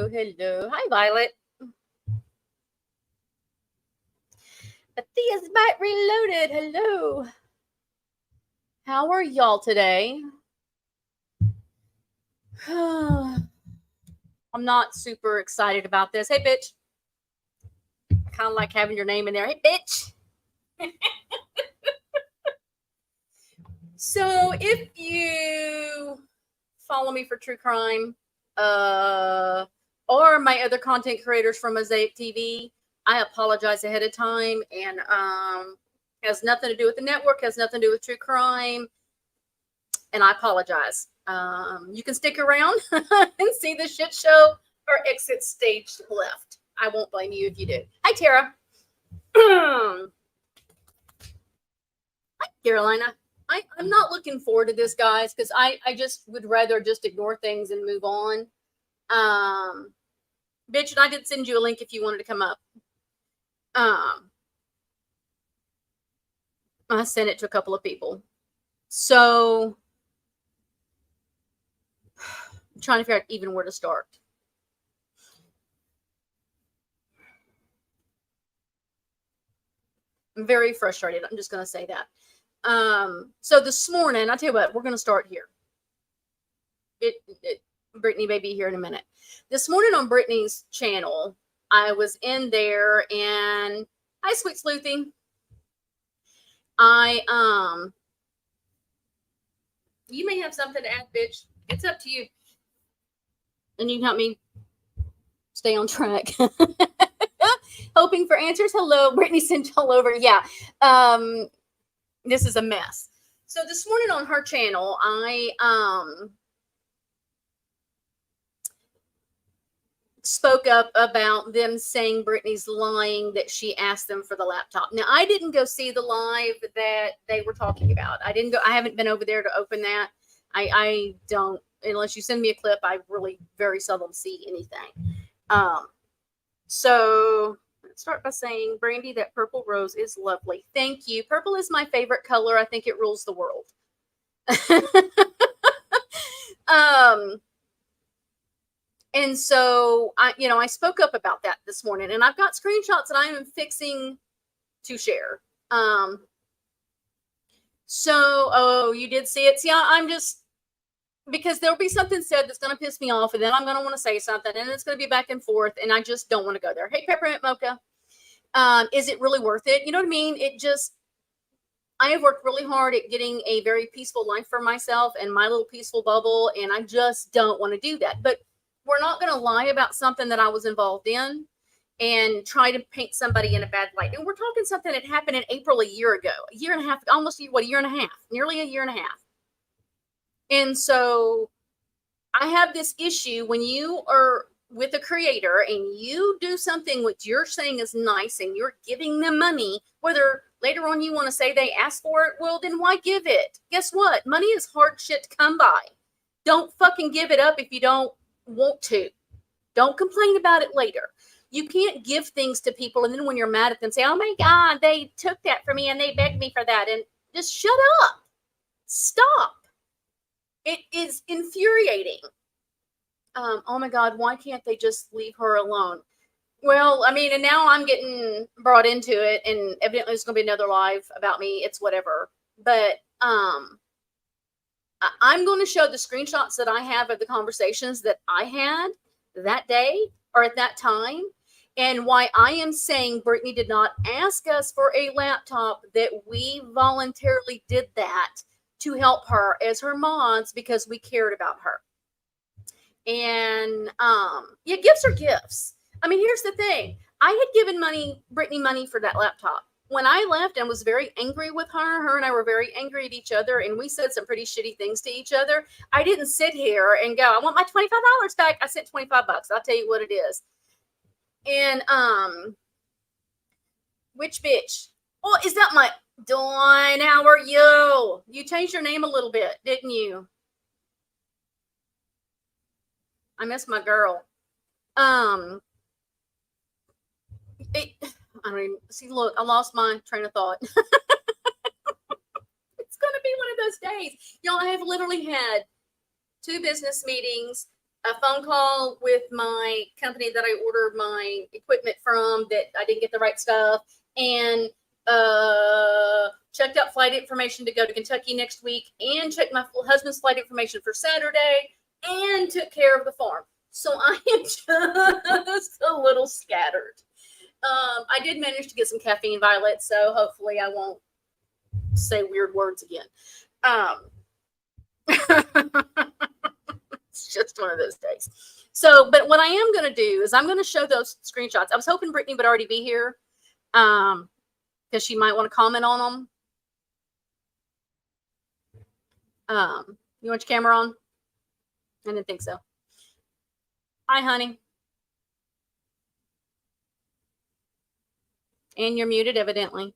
hello. Hi, Violet. Athea's back reloaded. Hello. How are y'all today? I'm not super excited about this. Hey, bitch. Kind of like having your name in there. Hey, bitch. So if you follow me for true crime, or my other content creators from Mosaic TV, I apologize ahead of time, and has nothing to do with the network, has nothing to do with true crime, and I apologize. You can stick around and see the shit show or exit stage left. I won't blame you if you do. Hi, Tara. Hi, Carolina. I'm not looking forward to this, guys, because I just would rather just ignore things and move on. Bitch, and I did send you a link if you wanted to come up. I sent it to a couple of people. So I'm trying to figure out even where to start. I'm very frustrated. I'm just going to say that. So this morning, I'll tell you what, we're going to start here. Brittany may be here in a minute. This morning on Brittany's channel, I was in there and hi, Sweet Sleuthing. You may have something to add, bitch. It's up to you. And you can help me stay on track. Hoping for answers. Hello, Brittany sent y'all over. Yeah. This is a mess. So this morning on her channel, I spoke up about them saying Brittany's lying that she asked them for the laptop. Now, I didn't go see the live that they were talking about. I haven't been over there to open that. I don't, unless you send me a clip, I really very seldom see anything. So let's start by saying, Brandy, that purple rose is lovely. Thank you. Purple is my favorite color. I think it rules the world. And so I spoke up about that this morning, and I've got screenshots that I am fixing to share. So you did see it. See, I'm just, because there'll be something said that's going to piss me off, and then I'm going to want to say something, and it's going to be back and forth, and I just don't want to go there. Hey, Peppermint Mocha. Is it really worth it? You know what I mean? I have worked really hard at getting a very peaceful life for myself and my little peaceful bubble, and I just don't want to do that. But we're not going to lie about something that I was involved in and try to paint somebody in a bad light. And we're talking something that happened in April a year ago, a year and a half, almost a year and a half, nearly a year and a half. And so I have this issue when you are with a creator and you do something which you're saying is nice and you're giving them money, whether later on you want to say they asked for it, well, then why give it? Guess what? Money is hard shit to come by. Don't fucking give it up if you don't want to. Don't complain about it later. You can't give things to people and then when you're mad at them, say, oh my God, they took that from me and they begged me for that. And just shut up. Stop. It is infuriating. Oh my God, why can't they just leave her alone? Well, I mean, and now I'm getting brought into it, and evidently there's going to be another live about me. It's whatever. But I'm going to show the screenshots that I have of the conversations that I had that day or at that time, and why I am saying Brittany did not ask us for a laptop, that we voluntarily did that to help her as her mods because we cared about her. And yeah, gifts are gifts. I mean, here's the thing. I had given Brittany money for that laptop. When I left and was very angry with her and I were very angry at each other, and we said some pretty shitty things to each other. I didn't sit here and go, I want my $25 back. I sent $25. I'll tell you what it is. And which bitch? Oh, is that my Dawn? How are you? You changed your name a little bit, didn't you? I miss my girl. I don't even see. Look, I lost my train of thought. It's going to be one of those days. Y'all, I have literally had 2 business meetings, a phone call with my company that I ordered my equipment from that I didn't get the right stuff, and checked out flight information to go to Kentucky next week, and checked my husband's flight information for Saturday, and took care of the farm. So I am just a little scattered. I did manage to get some caffeine, Violet, so hopefully I won't say weird words again. It's just one of those days. So, but what I am going to do is I'm going to show those screenshots. I was hoping Brittany would already be here because she might want to comment on them. You want your camera on? I didn't think so. Hi, honey. And you're muted, evidently.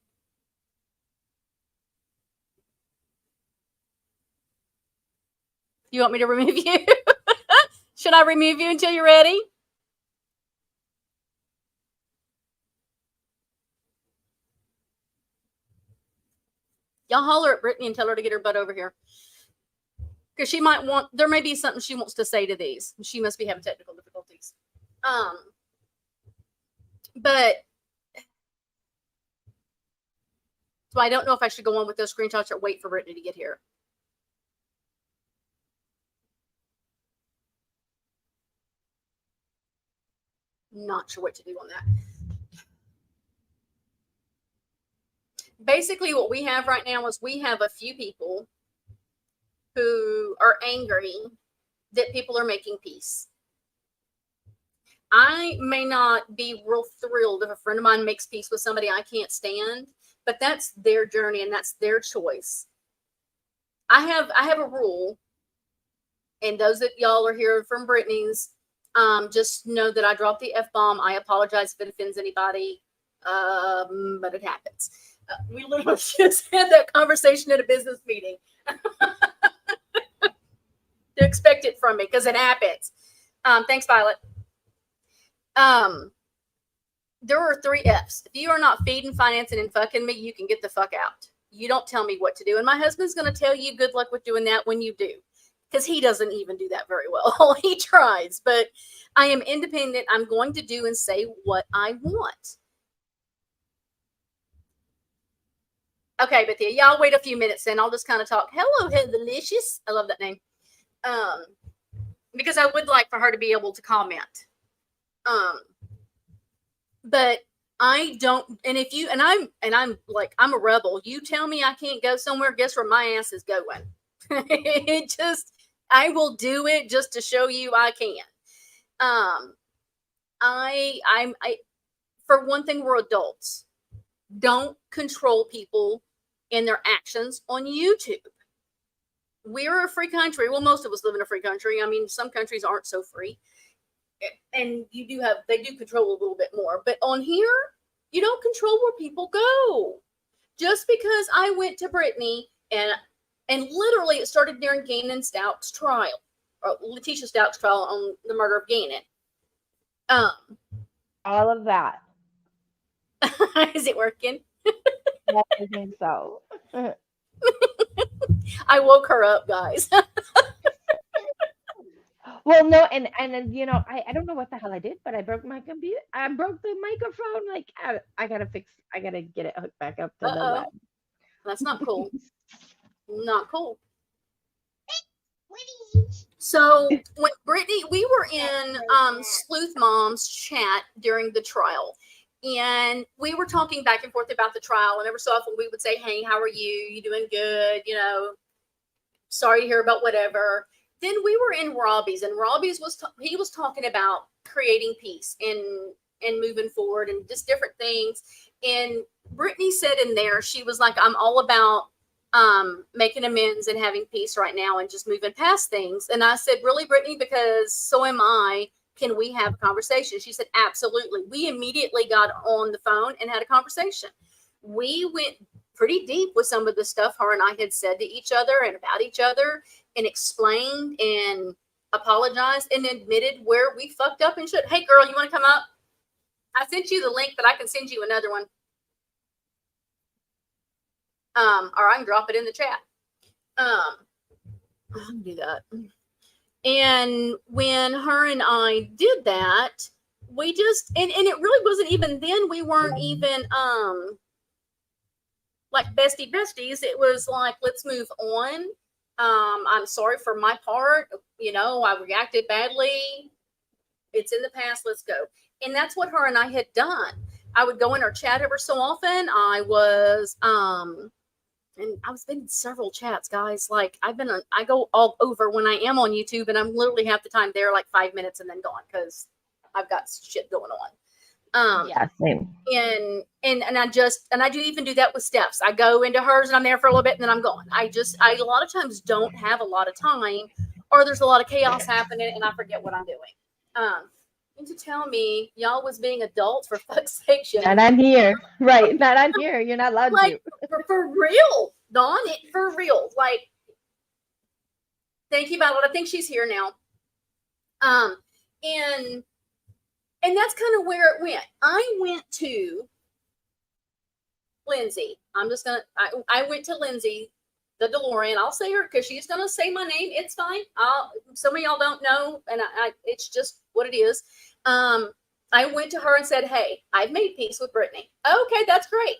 You want me to remove you? Should I remove you until you're ready? Y'all holler at Brittany and tell her to get her butt over here. Because she might want, there may be something she wants to say to these. She must be having technical difficulties. But so I don't know if I should go on with those screenshots or wait for Brittany to get here. Not sure what to do on that. Basically, what we have right now is we have a few people who are angry that people are making peace. I may not be real thrilled if a friend of mine makes peace with somebody I can't stand, but that's their journey and that's their choice. I have a rule, and those that y'all are hearing from Brittany's, just know that I dropped the F-bomb. I apologize if it offends anybody, but it happens. We literally just had that conversation at a business meeting. To expect it from me because it happens. Thanks, Violet. There are 3 F's. If you are not feeding, financing, and fucking me, you can get the fuck out. You don't tell me what to do. And my husband's going to tell you good luck with doing that when you do. Because he doesn't even do that very well. He tries. But I am independent. I'm going to do and say what I want. Okay, but y'all wait a few minutes and I'll just kind of talk. Hello, Delicious. I love that name. Because I would like for her to be able to comment. But I don't, and if you, and I'm like, I'm a rebel. You tell me I can't go somewhere, guess where my ass is going? It just, I will do it just to show you I can. For one thing, we're adults. Don't control people in their actions on YouTube. We're a free country. Well, most of us live in a free country. I mean, some countries aren't so free. And they do control a little bit more. But on here, you don't control where people go. Just because I went to Brittany and literally it started during Gannon Stouck's trial, or Letitia Stouck's trial on the murder of Gannon. All of that. Is it working? Yeah, I think so. I woke her up, guys. Well, no, and you know, I don't know what the hell I did, but I broke my computer. I broke the microphone. Like I gotta get it hooked back up to the web. That's not cool. Not cool. So when Brittany, we were in Sleuth Mom's chat during the trial, and we were talking back and forth about the trial, and every so often we would say, hey, how are you? You doing good? You know, sorry to hear about whatever. Then we were in Robbie's, and Robbie's was talking about creating peace and moving forward and just different things. And Brittany said in there, she was like, I'm all about making amends and having peace right now and just moving past things. And I said, really, Brittany? Because so am I. Can we have a conversation? She said, absolutely. We immediately got on the phone and had a conversation. We went pretty deep with some of the stuff her and I had said to each other and about each other, and explained and apologized and admitted where we fucked up and shit. Hey, girl, you want to come up? I sent you the link, but I can send you another one. Or I can drop it in the chat. I can do that. And when her and I did that, we just and it really wasn't even then, we weren't even like besties. It was like, let's move on. I'm sorry for my part. I reacted badly. It's in the past. Let's go. And that's what her and I had done. I would go in her chat ever so often. I was been in several chats, guys. Like I go all over when I am on YouTube, and I'm literally half the time there, like 5 minutes and then gone because I've got shit going on. Yeah, same. And I do even do that with Steph's. I go into hers and I'm there for a little bit and then I'm gone. I a lot of times don't have a lot of time, or there's a lot of chaos happening and I forget what I'm doing. You to tell me y'all was being adults, for fuck's sake. Not on here. Right. Not on here. You're not allowed like, to. For real, Dawn, for real. Like, thank you, Violet. I think she's here now. And that's kind of where it went. I went to Lindsay. I went to Lindsay, the DeLorean. I'll say her because she's going to say my name. It's fine. Some of y'all don't know, and it's just what it is. I went to her and said, hey, I've made peace with Brittany. Okay, that's great.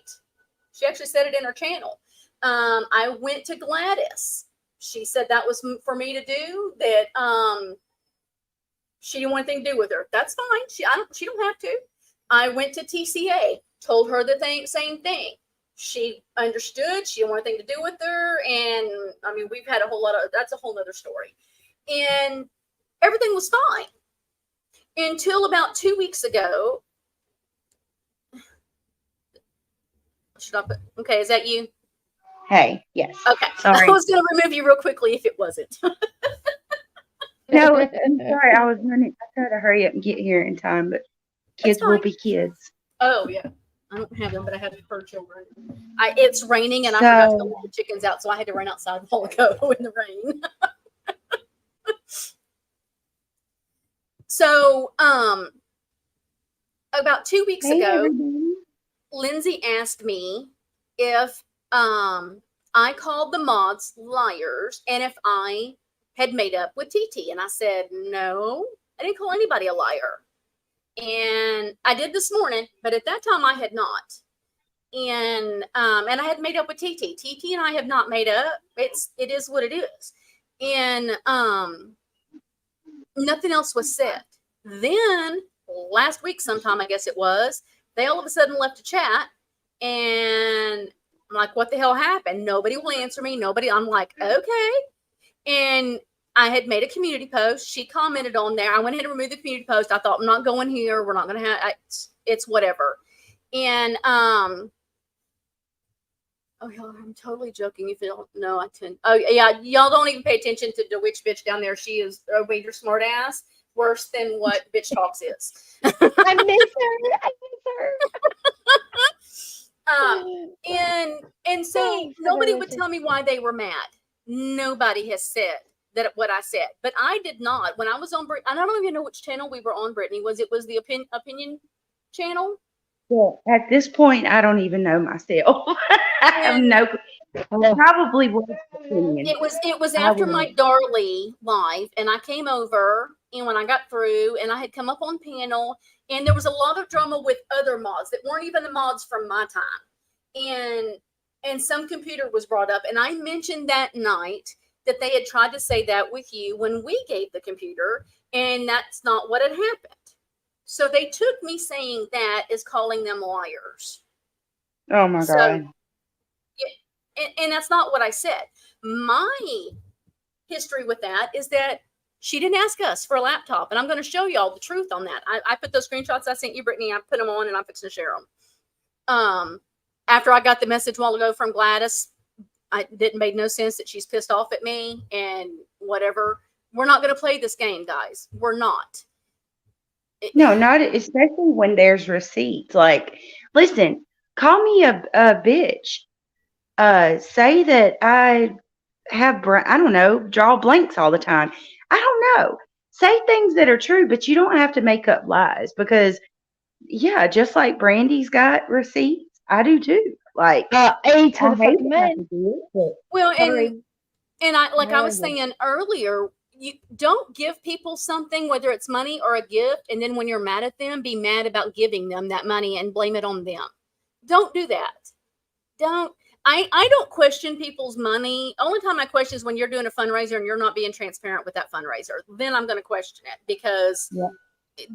She actually said it in her channel. I went to Gladys. She said that was for me to do, that she didn't want anything to do with her. That's fine. She don't have to. I went to TCA, told her the same thing. She understood. She didn't want anything to do with her. And I mean, we've had that's a whole nother story. And everything was fine until about 2 weeks ago. Okay, is that you? Hey, yes. Okay. Sorry. I was going to remove you real quickly if it wasn't. No, I'm sorry. I was running. I tried to hurry up and get here in time, but kids will be kids. Oh, yeah. I don't have them, but I have her children. It's raining, and I forgot to let the chickens out, so I had to run outside a while ago in the rain. So, about 2 weeks ago, Lindsay asked me if I called the mods liars and if I had made up with TT. And I said, no, I didn't call anybody a liar. And I did this morning, but at that time I had not. And I had made up with TT. TT and I have not made up. It is what it is. And nothing else was said. Then last week sometime, I guess it was, they all of a sudden left a chat, and I'm like, what the hell happened? Nobody will answer me. I'm like, okay. And I had made a community post. She commented on there. I went ahead and removed the community post. I thought, I'm not going here. We're not going to have, it's whatever. And, oh, y'all, I'm totally joking. If you don't know, oh, yeah, y'all don't even pay attention to the witch bitch down there. She is a major smart ass, worse than what Bitch Talks is. I miss her. And so nobody would tell me why they were mad. Nobody has said that what I said, but I did not. When I was on, I don't even know which channel we were on, Brittany. Was the opinion channel? Well, at this point, I don't even know myself. I have no. Probably was opinion. It was after my Darlie live, and I came over, and when I got through, and I had come up on panel, and there was a lot of drama with other mods that weren't even the mods from my time, and some computer was brought up, and I mentioned that night that they had tried to say that with you when we gave the computer, and that's not what had happened. So they took me saying that as calling them liars. Oh my God. And that's not what I said. My history with that is that she didn't ask us for a laptop. And I'm going to show y'all the truth on that. I put those screenshots I sent you, Brittany. I put them on and I'm fixing to share them. After I got the message a while ago from Gladys, it didn't make no sense that she's pissed off at me and whatever. We're not going to play this game, guys. We're not. No, not especially when there's receipts. Like, listen, call me a bitch. Say that I have, I don't know, draw blanks all the time. I don't know. Say things that are true, but you don't have to make up lies because, yeah, just like Brandy's got receipts, I do too. Like, A to the fucking men. Well, and I, like I was saying earlier, you don't give people something, whether it's money or a gift, and then when you're mad at them, be mad about giving them that money and blame it on them. Don't do that. I don't question people's money. Only time I question is when you're doing a fundraiser and you're not being transparent with that fundraiser. Then I'm going to question it, because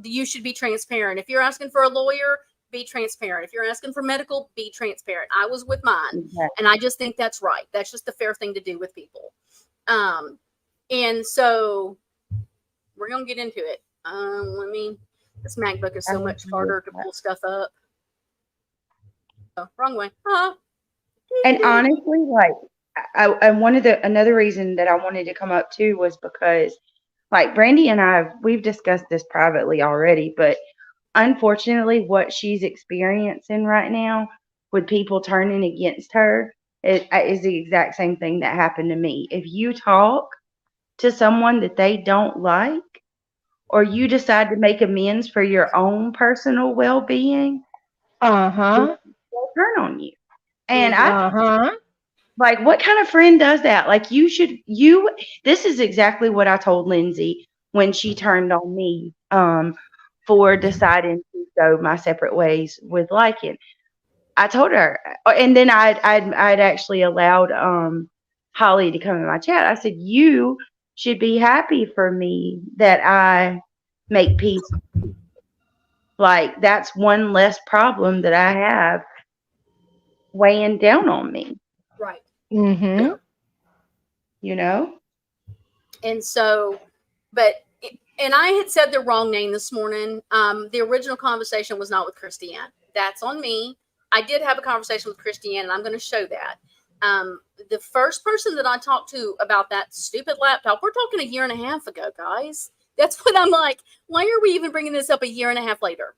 you should be transparent. If you're asking for a lawyer, be transparent. If you're asking for medical, be transparent. I was with mine, and I just think that's right. That's just the fair thing to do with people. And so we're going to get into it. This MacBook is so much harder to pull stuff up. Oh, wrong way. And honestly, like, another reason that I wanted to come up too was because, like, Brandy and we've discussed this privately already, but unfortunately, what she's experiencing right now with people turning against her is the exact same thing that happened to me. If you talk to someone that they don't like, or you decide to make amends for your own personal well-being, they'll turn on you. And like, what kind of friend does that? Like, this is exactly what I told Lindsay when she turned on me for deciding to go my separate ways with Lycan. I told her, and then I'd actually allowed Holly to come in my chat. I said, you should be happy for me that I make peace. Like, that's one less problem that I have weighing down on me. Right. Mm-hmm. You know? And so, and I had said the wrong name this morning. The original conversation was not with Christiane. That's on me. I did have a conversation with Christiane, and I'm going to show that. The first person that I talked to about that stupid laptop, we're talking a year and a half ago, guys. That's what I'm like. Why are we even bringing this up a year and a half later?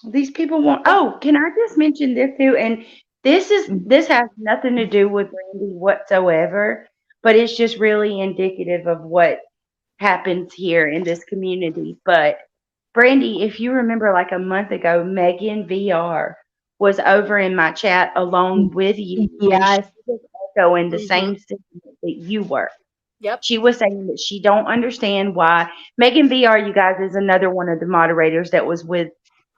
These people want. Oh, can I just mention this too? And this has nothing to do with Randy whatsoever, but it's just really indicative of what happens here in this community. But Brandy, if you remember, like a month ago, Megan VR was over in my chat along with you. Yes. And she was echoing the same sentiment that you were. Yep. She was saying that she don't understand why. Megan VR, you guys, is another one of the moderators that was with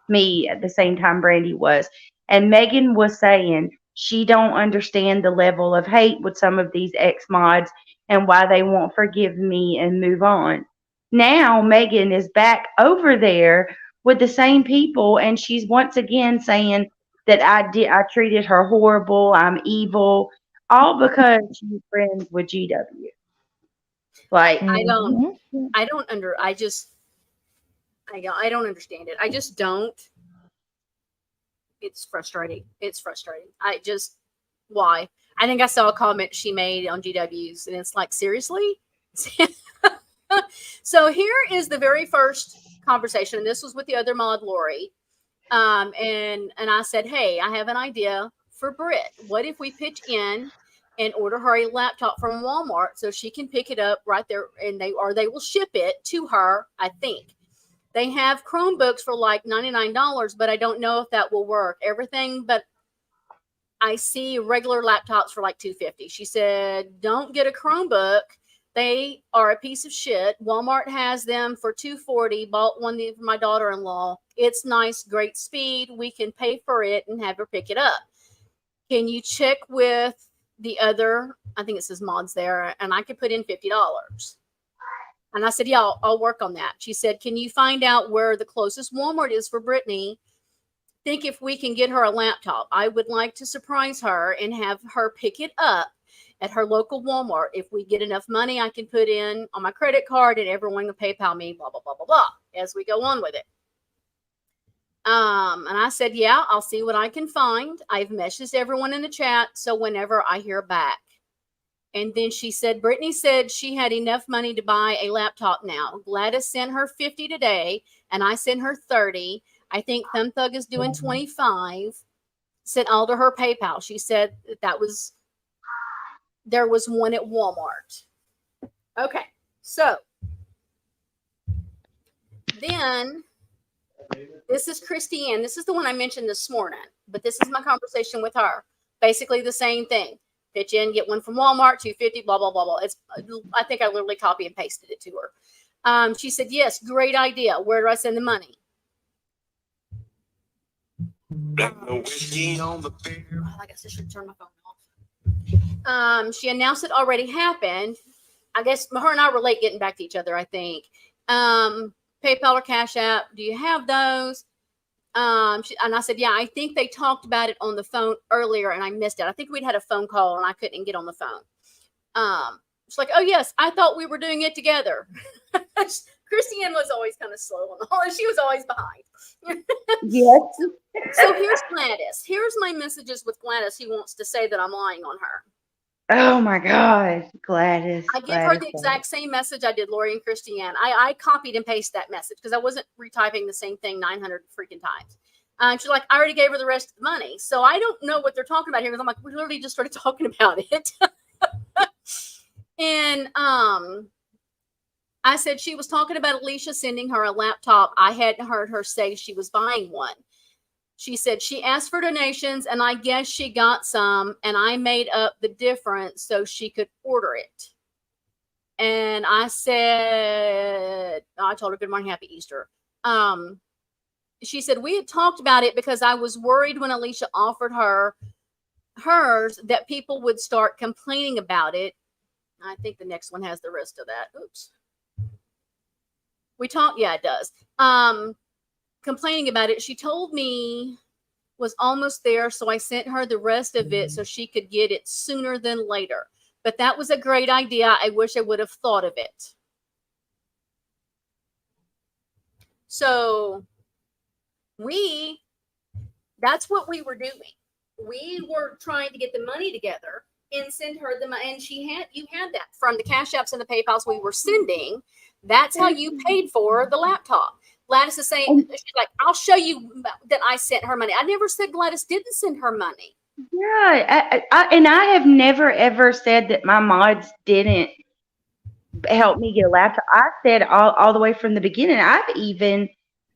me at the same time Brandy was. And Megan was saying she don't understand the level of hate with some of these ex-mods and why they won't forgive me and move on. Now Megan is back over there with the same people, and she's once again saying that I treated her horrible, I'm evil, all because she's friends with GW. Like, I don't understand it. I just don't. It's frustrating. Why? I think I saw a comment she made on GW's, and it's like, seriously? So here is the very first conversation, and this was with the other mod, Lori. And I said, hey, I have an idea for Britt. What if we pitch in and order her a laptop from Walmart so she can pick it up right there, and they will ship it to her, I think. They have Chromebooks for like $99, but I don't know if that will work. Everything, but I see regular laptops for like $250. She said, don't get a Chromebook. They are a piece of shit. Walmart has them for $240. Bought one for my daughter-in-law. It's nice, great speed. We can pay for it and have her pick it up. Can you check with the other, I think it says mods there, and I could put in $50. And I said, yeah, I'll work on that. She said, can you find out where the closest Walmart is for Brittany? Think if we can get her a laptop. I would like to surprise her and have her pick it up at her local Walmart. If we get enough money, I can put in on my credit card and everyone will PayPal me, blah, blah, blah, blah, blah, as we go on with it. And I said, yeah, I'll see what I can find. I've messaged everyone in the chat, so whenever I hear back. And then she said, Brittany said she had enough money to buy a laptop now. Gladys sent her $50 today, and I sent her $30. I think Thumb Thug is doing $25. Sent all to her PayPal. She said there was one at Walmart. Okay, so then this is Christiane. This is the one I mentioned this morning, but this is my conversation with her. Basically the same thing. pitch in, get one from Walmart, $2.50, blah, blah, blah, blah. I think I literally copy and pasted it to her. She said, yes, great idea. Where do I send the money? I guess I should turn my phone off. She announced it already happened. I guess her and I were late getting back to each other, I think. PayPal or Cash App, do you have those? And I said, yeah, I think they talked about it on the phone earlier and I missed it. I think we'd had a phone call and I couldn't get on the phone. She's like, oh, yes, I thought we were doing it together. Christiane was always kind of slow on all, and she was always behind. Yes. So here's Gladys. Here's my messages with Gladys. He wants to say that I'm lying on her. Oh my God, Gladys. I give her the exact same message I did Lori and Christiane. I copied and pasted that message because I wasn't retyping the same thing 900 freaking times. She's like, I already gave her the rest of the money. So I don't know what they're talking about here because I'm like, we literally just started talking about it. And I said she was talking about Alicia sending her a laptop. I hadn't heard her say she was buying one. She said she asked for donations, and I guess she got some, and I made up the difference so she could order it. And I said, I told her, good morning, happy Easter. She said, we had talked about it because I was worried when Alicia offered her hers that people would start complaining about it. I think the next one has the rest of that. Oops. We talked, yeah, it does. Complaining about it. She told me was almost there, so I sent her the rest of it so she could get it sooner than later. But that was a great idea. I wish I would have thought of it. So that's what we were doing. We were trying to get the money together and send her the money. And you had that from the Cash Apps and the PayPals we were sending. That's how you paid for the laptop. Gladys is saying, she's like, I'll show you that I sent her money. I never said Gladys didn't send her money. Yeah. And I have never, ever said that my mods didn't help me get a laptop. I said all the way from the beginning. I've even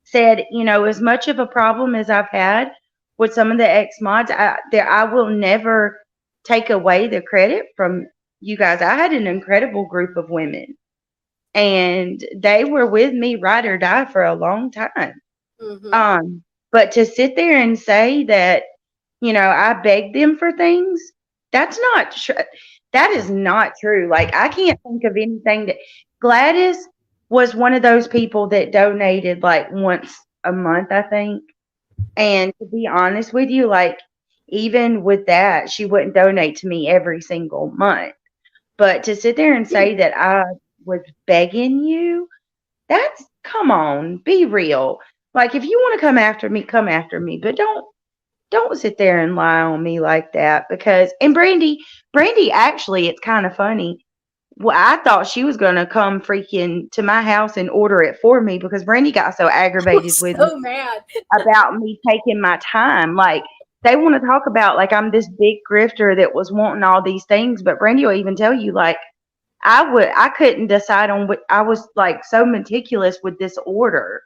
said, as much of a problem as I've had with some of the ex mods, I will never take away the credit from you guys. I had an incredible group of women. And they were with me ride or die for a long time. Mm-hmm. But to sit there and say that, I begged them for things, that's not true. That is not true. Like, I can't think of anything that Gladys was one of those people that donated like once a month, I think. And to be honest with you, like, even with that, she wouldn't donate to me every single month. But to sit there and say that I was begging you, come on, be real. Like, if you want to come after me, but don't sit there and lie on me like that. Because, and Brandy, actually, it's kind of funny. Well, I thought she was gonna come freaking to my house and order it for me because Brandy got so aggravated with me mad about me taking my time. Like, they want to talk about like I'm this big grifter that was wanting all these things, but Brandy will even tell you like I couldn't decide on what. I was like so meticulous with this order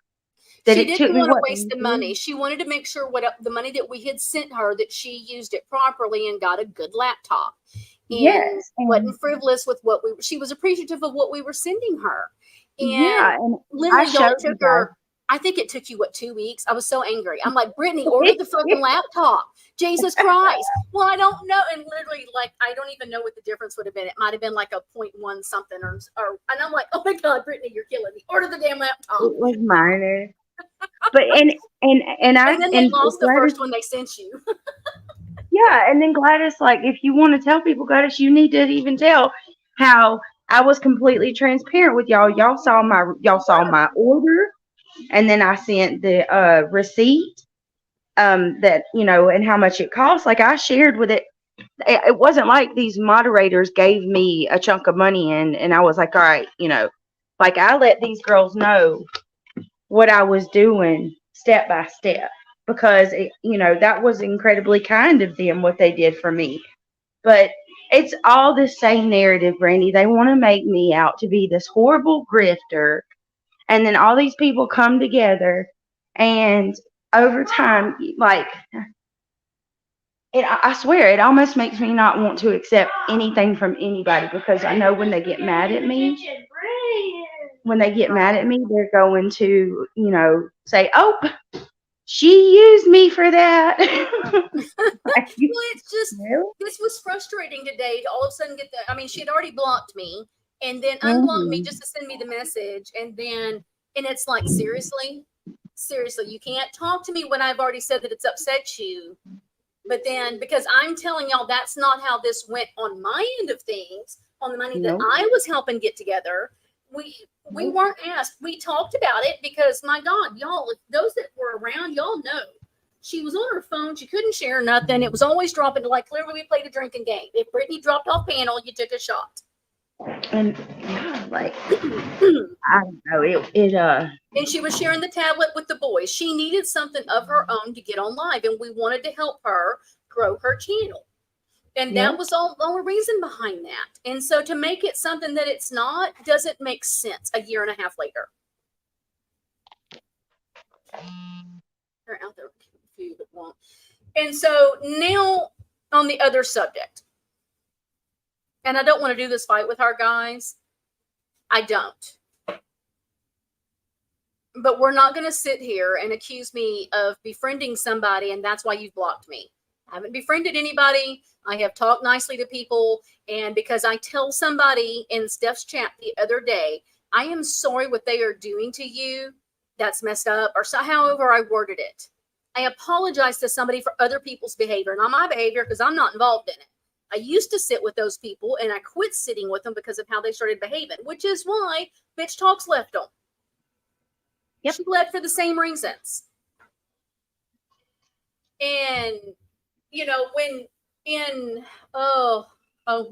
that she didn't want to waste the money. She wanted to make sure the money that we had sent her, that she used it properly and got a good laptop. And yes, wasn't frivolous with she was appreciative of what we were sending her. And yeah, and literally y'all took her. I think it took you 2 weeks. I was so angry. I'm like, Brittany, order the fucking laptop. Jesus Christ. Well, I don't know. And literally, like, I don't even know what the difference would have been. It might have been like a 0.1 something or and I'm like, oh my God, Brittany, you're killing me. Order the damn laptop. It was minor. But and then they lost the first one they sent you. Yeah, and then Gladys, like, if you want to tell people, Gladys, you need to even tell how I was completely transparent with y'all. Y'all saw my order, and then I sent the receipt, that and how much it cost. Like, I shared with it. It wasn't like these moderators gave me a chunk of money and I was like, all right, like I let these girls know what I was doing step by step. Because, that was incredibly kind of them, what they did for me. But it's all the same narrative, Brandy. They want to make me out to be this horrible grifter. And then all these people come together. And over time, like, I swear, it almost makes me not want to accept anything from anybody because I know when they get mad at me, they're going to, say, "Oh, she used me for that." Like, Well, it's just, really? this was frustrating today to all of a sudden get the, I mean, she had already blocked me and then unblocked me Mhm. just to send me the message. And it's like, seriously, you can't talk to me when I've already said that it's upset you. But then, because I'm telling y'all that's not how this went on my end of things, on the money that Nope. I was helping get together, we Nope. weren't asked. We talked about it because, my God, y'all, those that were around, y'all know. She was on her phone. She couldn't share nothing. It was always dropping to, like, clearly we played a drinking game. If Brittany dropped off panel, you took a shot. And yeah, like, I don't know. And she was sharing the tablet with the boys. She needed something of her own to get on live, and we wanted to help her grow her channel. And Yeah. that was all the only reason behind that. And so to make it something that it's not doesn't make sense a year and a half later. They're out there a few that won't. And so now on the other subject. And I don't want to do this fight with our guys. I don't. But we're not going to sit here and accuse me of befriending somebody and that's why you've blocked me. I haven't befriended anybody. I have talked nicely to people. And because I tell somebody in Steph's chat the other day, I am sorry what they are doing to you. That's messed up. Or so, however I worded it. I apologize to somebody for other people's behavior. Not my behavior because I'm not involved in it. I used to sit with those people and I quit sitting with them because of how they started behaving, which is why Bitch Talks left them. Yep. She left for the same reasons. And, when in,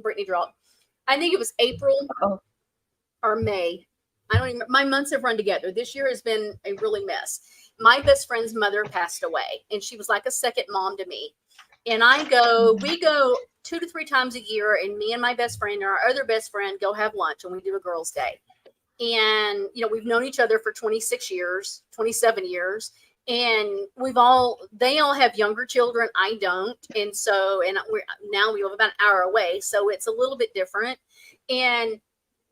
Brittany dropped. I think it was April or May. I don't even, my months have run together. This year has been a really mess. My best friend's mother passed away and she was like a second mom to me. And we go 2 to 3 times a year and me and my best friend and our other best friend go have lunch and we do a girls' day. And, we've known each other for 26 years, 27 years. And they all have younger children. I don't. And so, we live about an hour away. So it's a little bit different. And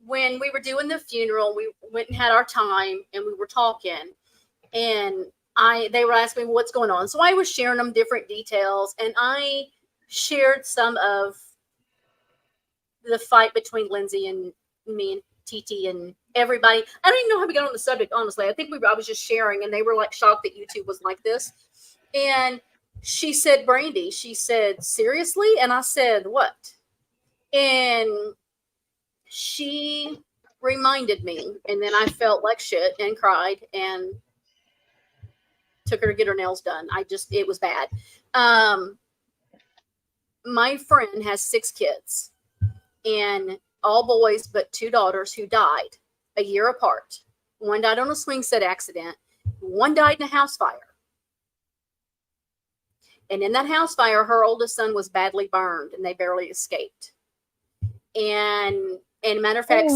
when we were doing the funeral, we went and had our time and we were talking and they were asking me what's going on. So I was sharing them different details and I shared some of the fight between Lindsay and me and TT and everybody. I don't even know how we got on the subject, honestly. I think I was just sharing and they were like shocked that YouTube was like this. And she said, Brandy, she said, seriously? And I said, what? And she reminded me and then I felt like shit and cried and took her to get her nails done. It was bad. My friend has 6 kids and all boys but 2 daughters who died a year apart. One died on a swing set accident. One died in a house fire. And in that house fire, her oldest son was badly burned and they barely escaped. And matter of fact,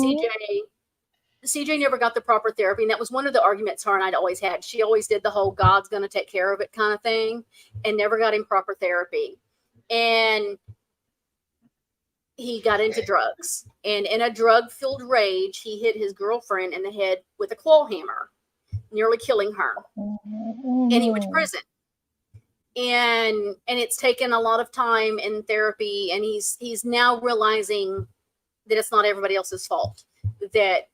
CJ never got the proper therapy. And that was one of the arguments her and I'd always had. She always did the whole God's going to take care of it kind of thing and never got him proper therapy. And he got into drugs. And in a drug-filled rage, he hit his girlfriend in the head with a claw hammer, nearly killing her. And he went to prison. And it's taken a lot of time in therapy. And he's now realizing that it's not everybody else's fault. That,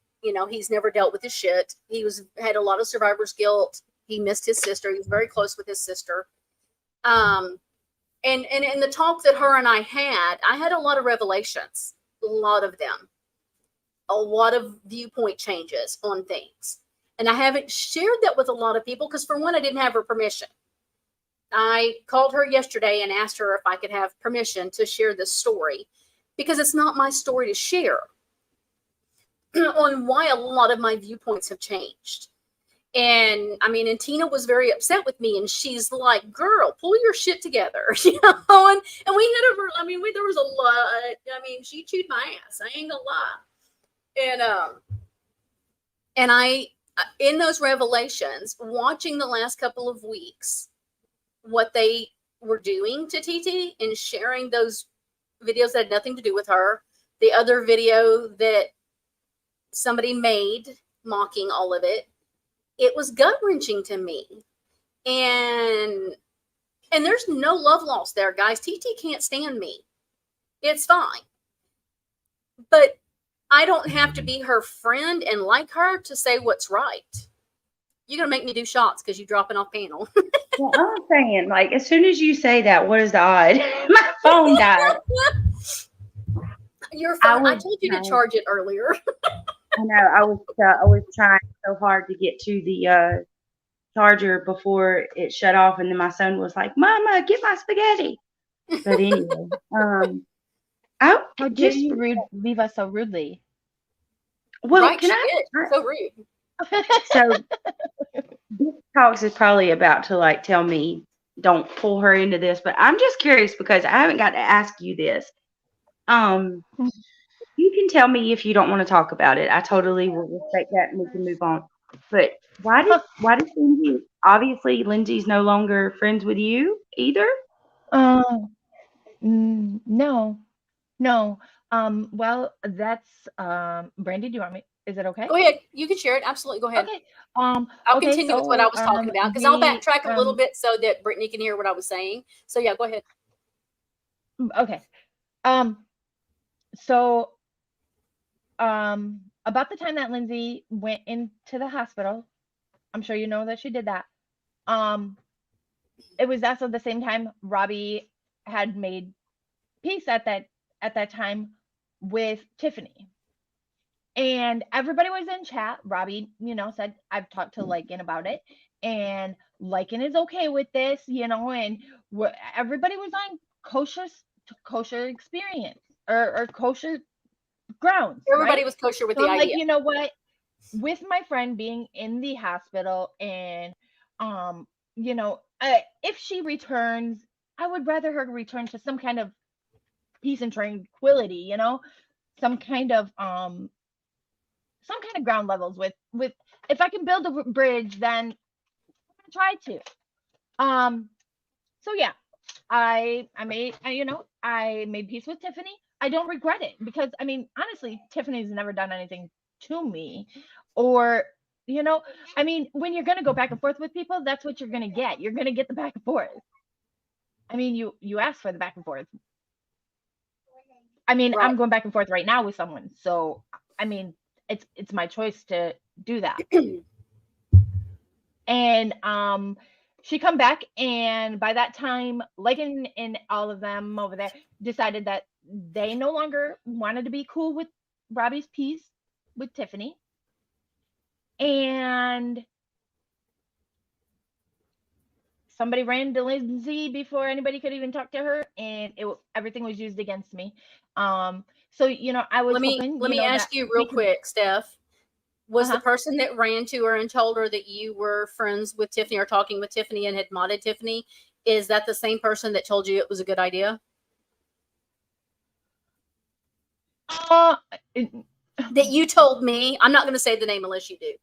he's never dealt with his shit. He had a lot of survivor's guilt. He missed his sister. He was very close with his sister. And in the talk that her and I had a lot of revelations, a lot of them, a lot of viewpoint changes on things. And I haven't shared that with a lot of people because, for one, I didn't have her permission. I called her yesterday and asked her if I could have permission to share this story because it's not my story to share on why a lot of my viewpoints have changed. And Tina was very upset with me and she's like, girl, pull your shit together, and we had there was a lot, she chewed my ass. I ain't gonna lie. And I, in those revelations, watching the last couple of weeks, what they were doing to TT and sharing those videos that had nothing to do with her. The other video that somebody made mocking all of it, it was gut-wrenching to me. And there's no love lost there, guys. TT can't stand me. It's fine. But I don't have to be her friend and like her to say what's right. You're going to make me do shots because you're dropping off panel. Well, I'm saying, like, as soon as you say that, what is the odd? My phone died. Your phone, I told you to charge it earlier. I know. I was trying so hard to get to the charger before it shut off, and then my son was like, "Mama, get my spaghetti." But anyway, how dare you leave us so rudely? Well, right, can I? So rude. So this talks is probably about to like tell me don't pull her into this, but I'm just curious because I haven't got to ask you this. You can tell me if you don't want to talk about it. I totally will respect that, and we can move on. But why did Lindsay? Obviously, Lindsay's no longer friends with you either. No. Well, that's Brandy. Do you want me? Is it okay? Go ahead. You can share it. Absolutely. Go ahead. Okay. I'll continue with what I was talking about because I'll backtrack a little bit so that Brittany can hear what I was saying. So yeah, go ahead. Okay. So about the time that Lindsay went into the hospital, I'm sure you know that she did that. It was also the same time Robbie had made peace at that time with Tiffany. And everybody was in chat. Robbie, said, I've talked to Lycan about it. And Lycan is okay with this, and everybody was on kosher experience or kosher grounds. Everybody right? was kosher with So the I'm idea. like, you know what? With my friend being in the hospital and, if she returns, I would rather her return to some kind of peace and tranquility, some kind of ground levels with if I can build a bridge, then I'm gonna try to. So yeah, I made peace with Tiffany. I don't regret it because honestly, Tiffany's never done anything to me, or when you're gonna go back and forth with people, that's what you're gonna get. You're gonna get the back and forth. You ask for the back and forth. Right. I'm going back and forth right now with someone, so it's my choice to do that. And she come back, and by that time, Lycan and all of them over there decided that they no longer wanted to be cool with Robbie's piece with Tiffany. And somebody ran to Lindsay before anybody could even talk to her, and everything was used against me. So I was hoping. Let me ask you real quick, Steph. Was the person that ran to her and told her that you were friends with Tiffany or talking with Tiffany and had modded Tiffany, is that the same person that told you it was a good idea? That you told me. I'm not going to say the name unless you do.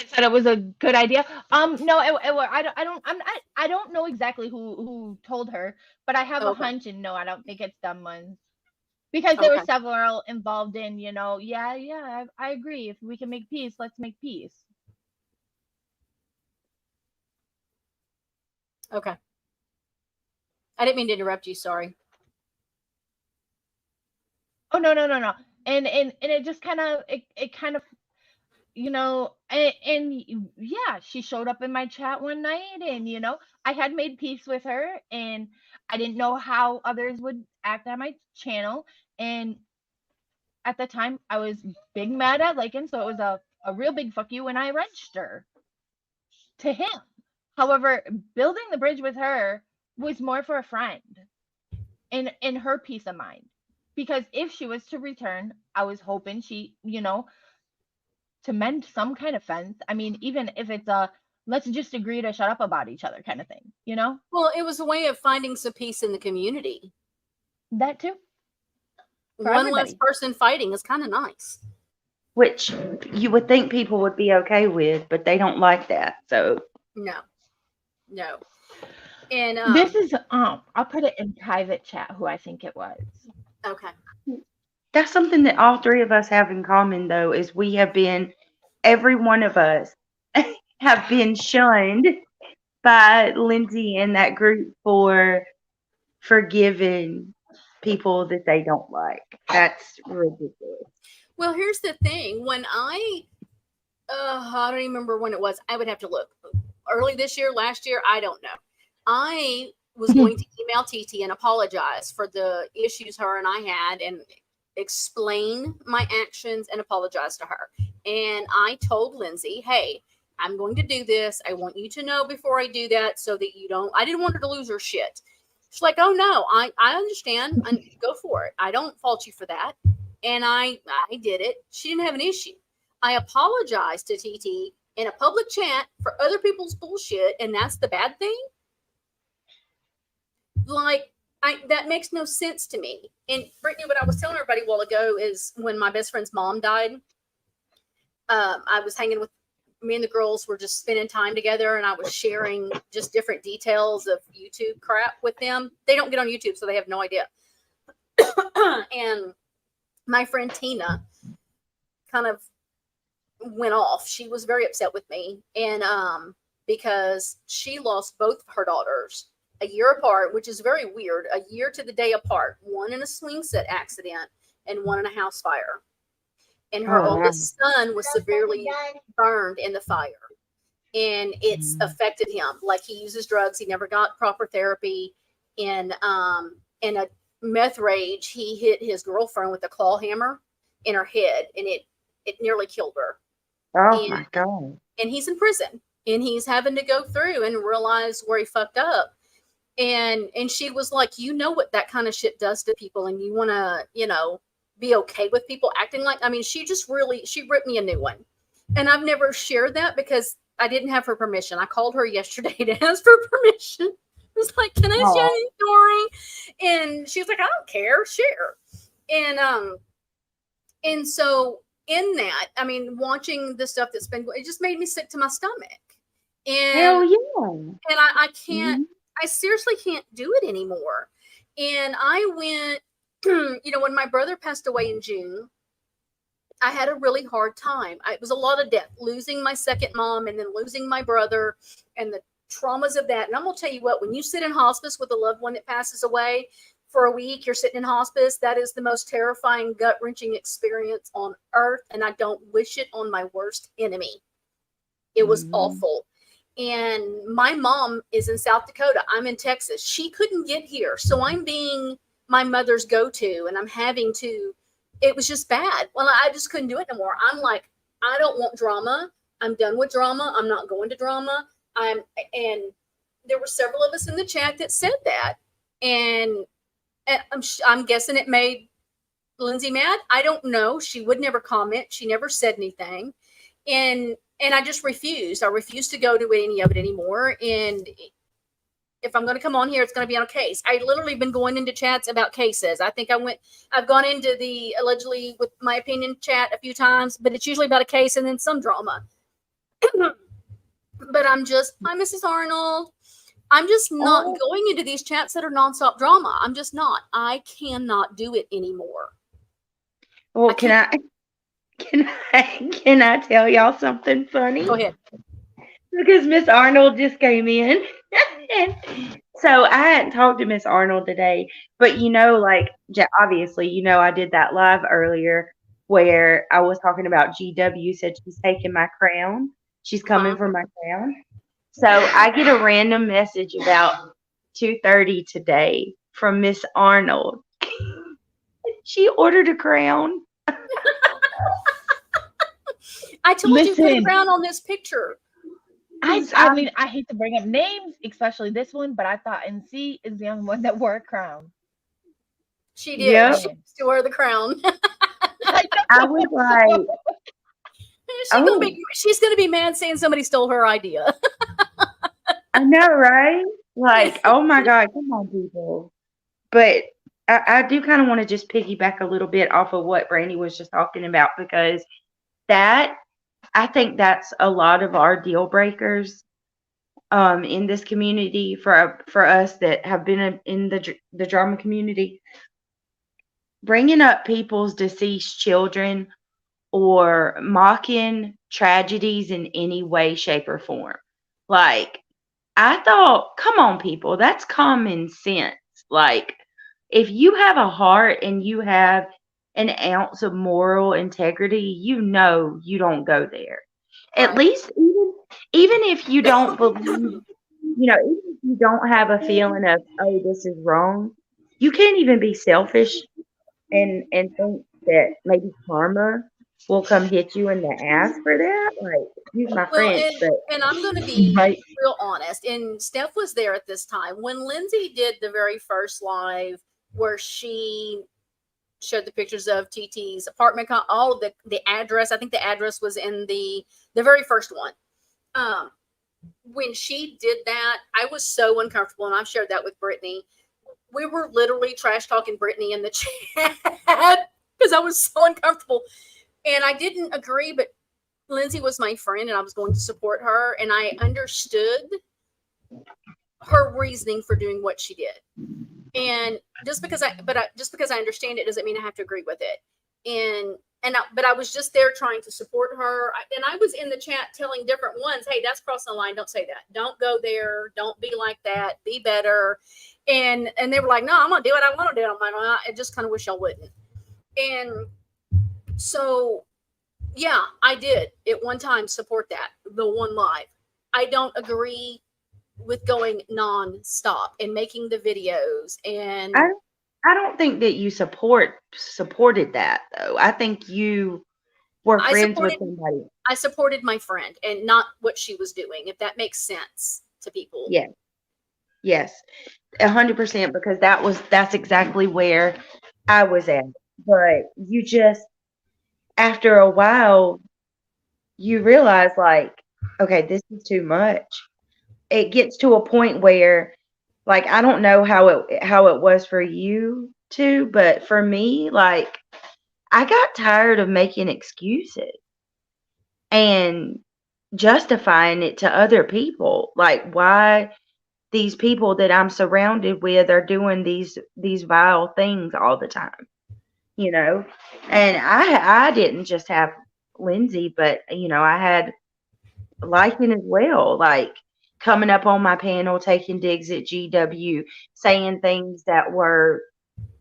Said it was a good idea. No, I don't know exactly who told her, but I have a hunch, and no, I don't think it's them ones. Because there were several involved in, I agree. If we can make peace, let's make peace. Okay. I didn't mean to interrupt you. Sorry. Oh, no. And it just kind of, it kind of, and yeah, she showed up in my chat one night, and, I had made peace with her, and I didn't know how others would act on my channel. And at the time, I was big mad at Lycan, so it was a real big fuck you when I wrenched her to him. However, building the bridge with her was more for a friend and her peace of mind. Because if she was to return, I was hoping she, to mend some kind of fence. Even if it's let's just agree to shut up about each other kind of thing, Well, it was a way of finding some peace in the community. That too. One less person fighting is kind of nice. which you would think people would be okay with, but they don't like that. So No, no. And This is I'll put it in private chat who I think it was. okay. that's something that all three of us have in common, though, is we have been, every one of us have been shunned by Lindsay and that group for forgiving people that they don't like. That's ridiculous. Well, here's the thing. When I don't even remember when it was. I would have to look. Early this year, last year, I don't know. I was going to email TT and apologize for the issues her and I had and explain my actions and apologize to her. And I told Lindsay, hey, I'm going to do this. I want you to know before I do that so that you don't, I didn't want her to lose her shit. She's like, oh no, I understand. Go for it. I don't fault you for that. And I did it. She didn't have an issue. I apologized to TT in a public chat for other people's bullshit, and that's the bad thing. Like, that makes no sense to me. And Brittany, what I was telling everybody a while ago is when my best friend's mom died, I was hanging with me and the girls were just spending time together, and I was sharing just different details of YouTube crap with them. They don't get on YouTube, so they have no idea. And my friend Tina kind of went off. She was very upset with me, and because she lost both of her daughters a year apart, which is very weird, a year to the day apart, one in a swing set accident and one in a house fire. And her oldest son was severely burned in the fire, and it's affected him. Like, he uses drugs. He never got proper therapy. And in a meth rage, he hit his girlfriend with a claw hammer in her head, and it nearly killed her. Oh my God. And he's in prison, and he's having to go through and realize where he fucked up. And she was like, you know what that kind of shit does to people, and you want to, be okay with people acting like, I mean, she ripped me a new one. And I've never shared that because I didn't have her permission. I called her yesterday to ask for permission. I was like, can I share this story? And she was like, I don't care, share. And so in that, I mean, watching the stuff that's been, it just made me sick to my stomach. And hell yeah. And I can't, I seriously can't do it anymore. And I went, when my brother passed away in June, I had a really hard time. It was a lot of death, losing my second mom and then losing my brother and the traumas of that. And I'm going to tell you what, when you sit in hospice with a loved one that passes away for a week, you're sitting in hospice, that is the most terrifying, gut-wrenching experience on earth. And I don't wish it on my worst enemy. It was awful. And my mom is in South Dakota. I'm in Texas. She couldn't get here. So I'm being my mother's go-to, and I'm having to, it was just bad. Well, I just couldn't do it no more. I'm like, I don't want drama. I'm done with drama. I'm not going to drama. And there were several of us in the chat that said that. And I'm guessing it made Lindsay mad. I don't know. She would never comment. She never said anything. And I just refused. I refused to go to any of it anymore. And if I'm going to come on here, it's going to be on a case. I literally been going into chats about cases. I think I've gone into the allegedly with my opinion chat a few times, but it's usually about a case and then some drama. But hi, Mrs. Arnold. I'm just not going into these chats that are nonstop drama. I'm just not. I cannot do it anymore. Well, can I tell y'all something funny? Go ahead. Because Miss Arnold just came in. So I hadn't talked to Miss Arnold today, but obviously, I did that live earlier where I was talking about GW said she's taking my crown. She's coming for my crown. So I get a random message about 2:30 today from Miss Arnold. She ordered a crown. I told you to put a crown on this picture. I mean, I hate to bring up names, especially this one, but I thought NC is the only one that wore a crown. She did. Yep. She used to wear the crown. I was like, she's gonna be mad saying somebody stole her idea. I know, right? Like, oh my God, come on, people. But I do kind of want to just piggyback a little bit off of what Brandy was just talking about, because that, I think that's a lot of our deal breakers in this community for us that have been in the drama community. Bringing up people's deceased children or mocking tragedies in any way, shape, or form. Like, I thought, come on, people, that's common sense. Like, if you have a heart and you have an ounce of moral integrity, you know you don't go there. At Right. least, even if you don't believe, even if you don't have a feeling of, oh, this is wrong, you can't even be selfish and think that maybe karma will come hit you in the ass for that. Like, excuse my Well, French, but and I'm going to be right, real honest. And Steph was there at this time when Lindsay did the very first live where she showed the pictures of TT's apartment, all of the address. I think the address was in the very first one. When she did that, I was so uncomfortable, and I've shared that with Brittany. We were literally trash talking Brittany in the chat because I was so uncomfortable, and I didn't agree, but Lindsay was my friend, and I was going to support her, and I understood her reasoning for doing what she did. And just because I understand it doesn't mean I have to agree with it. But I was just there trying to support her. And I was in the chat telling different ones, hey, that's crossing the line. Don't say that. Don't go there. Don't be like that. Be better. And they were like, no, I'm going to do what I want to do. I'm like, well, I just kind of wish I wouldn't. And so, yeah, I did at one time support that, the one live. I don't agree with going non-stop and making the videos. And I don't think that you supported that, though. I think you were friends with somebody. I supported my friend and not what she was doing, if that makes sense to people. Yes, 100%, because that's exactly where I was at. But you just, after a while, you realize, like, okay, this is too much. It gets to a point where, like, I don't know how it was for you too, but for me, like, I got tired of making excuses and justifying it to other people. Like, why these people that I'm surrounded with are doing these vile things all the time, And I didn't just have Lindsay, but I had Lycan as well, like coming up on my panel, taking digs at GW, saying things that were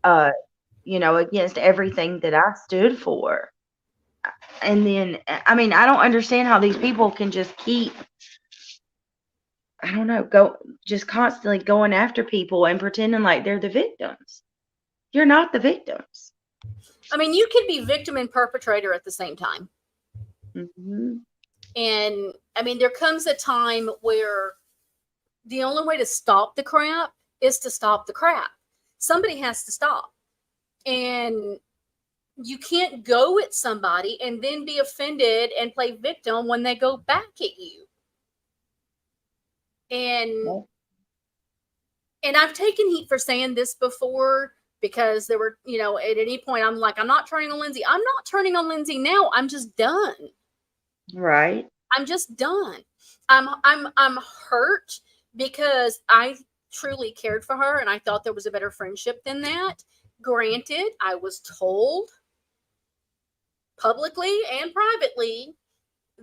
against everything that I stood for. And then, I mean, I don't understand how these people can just keep, I don't know, just constantly going after people and pretending like they're the victims. You're not the victims. I mean, you can be victim and perpetrator at the same time. Mm-hmm. And I mean, there comes a time where the only way to stop the crap is to stop the crap. Somebody has to stop. And you can't go at somebody and then be offended and play victim when they go back at you. And I've taken heat for saying this before, because there were, at any point I'm like, I'm not turning on Lindsay. I'm not turning on Lindsay now. I'm just done. Right. I'm just done. I'm hurt because I truly cared for her and I thought there was a better friendship than that. Granted, I was told publicly and privately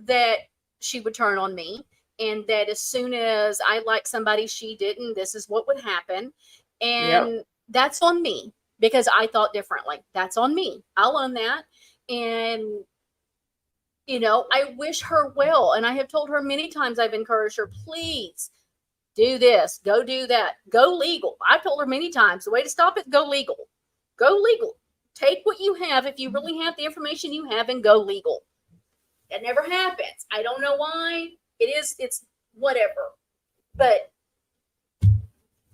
that she would turn on me, and that as soon as I liked somebody she didn't, this is what would happen. And that's on me because I thought differently. That's on me. I'll own that. And I wish her well. And I have told her many times, I've encouraged her, please do this, go do that, go legal. I've told her many times, the way to stop it, go legal. Go legal. Take what you have, if you really have the information you have, and go legal. That never happens. I don't know why. It's whatever. But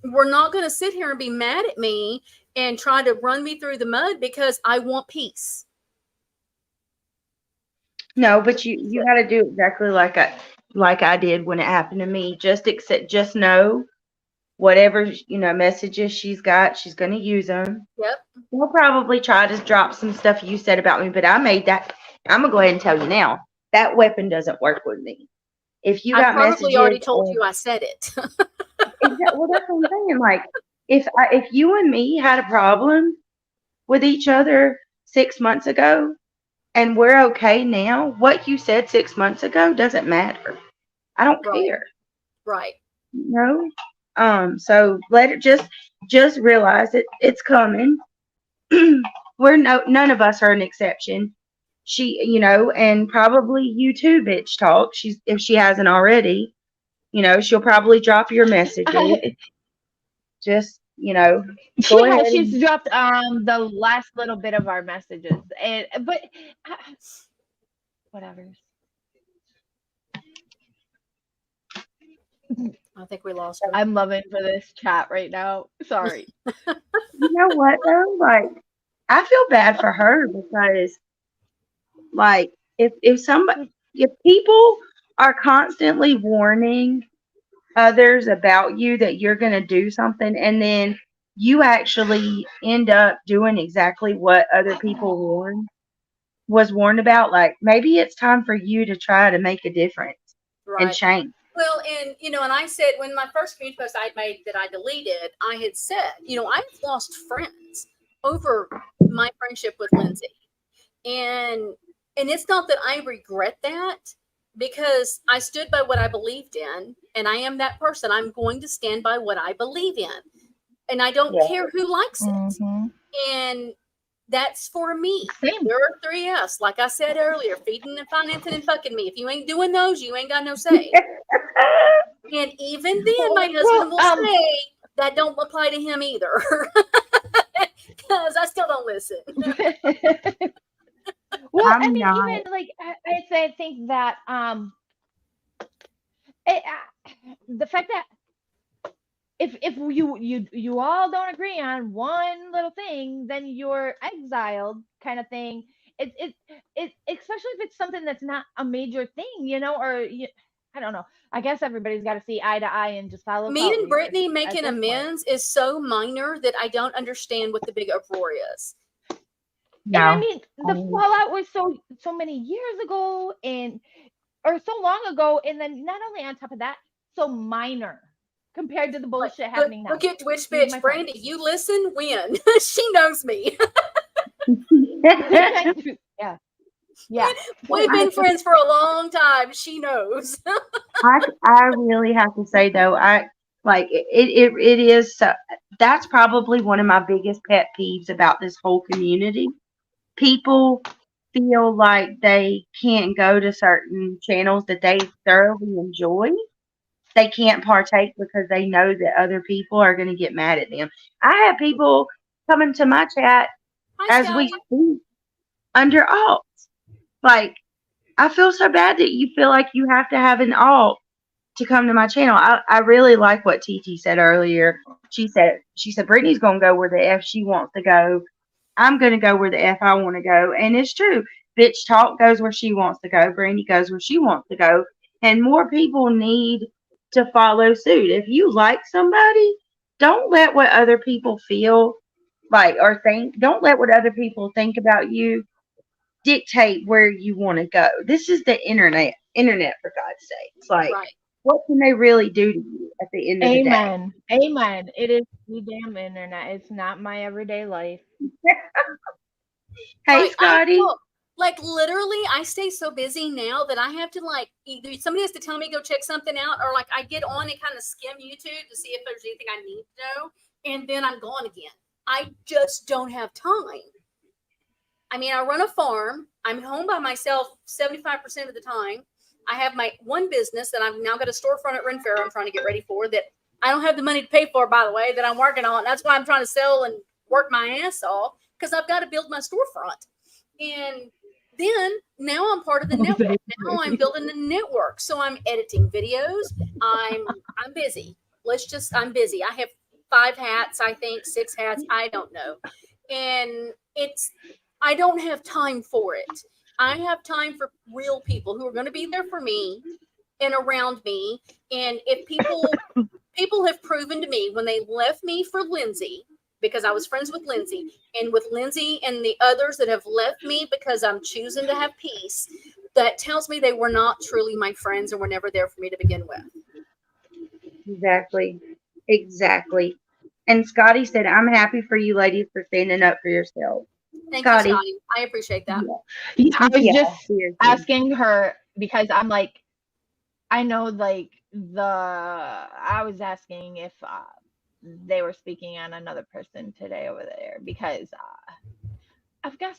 we're not going to sit here and be mad at me and try to run me through the mud because I want peace. No, but you got to do exactly like I did when it happened to me. Just know whatever messages she's got, she's going to use them. Yep. We'll probably try to drop some stuff you said about me, but I made that I'm gonna go ahead and tell you now. That weapon doesn't work with me. If you I got probably messages, already told you I said it. well, that's what I'm saying. Like, if you and me had a problem with each other 6 months ago, and we're okay now, what you said 6 months ago doesn't matter. I don't Right. care. Right. You know? So let it just realize it's coming. None of us are an exception. She, and probably you too, bitch talk. If she hasn't already, she'll probably drop your messages. Just, go ahead She's and dropped the last little bit of our messages, but whatever. I think we lost her. I'm loving for this chat right now. Sorry. you know what though? Like, I feel bad for her because, like, if people are constantly warning others about you that you're going to do something, and then you actually end up doing exactly what other people was warned about, like, maybe it's time for you to try to make a difference and Right. change. Well, and and I said when my first community post I made that I deleted, I had said, I've lost friends over my friendship with Lindsay. And it's not that I regret that, because I stood by what I believed in, and I am that person. I'm going to stand by what I believe in. And I don't care who likes it. Mm-hmm. And that's for me. Same. There are 3 F's, like I said earlier: feeding and financing and fucking me. If you ain't doing those, you ain't got no say. And even then, my husband will say that don't apply to him either, because I still don't listen. Well, I'm I mean, not. even like I think that the fact that if you all don't agree on one little thing, then you're exiled, kind of thing. It especially if it's something that's not a major thing, or I don't know. I guess everybody's got to see eye to eye and just follow. Me and Brittany at making this point. amends is so minor that I don't understand what the big uproar is. And I mean, the fallout was so many years ago, or so long ago, and then not only on top of that, so minor compared to the bullshit happening now. Look at Twitch Excuse bitch my Brandy. French. You listen when she knows me. Yeah. Yeah. We've been friends for a long time. She knows. I really have to say though, it is that's probably one of my biggest pet peeves about this whole community. People feel like they can't go to certain channels that they thoroughly enjoy. They can't partake because they know that other people are going to get mad at them. I have people coming to my chat Hi, as we Scotty. speak under alts. Like, I feel so bad that you feel like you have to have an alt to come to my channel. I really like what TT said earlier. She said Brittany's gonna go where the F she wants to go. I'm gonna go where the F I want to go. And it's true. Bitch talk goes where she wants to go. Brandy goes where she wants to go. And more people need to follow suit. If you like somebody, don't let what other people feel like or think. Don't let what other people think about you dictate where you want to go. This is the internet for God's sake. It's like, Right. what can they really do to you at the end of the day? Amen. It is the damn internet. It's not my everyday life. Hey, Right. Scotty. Like, literally, I stay so busy now that I have to, like, either somebody has to tell me go check something out, or like I get on and kind of skim YouTube to see if there's anything I need to know, and then I'm gone again. I just don't have time. I mean, I run a farm. I'm home by myself 75% of the time. I have my one business that I've now got a storefront at Ren Fair I'm trying to get ready for, that I don't have the money to pay for, by the way, that I'm working on. That's why I'm trying to sell and work my ass off, because I've got to build my storefront. And then now I'm part of the network. Now I'm building the network. So I'm editing videos. I'm busy. I'm busy. I have 5 hats, I think, 6 hats. I don't know. And I don't have time for it. I have time for real people who are going to be there for me and around me. And if people have proven to me when they left me for Lindsay, because I was friends with Lindsay, and with Lindsay and the others that have left me because I'm choosing to have peace, that tells me they were not truly my friends and were never there for me to begin with. Exactly. Exactly. And Scotty said, I'm happy for you ladies for standing up for yourselves. Thank you, Scotty. Scotty. I appreciate that. I was just seriously. asking her because I'm like, I know like I was asking if they were speaking on another person today over there because I've got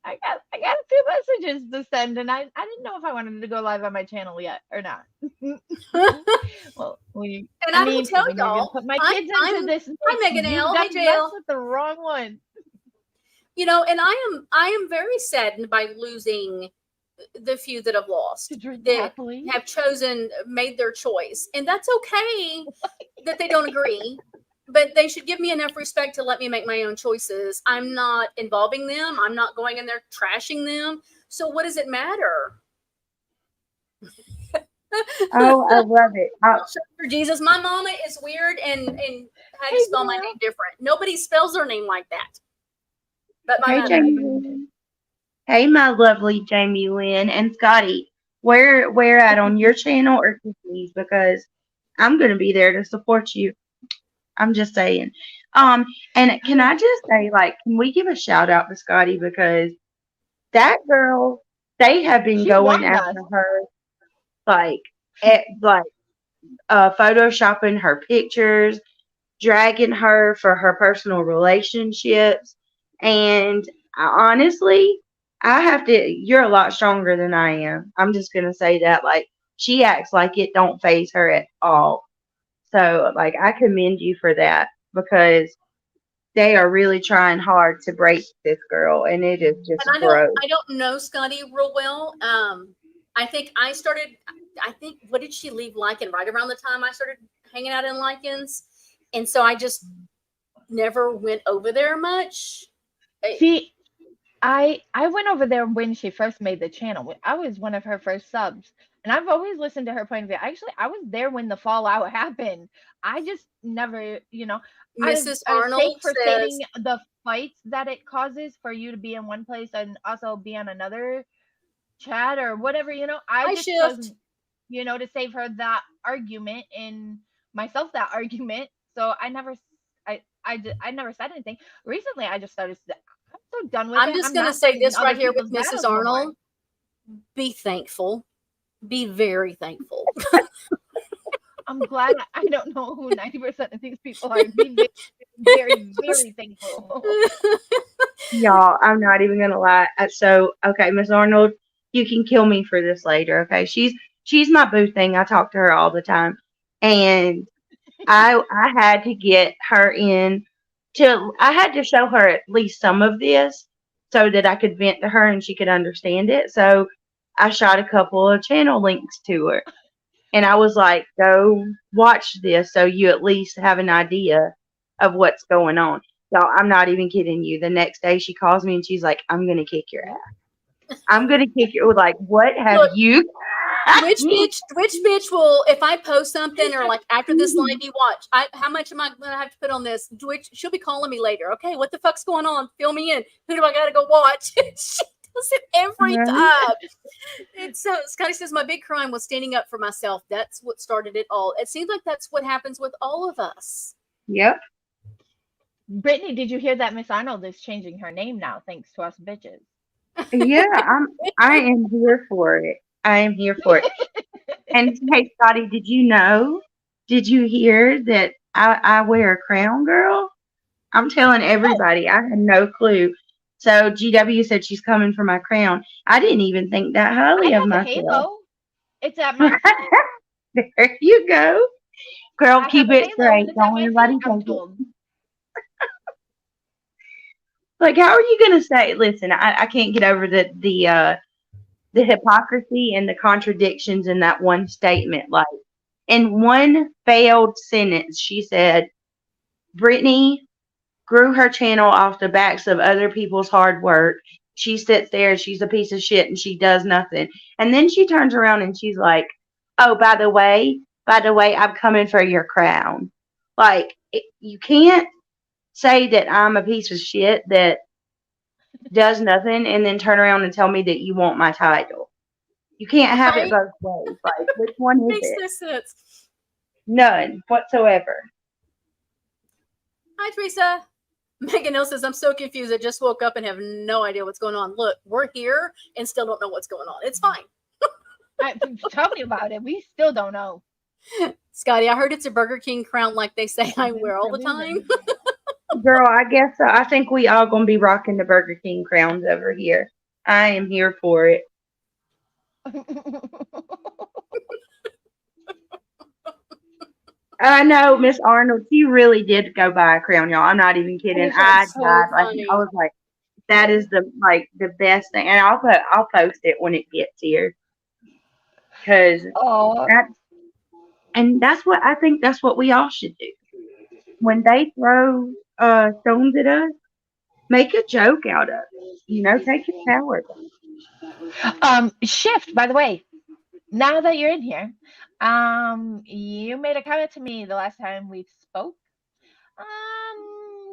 I got a few messages to send, and I didn't know if I wanted to go live on my channel yet or not. Well, I will tell when you're gonna y'all, put my kids into this, hi Megan you've L. got Hey mess Jail. with the wrong one. You know, and I am very saddened by losing the few that have lost, that have made their choice, and that's okay that they don't agree. But they should give me enough respect to let me make my own choices. I'm not involving them. I'm not going in there trashing them. So what does it matter? Oh, I love it. For Jesus, my mama is weird and how to spell my name different. Nobody spells their name like that. But my mother. Hey, my lovely Jamie Lynn and Scotty. Where at on your channel or Tiffany's? Because I'm gonna be there to support you. I'm just saying. And can I just say, like, can we give a shout out to Scotty because that girl, they have been going after her, like, photoshopping her pictures, dragging her for her personal relationships, and honestly, you're a lot stronger than I am. I'm just gonna say that, like, she acts like it don't faze her at all. So, like, I commend you for that because they are really trying hard to break this girl, and it is just gross. I don't know Scotty real well. I think what did she leave Lycan right around the time I started hanging out in Lycans? And so I just never went over there much. See, I went over there when she first made the channel. I was one of her first subs, and I've always listened to her point of view. Actually, I was there when the fallout happened. I just never, Mrs. Arnold for stating the fights that it causes for you to be in one place and also be on another chat or whatever. I just chose, to save her that argument and myself that argument. So I never said anything. Recently, I just started. I'm so done with it. I'm just going to say this right here with Mrs. Arnold. Be thankful. Be very thankful. I'm glad I don't know who 90% of these people are. Be very, very thankful. Y'all, I'm not even going to lie. So, okay, Miss Arnold, you can kill me for this later, okay? She's my boo thing. I talk to her all the time. And I had to get her I had to show her at least some of this so that I could vent to her and she could understand it. So I shot a couple of channel links to her. And I was like, go watch this so you at least have an idea of what's going on. Y'all, I'm not even kidding you. The next day she calls me and she's like, I'm going to kick your ass. I'm going to kick you. Like, what have you? Which bitch will, if I post something or like after this live you watch, how much am I going to have to put on this? She'll be calling me later. Okay, what the fuck's going on? Fill me in. Who do I got to go watch? She does it every time. And so Scotty says, my big crime was standing up for myself. That's what started it all. It seems like that's what happens with all of us. Yep. Brittany, did you hear that Miss Arnold is changing her name now thanks to us bitches? Yeah, I am here for it. I am here for it. And hey, Scotty, did you hear that I wear a crown, girl? I'm telling everybody. I had no clue. So GW said she's coming for my crown. I didn't even think that highly of myself. Halo. It's at my There you go. Girl, keep it straight. Don't anybody take it. Like, how are you going to say, listen, I can't get over the hypocrisy and the contradictions in that one statement. Like, in one failed sentence, she said, Brittany grew her channel off the backs of other people's hard work. She sits there and she's a piece of shit and she does nothing. And then she turns around and she's like, oh, by the way, I'm coming for your crown. Like, you can't say that I'm a piece of shit that does nothing and then turn around and tell me that you want my title. You can't have it Right? both ways. Like, which one is Makes it? no sense. None whatsoever. Hi, Teresa. Megan Hill says, I'm so confused. I just woke up and have no idea what's going on. Look, we're here and still don't know what's going on. It's fine. Tell me about it. We still don't know. Scotty, I heard it's a Burger King crown like they say I wear all the time. Girl, I guess so. I think we all gonna be rocking the Burger King crowns over here. I am here for it. I know, Miss Arnold, she really did go buy a crown, y'all. I'm not even kidding. I So died. Like, funny. I was like, that is the best thing, and I'll post it when it gets here, because that's what I think. That's what we all should do. When they throw stones at us, make a joke out of it. You know, take your power. Shift, by the way, now that you're in here, you made a comment to me the last time we spoke.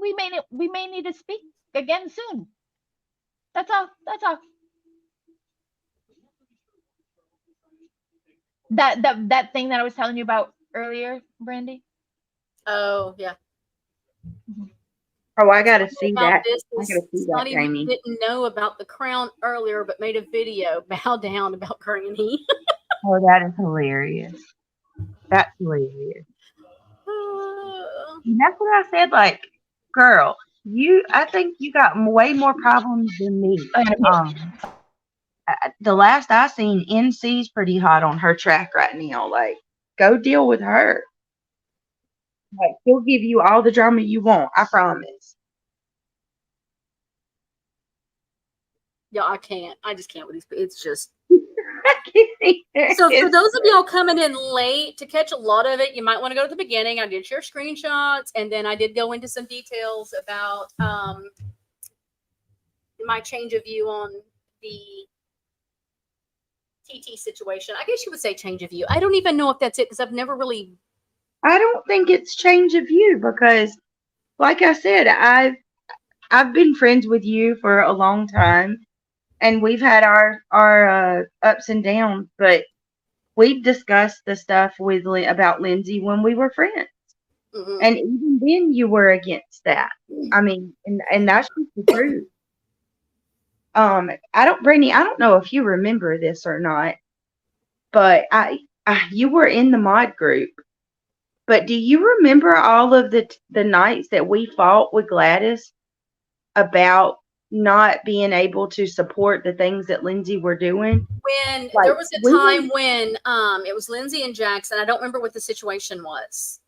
We may need to speak again soon. That's all. That thing that I was telling you about earlier, Brandy. Oh, yeah. Oh, I gotta see that. This I gotta see that, Jamie. Didn't know about the crown earlier, but made a video bow down about Granny. Oh, that is hilarious. That's hilarious. And that's what I said. Like, girl, I think you got way more problems than me. The last I seen, NC's pretty hot on her track right now. Like, go deal with her. Like, she'll give you all the drama you want. I promise. Yeah, I can't. I just can't with these. It's just. I can't either. So for those of y'all coming in late, to catch a lot of it, you might want to go to the beginning. I did share screenshots, and then I did go into some details about my change of view on the TT situation. I guess you would say change of view. I don't even know if that's it because I've never really. I don't think it's change of view because, like I said, I've been friends with you for a long time, and we've had our ups and downs, but we've discussed the stuff about Lindsay when we were friends. Mm-hmm. And even then you were against that. I mean, and that's just the truth. Brittany, I don't know if you remember this or not, but you were in the mod group. But do you remember all of the nights that we fought with Gladys about not being able to support the things that Lindsay were doing? When there was a time when it was Lindsay and Jackson. I don't remember what the situation was.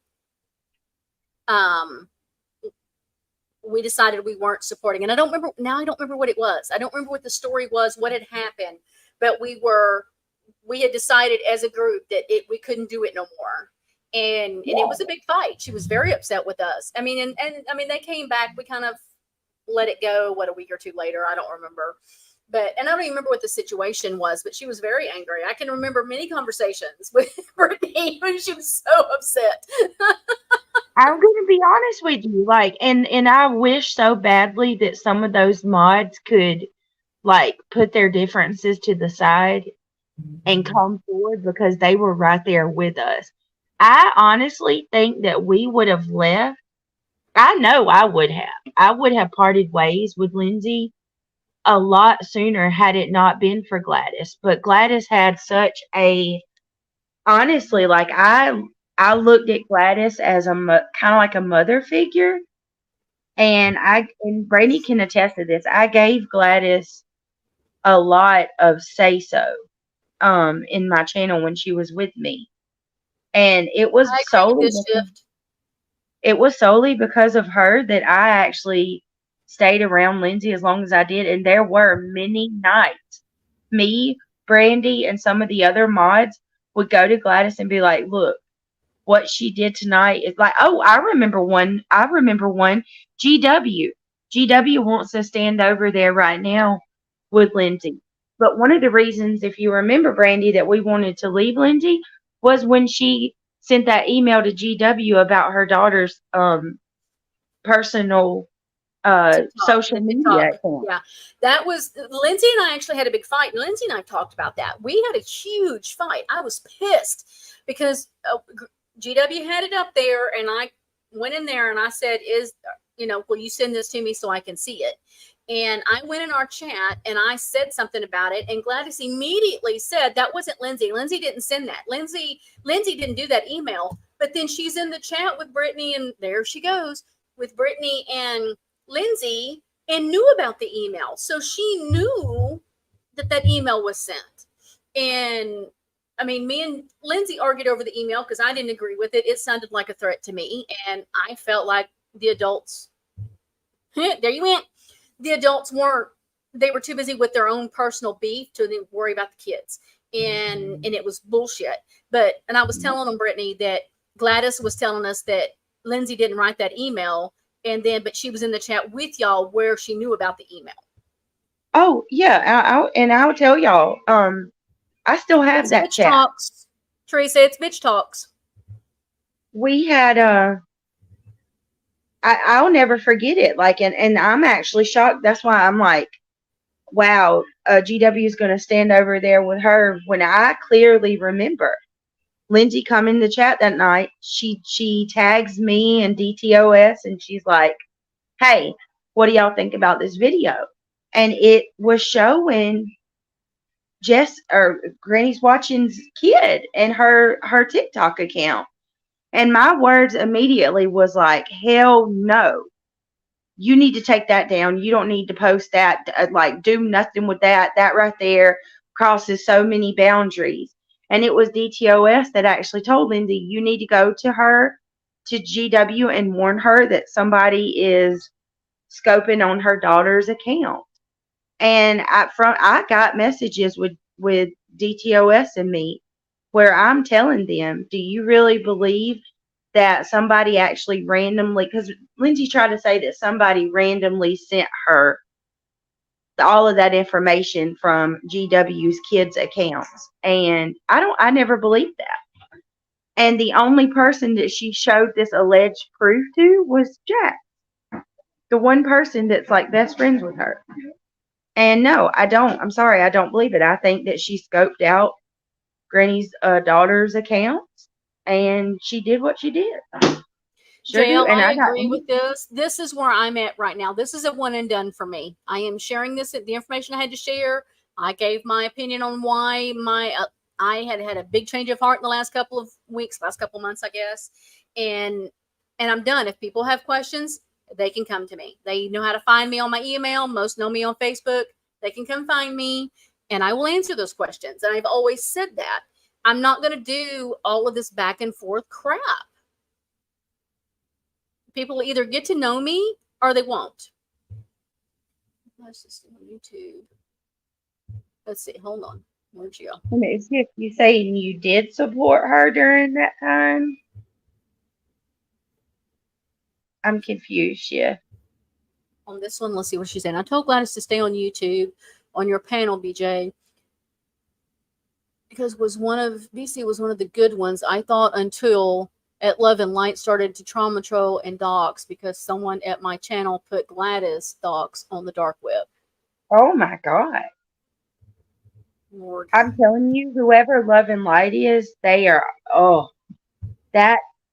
We decided we weren't supporting, and I don't remember what it was. I don't remember what the story was, what had happened, but we had decided as a group that we couldn't do it no more. And it was a big fight. She was very upset with us. I mean, and I mean, they came back. We kind of let it go. A week or two later, I don't remember. And I don't even remember what the situation was, but she was very angry. I can remember many conversations with Brittany when she was so upset. I'm going to be honest with you, like, and I wish so badly that some of those mods could, like, put their differences to the side and come forward because they were right there with us. I honestly think that we would have left. I know I would have. I would have parted ways with Lindsay a lot sooner had it not been for Gladys. But Gladys had such honestly, like, I looked at Gladys as kind of like a mother figure. And Brady can attest to this. I gave Gladys a lot of say-so in my channel when she was with me. And it was solely because of her that I actually stayed around Lindsay as long as I did. And there were many nights me, Brandy, and some of the other mods would go to Gladys and be like, look, what she did tonight is like, oh, I remember one. GW. GW wants to stand over there right now with Lindsay. But one of the reasons, if you remember, Brandy, that we wanted to leave Lindsay was when she sent that email to GW about her daughter's personal TikTok, social the media TikTok. account. Yeah, that was Lindsay and I actually had a big fight. And Lindsay and I talked about that. We had a huge fight. I was pissed because GW had it up there, and I went in there and I said, will you send this to me so I can see it? And I went in our chat and I said something about it, and Gladys immediately said that wasn't Lindsay. Lindsay didn't send that. Lindsay didn't do that email. But then she's in the chat with Brittany, and there she goes with Brittany and Lindsay, and knew about the email. So she knew that email was sent. And I mean, me and Lindsay argued over the email because I didn't agree with it. It sounded like a threat to me, and I felt like the adults, there you went. The adults they were too busy with their own personal beef to worry about the kids. And it was bullshit. And I was telling them, Brittany, that Gladys was telling us that Lindsay didn't write that email. But she was in the chat with y'all where she knew about the email. Oh yeah. I'll tell y'all, I still have It's that bitch chat. Talks. Teresa, it's bitch talks. We had, I'll never forget it. Like, and I'm actually shocked. That's why I'm like, wow, GW is going to stand over there with her, when I clearly remember Lindsay come in the chat that night. She tags me and DTOS, and she's like, hey, what do y'all think about this video? And it was showing Granny's Watching's kid and her TikTok account. And my words immediately was like, hell no. You need to take that down. You don't need to post that. Like, do nothing with that. That right there crosses so many boundaries. And it was DTOS that actually told Lindsay, you need to go to GW, and warn her that somebody is scoping on her daughter's account. And I got messages with DTOS and me where I'm telling them, do you really believe that somebody actually randomly, because Lindsay tried to say that somebody randomly sent her all of that information from GW's kids' accounts. And I never believed that. And the only person that she showed this alleged proof to was Jack, the one person that's like best friends with her. And no, I don't. I'm sorry, I don't believe it. I think that she scoped out Granny's daughter's accounts, and she did what she did. Sure JL, do. And I agree with this. This is where I'm at right now. This is a one and done for me. I am sharing the information I had to share. I gave my opinion on why I had a big change of heart in the last couple of weeks, last couple of months, I guess. And I'm done. If people have questions, they can come to me. They know how to find me on my email. Most know me on Facebook. They can come find me, and I will answer those questions. And I've always said that. I'm not going to do all of this back and forth crap. People either get to know me or they won't. Let's just on YouTube. Let's see. Hold on. Where'd you go? You saying you did support her during that time? I'm confused. Yeah. On this one, let's see what she's saying. I told Gladys to stay on YouTube on your panel, BJ, because BC was one of the good ones, I thought, until at Love and Light started to trauma troll and dox because someone at my channel put Gladys dox on the dark web. Oh my God. Lord. I'm telling you, whoever Love and Light is, they are,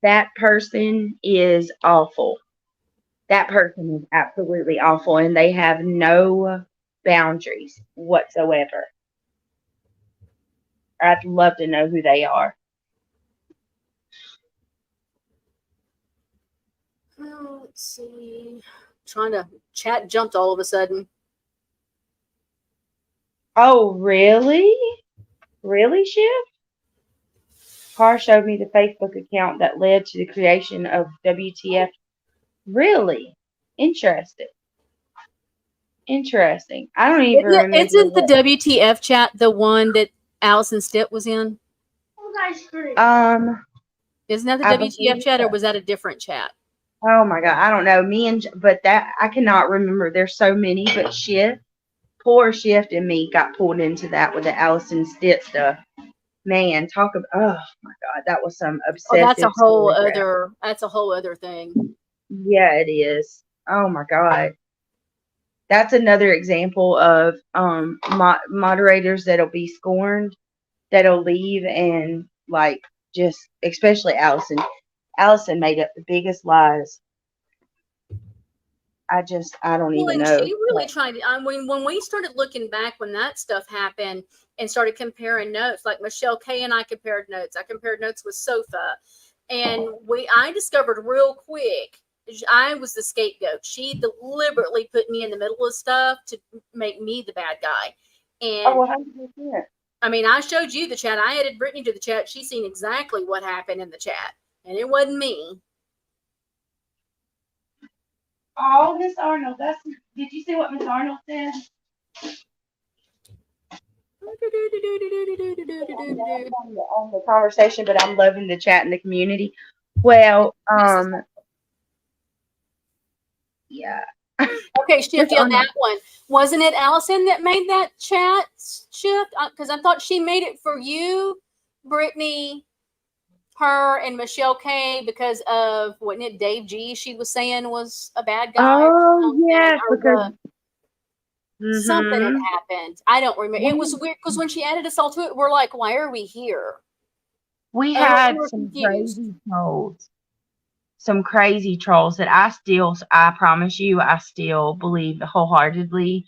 that person is awful. That person is absolutely awful, and they have no boundaries whatsoever. I'd love to know who they are. Let's see. Trying to chat jumped all of a sudden. Oh, really? Really, Shiv? Carr showed me the Facebook account that led to the creation of WTF. Really? Interesting. I don't even remember. Isn't the WTF chat the one that Allison Stitt was in? Isn't that the WTF chat, or was that a different chat? Oh my God, I don't know. But that I cannot remember. There's so many, but poor Shift and me got pulled into that with the Allison Stitt stuff. Man, oh my God, that was some obsessive. That's a whole other thing. Yeah, it is. Oh my God. That's another example of moderators that'll be scorned, that'll leave, and like, just especially Allison. Allison made up the biggest lies. I don't Well, even and know. she really tried to, I mean, when we started looking back when that stuff happened and started comparing notes, like Michelle K and I compared notes. I compared notes with Sofa. And I discovered real quick, I was the scapegoat. She deliberately put me in the middle of stuff to make me the bad guy. And 100%. I mean, I showed you the chat. I added Brittany to the chat. She's seen exactly what happened in the chat. And it wasn't me. Oh, Miss Arnold, did you see what Miss Arnold said? On the conversation, but I'm loving the chat in the community. Well, yeah. Okay, Shift, yeah, that one. Wasn't it Allison that made that chat shift? Because I thought she made it for you, Brittany, her, and Michelle K because of, wasn't it Dave G she was saying was a bad guy? Oh, yes, because something had happened. I don't remember. It was weird because when she added us all to it, we're like, why are we here? we had some crazy trolls. Some crazy trolls that I promise you, I still believe wholeheartedly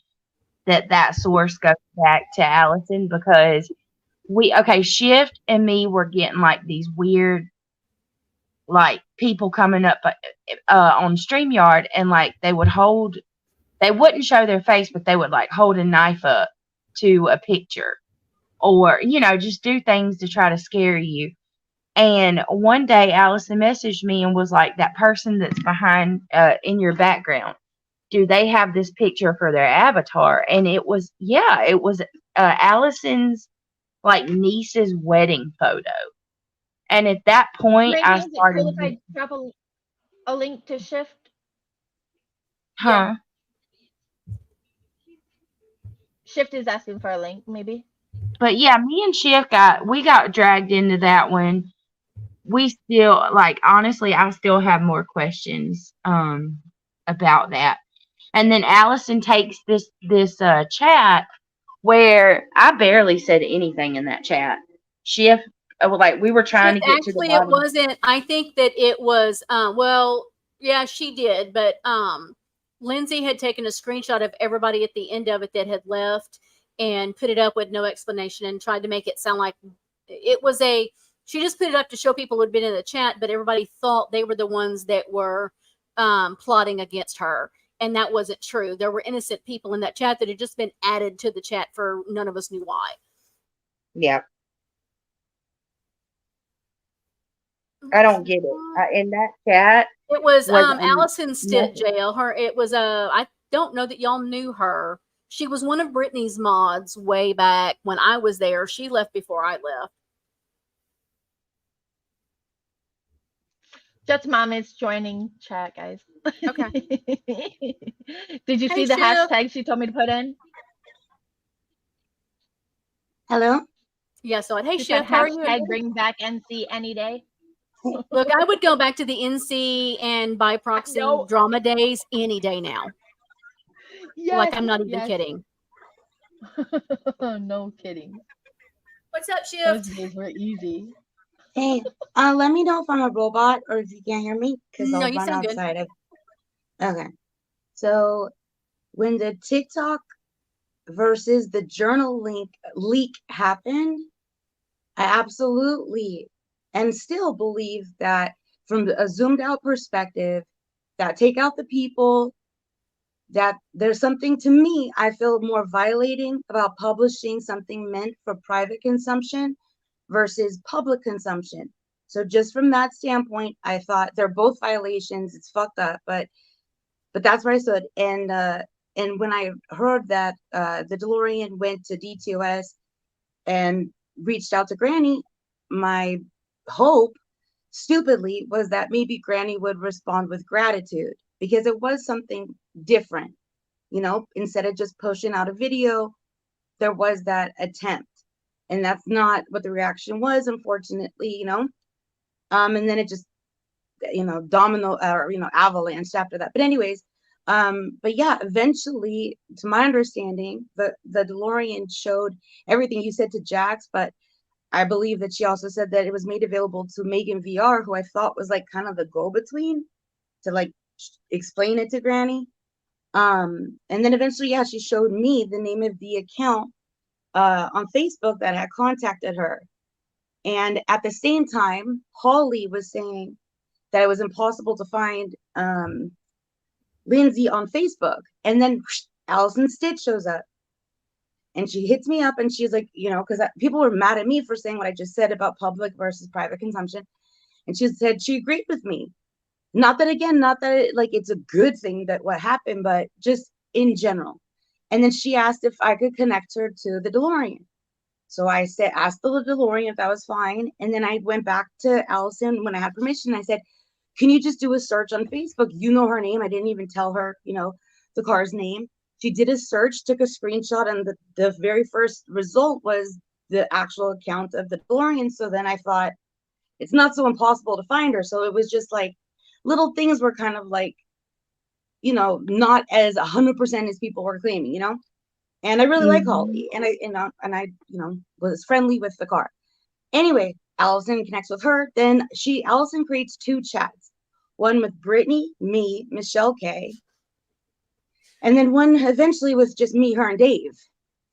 that source goes back to Allison, because Shift and me were getting like these weird, like, people coming up on StreamYard, and like they wouldn't show their face, but they would like hold a knife up to a picture, or just do things to try to scare you. And one day Allison messaged me and was like, that person that's behind in your background, do they have this picture for their avatar? And it was Allison's like niece's wedding photo. And at that point, Maybe I is it started. cool if I drop a link to Shift? Huh? Yeah. Shift is asking for a link, maybe. But yeah, me and Shift got dragged into that one. We still, like, honestly, I still have more questions about that. And then Allison takes this chat where I barely said anything in that chat. Shift, like, we were trying to get to the bottom. It wasn't. I think that it was. Well, yeah, she did, but Lindsay had taken a screenshot of everybody at the end of it that had left and put it up with no explanation and tried to make it sound like it was a. She just put it up to show people who had been in the chat, but everybody thought they were the ones that were plotting against her. And that wasn't true. There were innocent people in that chat that had just been added to the chat for none of us knew why. Yeah. I don't get it. In that chat, it was Allison Jail. It was I don't know that y'all knew her. She was one of Brittany's mods way back when I was there. She left before I left. Jets mom is joining chat, guys. Okay. Did you see the hashtag she told me to put in? Hello? Yeah, so hey, Shift, how are you? Hashtag bring back NC any day. Look, I would go back to the NC and by proxy drama days any day now. Yes, like, I'm not even kidding. No kidding. What's up, Shift? Those days were easy. Hey, let me know if I'm a robot or if you can't hear me, because I'll run outside. Good. Okay. So when the TikTok versus the journal leak happened, I absolutely and still believe that from a zoomed out perspective, that take out the people, that there's something, to me, I feel more violating about publishing something meant for private consumption versus public consumption. So just from that standpoint, I thought they're both violations. It's fucked up, but that's where I stood. And when I heard that the DeLorean went to DTOS and reached out to Granny, my hope, stupidly, was that maybe Granny would respond with gratitude, because it was something different. Instead of just pushing out a video, there was that attempt. And that's not what the reaction was, unfortunately, and then it just domino or avalanche after that. But anyways, but yeah, eventually, to my understanding, the DeLorean showed everything you said to Jax, but I believe that she also said that it was made available to Megan VR, who I thought was like kind of the go-between to like explain it to Granny. And then eventually, yeah, she showed me the name of the account on Facebook that had contacted her. And at the same time, Holly was saying that it was impossible to find Lindsay on Facebook. And then Allison Stitch shows up. And she hits me up and she's like, because people were mad at me for saying what I just said about public versus private consumption. And she said she agreed with me. Not that it's a good thing that what happened, but just in general. And then she asked if I could connect her to the DeLorean. So I asked the DeLorean if that was fine. And then I went back to Allison when I had permission. I said, can you just do a search on Facebook? You know her name. I didn't even tell her, the car's name. She did a search, took a screenshot, and the very first result was the actual account of the DeLorean. So then I thought, it's not so impossible to find her. So it was just like little things were kind of like, not as 100% as people were claiming, And I really like Holly, and I was friendly with the car. Anyway, Allison connects with her. Then Allison creates 2 chats, one with Brittany, me, Michelle K, and then one eventually with just me, her, and Dave.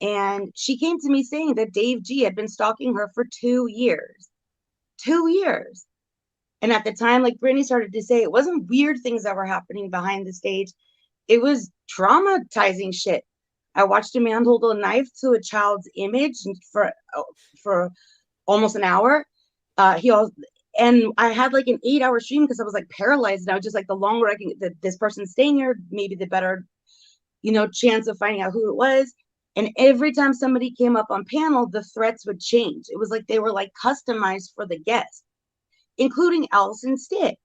And she came to me saying that Dave G had been stalking her for 2 years. 2 years. And at the time, like Brittany started to say, it wasn't weird things that were happening behind the stage. It was traumatizing shit. I watched a man hold a knife to a child's image for almost an hour. And I had like an 8-hour stream because I was like paralyzed. And I was just like, the longer I can get this person staying here, maybe the better, chance of finding out who it was. And every time somebody came up on panel, the threats would change. It was like they were like customized for the guest, including Allison Stitt.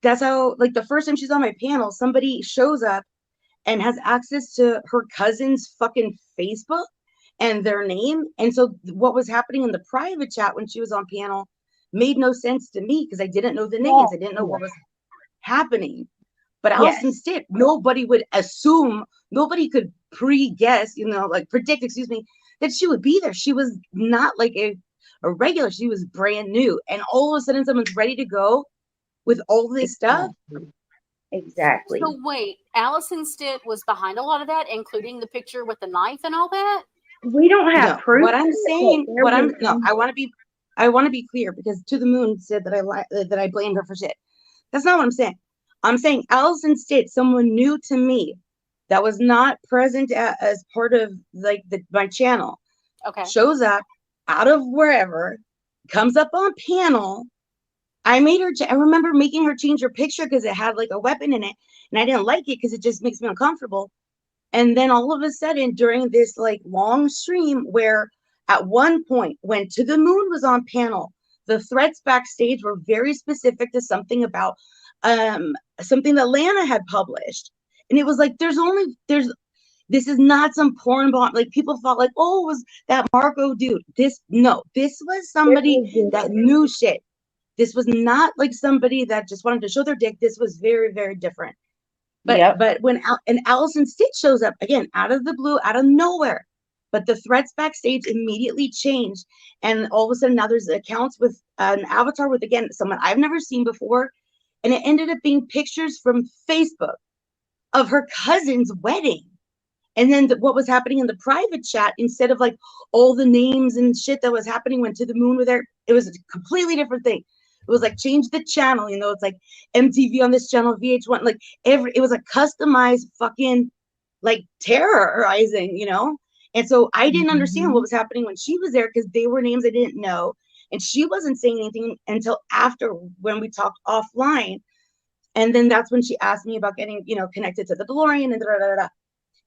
That's how, like, the first time she's on my panel, somebody shows up and has access to her cousin's fucking Facebook and their name. And so what was happening in the private chat when she was on panel made no sense to me because I didn't know the names. I didn't know what was happening. But Allison Stitt, nobody would assume, nobody could predict, that she would be there. She was not like a regular. She was brand new. And all of a sudden someone's ready to go with all this stuff. Exactly. So wait, Allison Stitt was behind a lot of that, including the picture with the knife and all that? We don't have proof. What I'm saying, I want to be clear, because To the Moon said that I blamed her for shit. That's not what I'm saying. I'm saying Allison Stitt, someone new to me that was not present as part of like my channel, shows up out of wherever, comes up on panel. I remember making her change her picture because it had like a weapon in it, and I didn't like it because it just makes me uncomfortable. And then all of a sudden, during this like long stream, where at one point when To the Moon was on panel, the threats backstage were very specific to something about something that Lana had published, and it was like this is not some porn bomb. Like people thought like, oh, it was that Marco dude. This was somebody that knew shit. This was not like somebody that just wanted to show their dick. This was very, very different. But when Allison Stitt shows up again out of the blue, out of nowhere, but the threats backstage immediately changed, and all of a sudden now there's accounts with an avatar with, again, someone I've never seen before, and it ended up being pictures from Facebook of her cousin's wedding. And then what was happening in the private chat, instead of like all the names and shit that was happening when To the Moon were there, it was a completely different thing. It was like, change the channel, it's like MTV on this channel, VH1, like it was a customized fucking like terrorizing, And so I didn't understand what was happening when she was there because they were names I didn't know. And she wasn't saying anything until after, when we talked offline. And then that's when she asked me about getting, connected to the DeLorean and da-da-da-da.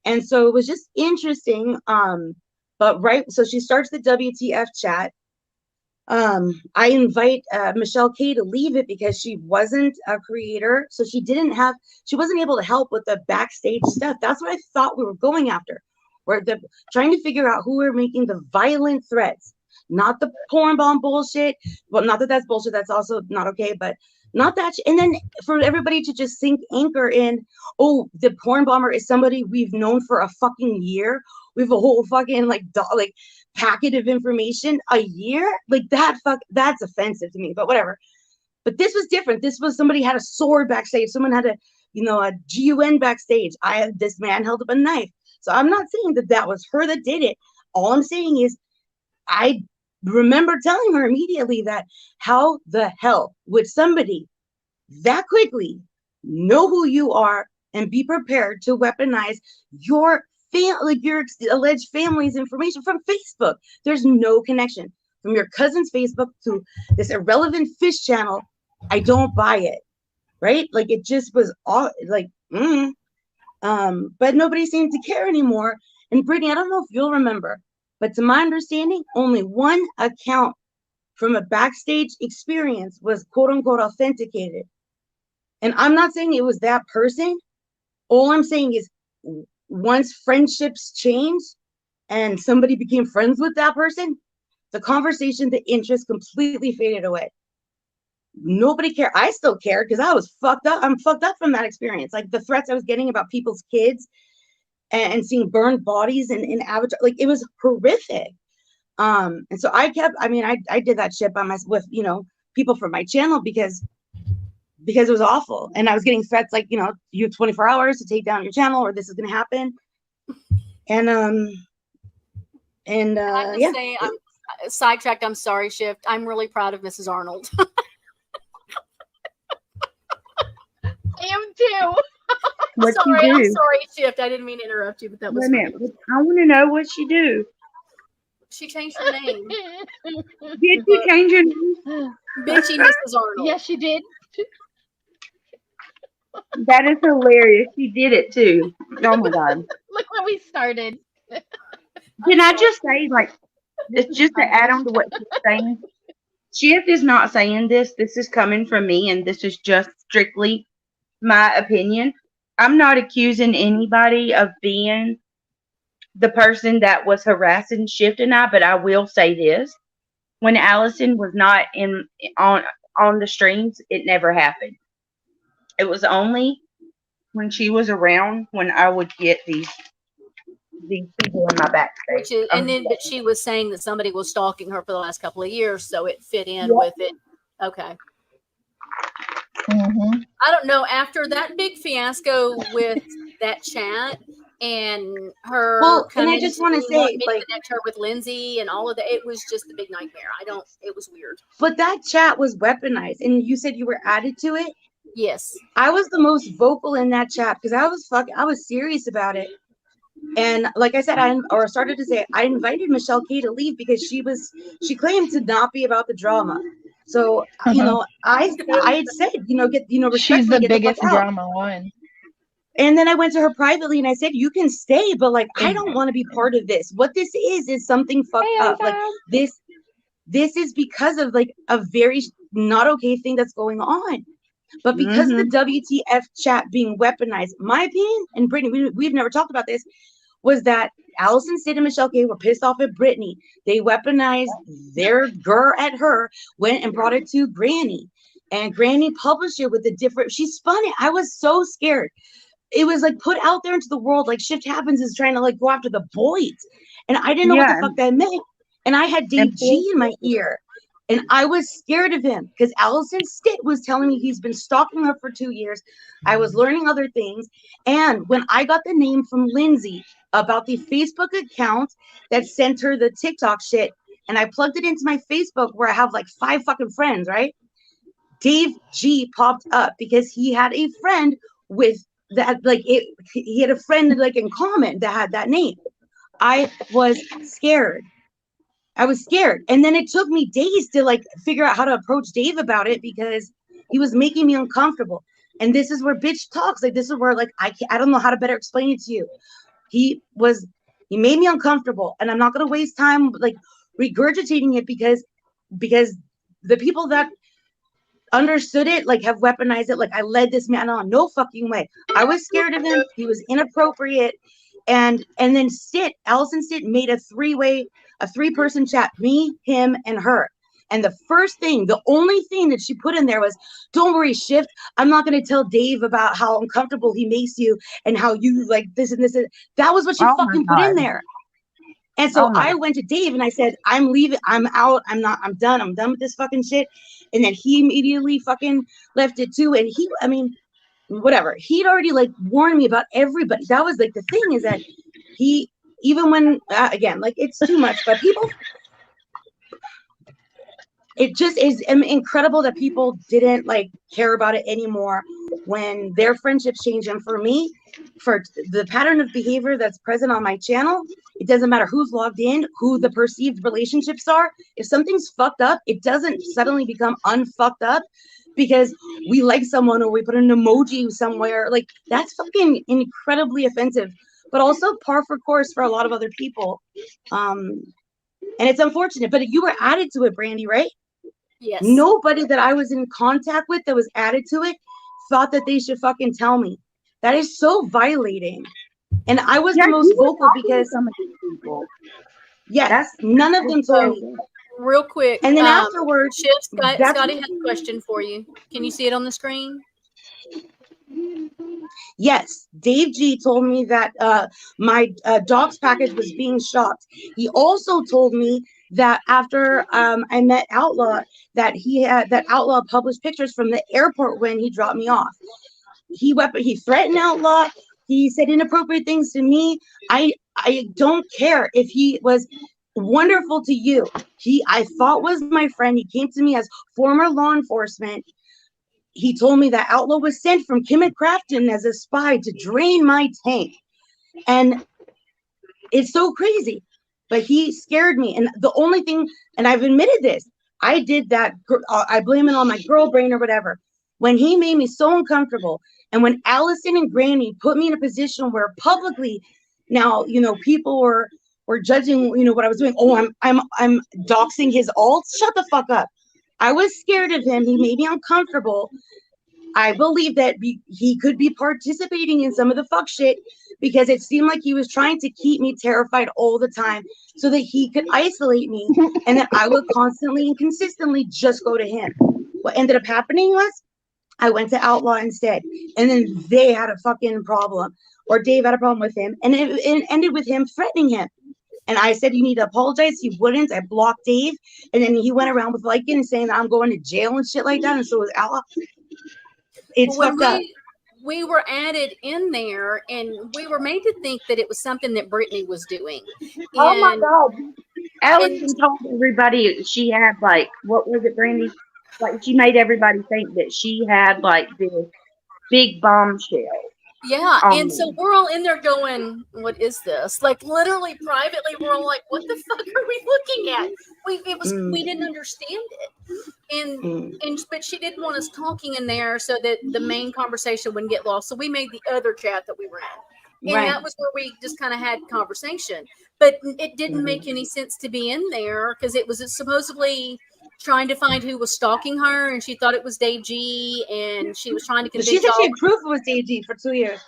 And so it was just interesting. So she starts the WTF chat. I invite Michelle K to leave it because she wasn't a creator. So she wasn't able to help with the backstage stuff. That's what I thought we were going after. We're trying to figure out who were making the violent threats, not the porn bomb bullshit. Well, not that that's bullshit. That's also not okay. But Not that, and then for everybody to just sink anchor in, oh, the porn bomber is somebody we've known for a fucking year. We have a whole fucking like packet of information a year. Like that's offensive to me. But whatever. But this was different. This was somebody had a sword backstage. Someone had a gun backstage. This man held up a knife. So I'm not saying that was her that did it. All I'm saying is, I remember telling her immediately that how the hell would somebody that quickly know who you are and be prepared to weaponize your your alleged family's information from Facebook? There's no connection from your cousin's Facebook to this irrelevant fish channel. I don't buy it, right? Like it just was all like, but nobody seemed to care anymore. And Brittany, I don't know if you'll remember, but to my understanding, only one account from a backstage experience was quote unquote authenticated. And I'm not saying it was that person. All I'm saying is once friendships change and somebody became friends with that person, the conversation, the interest completely faded away. Nobody cared. I still cared because I was fucked up. I'm fucked up from that experience. Like the threats I was getting about people's kids and seeing burned bodies in Avatar, like it was horrific. And so I did that shit by myself with, people from my channel because it was awful. And I was getting threats like, you have 24 hours to take down your channel or this is going to happen. And I just say, I'm sidetracked. I'm sorry, Shift. I'm really proud of Mrs. Arnold. I am too. What sorry, you do? I'm sorry, Shift. I didn't mean to interrupt you, but that was Wait a minute. I want to know what she do. She changed her name. Did you change your name? Bitchy Mrs. Arnold. Yes, she did. That is hilarious. She did it too. Oh my god. Look where we started. Can I just say, like, it's just to add on to what she's saying? Shift is not saying this. This is coming from me, and this is just strictly my opinion. I'm not accusing anybody of being the person that was harassing Shift and I, but I will say this. When Allison was not on the streams, it never happened. It was only when she was around when I would get these people in my backstage. But she was saying that somebody was stalking her for the last couple of years, so it fit in with it. Okay. Mm-hmm. I don't know. After that big fiasco with that chat and her, and I just want to say, like, connect her with Lindsay and all of that, it was just a big nightmare. It was weird. But that chat was weaponized, and you said you were added to it. Yes, I was the most vocal in that chat because I was serious about it. And like I said, I invited Michelle K to leave because she claimed to not be about the drama. So I had said, she's the biggest drama one. And then I went to her privately and I said, you can stay, but like I don't want to be part of this. What this is something fucked up. Like this is because of like a very not okay thing that's going on. But because of the WTF chat being weaponized, my opinion, and Brittany, we've never talked about this, was that Allison Sid and Michelle K were pissed off at Brittany. They weaponized their girl at her, went and brought it to Granny. And Granny published it with a different, she spun it. I was so scared. It was like put out there into the world, like Shift Happens is trying to like go after the boys. And I didn't know what the fuck that meant. And I had Dave G in my ear. And I was scared of him because Allison Stitt was telling me he's been stalking her for 2 years. I was learning other things. And when I got the name from Lindsay about the Facebook account that sent her the TikTok shit, and I plugged it into my Facebook where I have like 5 fucking friends, right? Dave G popped up because he had a friend with that, like he had a friend like in common that had that name. I was scared. And then it took me days to like figure out how to approach Dave about it because he was making me uncomfortable. And this is where bitch talks. Like, this is where like, I don't know how to better explain it to you. He made me uncomfortable, and I'm not going to waste time like regurgitating it because the people that understood it, like have weaponized it. Like I led this man on, no fucking way. I was scared of him. He was inappropriate. And then Allison Stitt made a 3-person chat, me, him, and her. And the only thing that she put in there was, don't worry, Shift. I'm not going to tell Dave about how uncomfortable he makes you and how you like this and this. That was what she fucking put in there. And so I went to Dave and I said, I'm leaving. I'm out. I'm done. I'm done with this fucking shit. And then he immediately fucking left it too. And whatever. He'd already like warned me about everybody. That was like the thing is that even when, again, like it's too much, but it just is incredible that people didn't like care about it anymore when their friendships change. And for me, for the pattern of behavior that's present on my channel, it doesn't matter who's logged in, who the perceived relationships are. If something's fucked up, it doesn't suddenly become unfucked up because we like someone or we put an emoji somewhere. Like that's fucking incredibly offensive, but also par for course for a lot of other people. And it's unfortunate, but you were added to it, Brandy, right? Yes. Nobody that I was in contact with that was added to it thought that they should fucking tell me. That is so violating. And I was the most vocal because some of these people. Yes, none of them told me. Real quick. And then afterwards, Scotty has a question for you. Can you see it on the screen? Yes, Dave G told me that my docs package was being shopped. He also told me that after I met Outlaw, that Outlaw published pictures from the airport when he dropped me off. He threatened Outlaw. He said inappropriate things to me. I don't care if he was wonderful to you. I thought was my friend. He came to me as former law enforcement. He told me that Outlaw was sent from Kimmett Crafton as a spy to drain my tank. And it's so crazy. But he scared me. And the only thing, and I've admitted this, I did that. I blame it on my girl brain or whatever. When he made me so uncomfortable, and when Allison and Granny put me in a position where publicly now, people were judging, what I was doing. Oh, I'm doxing his alts. Shut the fuck up. I was scared of him. He made me uncomfortable. I believe that he could be participating in some of the fuck shit because it seemed like he was trying to keep me terrified all the time so that he could isolate me and that I would constantly and consistently just go to him. What ended up happening was I went to Outlaw instead, and then they had a fucking problem, or Dave had a problem with him, and it ended with him threatening him. And I said, you need to apologize. He wouldn't. I blocked Dave, and then he went around with Lycan and saying that I'm going to jail and shit like that, and so was Outlaw. It's fucked up. We were added in there, and we were made to think that it was something that Brittany was doing. Oh my God. Allison told everybody she had, like, what was it, Brandy? Like, she made everybody think that she had, like, this big bombshell. Yeah, and so we're all in there going, what is this? Like, literally, privately, we're all like, what the fuck are we looking at? We didn't understand it. But she didn't want us talking in there so that the main conversation wouldn't get lost. So we made the other chat that we were in. And that was where we just kind of had conversation. But it didn't make any sense to be in there because it was supposedly trying to find who was stalking her, and she thought it was Dave G, and she was trying to convince. She said she had proof it was Dave G for 2 years.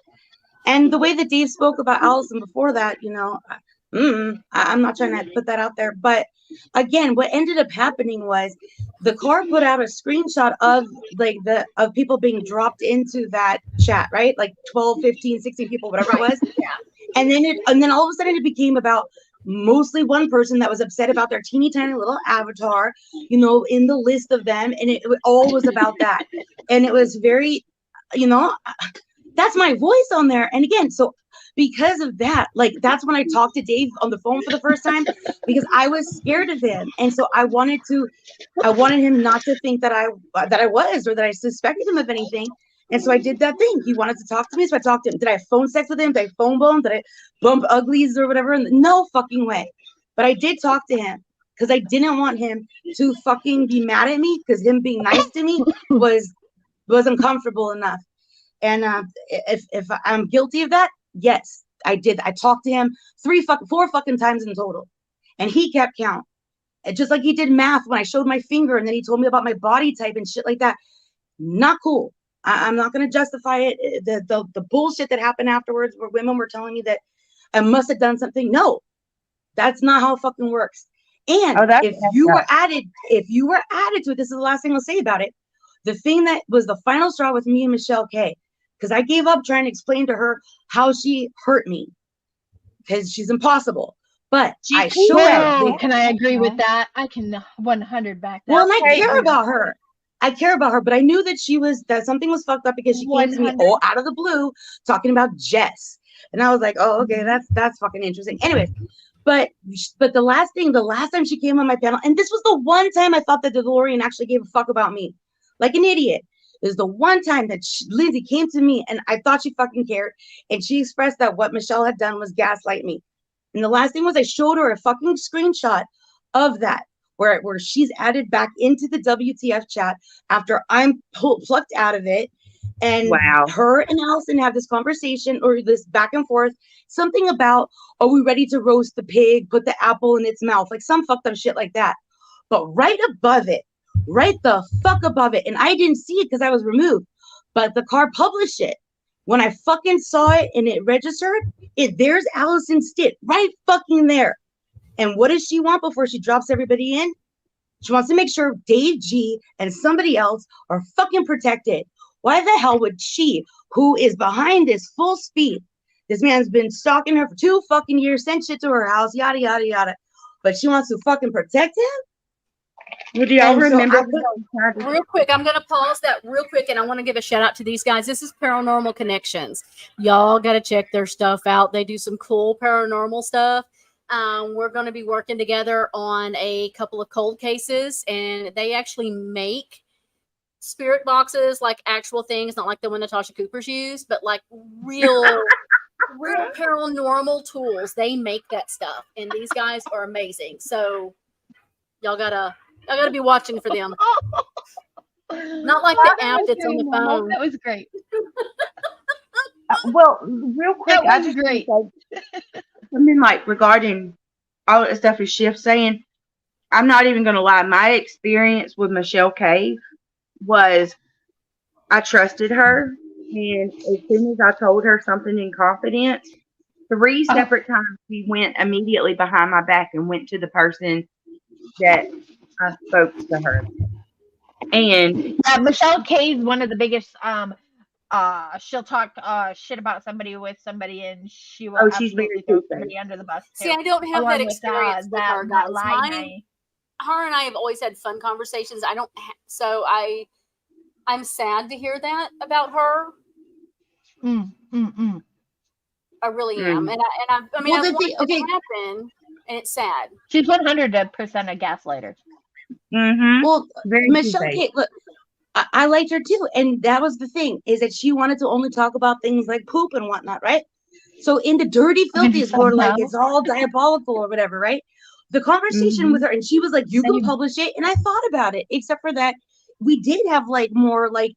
And the way that Dave spoke about Allison before that, I'm not trying to put that out there. But again, what ended up happening was the car put out a screenshot of of people being dropped into that chat, right? Like 12, 15, 16 people, whatever it was. Yeah. And then all of a sudden it became about mostly one person that was upset about their teeny tiny little avatar, in the list of them. And it all was about that. And it was very, that's my voice on there. And again, so because of that, like, that's when I talked to Dave on the phone for the first time because I was scared of him. And so I wanted him not to think that I was, or that I suspected him of anything. And so I did that thing. He wanted to talk to me, so I talked to him. Did I have phone sex with him? Did I phone bone? Did I bump uglies or whatever? No fucking way. But I did talk to him because I didn't want him to fucking be mad at me because him being nice to me was uncomfortable enough. And if I'm guilty of that, yes, I did. I talked to him 4 fucking times in total, and he kept count. Just like he did math when I showed my finger, and then he told me about my body type and shit like that. Not cool. I'm not going to justify it. The bullshit that happened afterwards where women were telling me that I must have done something. No, that's not how it fucking works. And that's if you were added to it, this is the last thing I'll say about it. The thing that was the final straw with me and Michelle K, because I gave up trying to explain to her how she hurt me, because she's impossible. But I showed her. Can I agree with that? I can 100 back that. Well, and I care about her. But I knew that something was fucked up because she came to me out of the blue talking about Jess. And I was like, oh, okay, that's fucking interesting. Anyways, but the last time she came on my panel, and this was the one time I thought that DeLorean actually gave a fuck about me, like an idiot. It was the one time that Lindsay came to me and I thought she fucking cared. And she expressed that what Michelle had done was gaslight me. And the last thing was I showed her a fucking screenshot of that, where she's added back into the WTF chat after I'm plucked out of it. And her and Allison have this conversation, or this back and forth, something about, are we ready to roast the pig, put the apple in its mouth, like some fucked up shit like that. But right the fuck above it, and I didn't see it because I was removed, but the car published it. When I fucking saw it and it registered, there's Allison Stitt right fucking there. And what does she want before she drops everybody in? She wants to make sure Dave G and somebody else are fucking protected. Why the hell would she, who is behind this full speed, this man's been stalking her for 2 fucking years, sent shit to her house, yada, yada, yada, but she wants to fucking protect him? Well, do y'all remember? Real quick, I'm going to pause that real quick, and I want to give a shout out to these guys. This is Paranormal Connections. Y'all got to check their stuff out. They do some cool paranormal stuff. We're going to be working together on a couple of cold cases, and they actually make spirit boxes, like actual things, not like the one Natasha Cooper's used, but like real paranormal tools. They make that stuff, and these guys are amazing. So y'all gotta be watching for them. Not like the app that's on the phone. That was great. Well, real quick, I just great. Something like regarding all that stuff is Shift saying, I'm not even going to lie. My experience with Michelle K was I trusted her, and as soon as I told her something in confidence, 3 separate times she went immediately behind my back and went to the person that I spoke to her. And Michelle K is one of the biggest. She'll talk shit about somebody with somebody, and she will she's absolutely throw somebody under the bus. See, I don't have that experience with her, guys. Her and I have always had fun conversations. I don't, so I'm sad to hear that about her. I really am, and I mean, I want it to happen, and it's sad. She's 100% a gaslighter. Well, Michelle K, look, I liked her too, and that was the thing, is that she wanted to only talk about things like poop and whatnot, right? So in the dirty, filthiest where like it's all diabolical or whatever, right? The conversation with her, and she was like, "You can publish it," and I thought about it, except for that we did have like more like,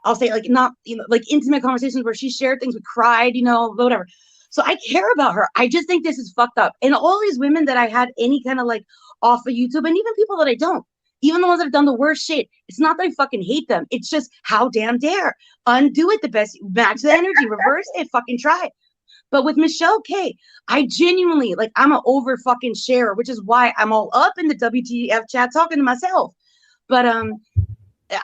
I'll say like not, like intimate conversations where she shared things, we cried, whatever. So I care about her. I just think this is fucked up. And all these women that I had any kind of like off of YouTube, and even people that I don't, even the ones that have done the worst shit, it's not that I fucking hate them. It's just how damn dare. Undo it the best, max the energy, reverse it, fucking try it. But with Michelle K, I genuinely, like, I'm an over fucking sharer, which is why I'm all up in the WTF chat talking to myself. But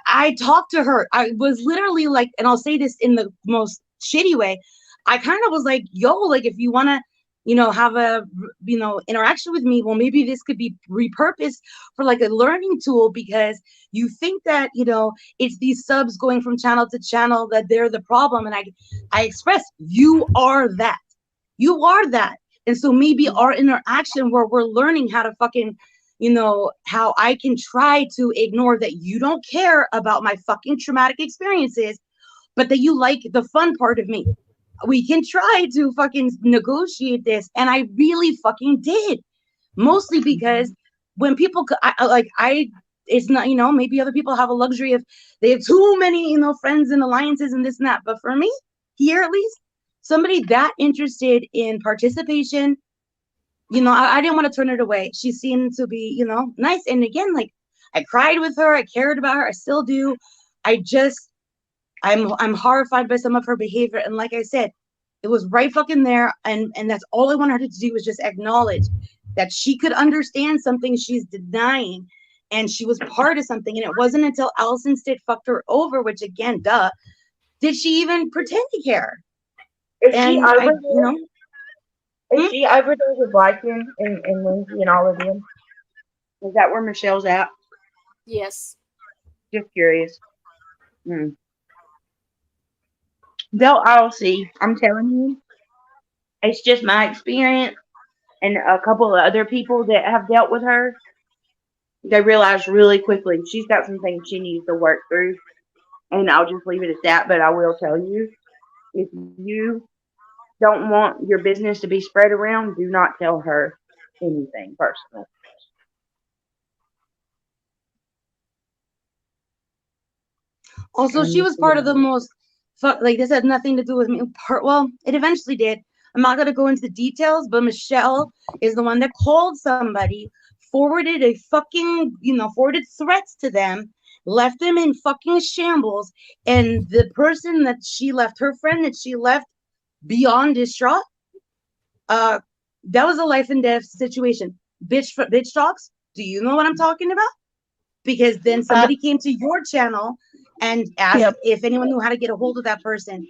I talked to her. I was literally like, and I'll say this in the most shitty way, I kind of was like, yo, like, if you want to, have a, interaction with me, well, maybe this could be repurposed for like a learning tool, because you think that, it's these subs going from channel to channel that they're the problem. And I expressed, you are that. And so maybe our interaction where we're learning how to fucking, how I can try to ignore that you don't care about my fucking traumatic experiences, but that you like the fun part of me. We can try to fucking negotiate this. And I really fucking did. Mostly because when people, it's not, maybe other people have a luxury of, they have too many, friends and alliances and this and that. But for me, here at least, somebody that interested in participation, I didn't want to turn it away. She seemed to be, nice. And again, like, I cried with her. I cared about her. I still do. I'm horrified by some of her behavior. And like I said, it was right fucking there. And that's all I wanted her to do was just acknowledge that she could understand something she's denying, and she was part of something. And it wasn't until Allison Stitt fucked her over, which again, duh, did she even pretend to care. Is And she I, over you know, Is she over there with Lycan and Lindsay and all of them? Is that where Michelle's at? Yes. Just curious. They'll all see. I'm telling you. It's just my experience and a couple of other people that have dealt with her. They realize really quickly she's got some things she needs to work through. And I'll just leave it at that. But I will tell you, if you don't want your business to be spread around, do not tell her anything personal. Also, she was part of the most, like, this had nothing to do with me. Well, it eventually did. I'm not going to go into the details, but Michelle is the one that called somebody, forwarded a fucking, forwarded threats to them, left them in fucking shambles. And the person that she left, her friend that she left beyond distraught, that was a life and death situation. Bitch talks. Do you know what I'm talking about? Because then somebody came to your channel and asked if anyone knew how to get a hold of that person.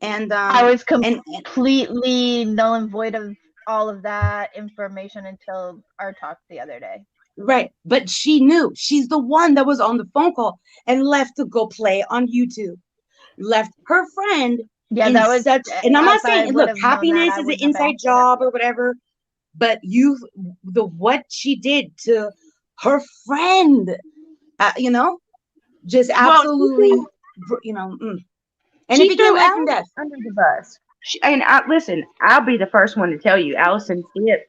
And I was completely null and void of all of that information until our talk the other day. Right. But she knew. She's the one that was on the phone call and left to go play on YouTube. Left her friend in that was such, and I'm not saying, look, happiness is an inside job or whatever, but what she did to her friend, just absolutely, And she it became threw life and death. under the bus. Listen, I'll be the first one to tell you, Allison Stitt,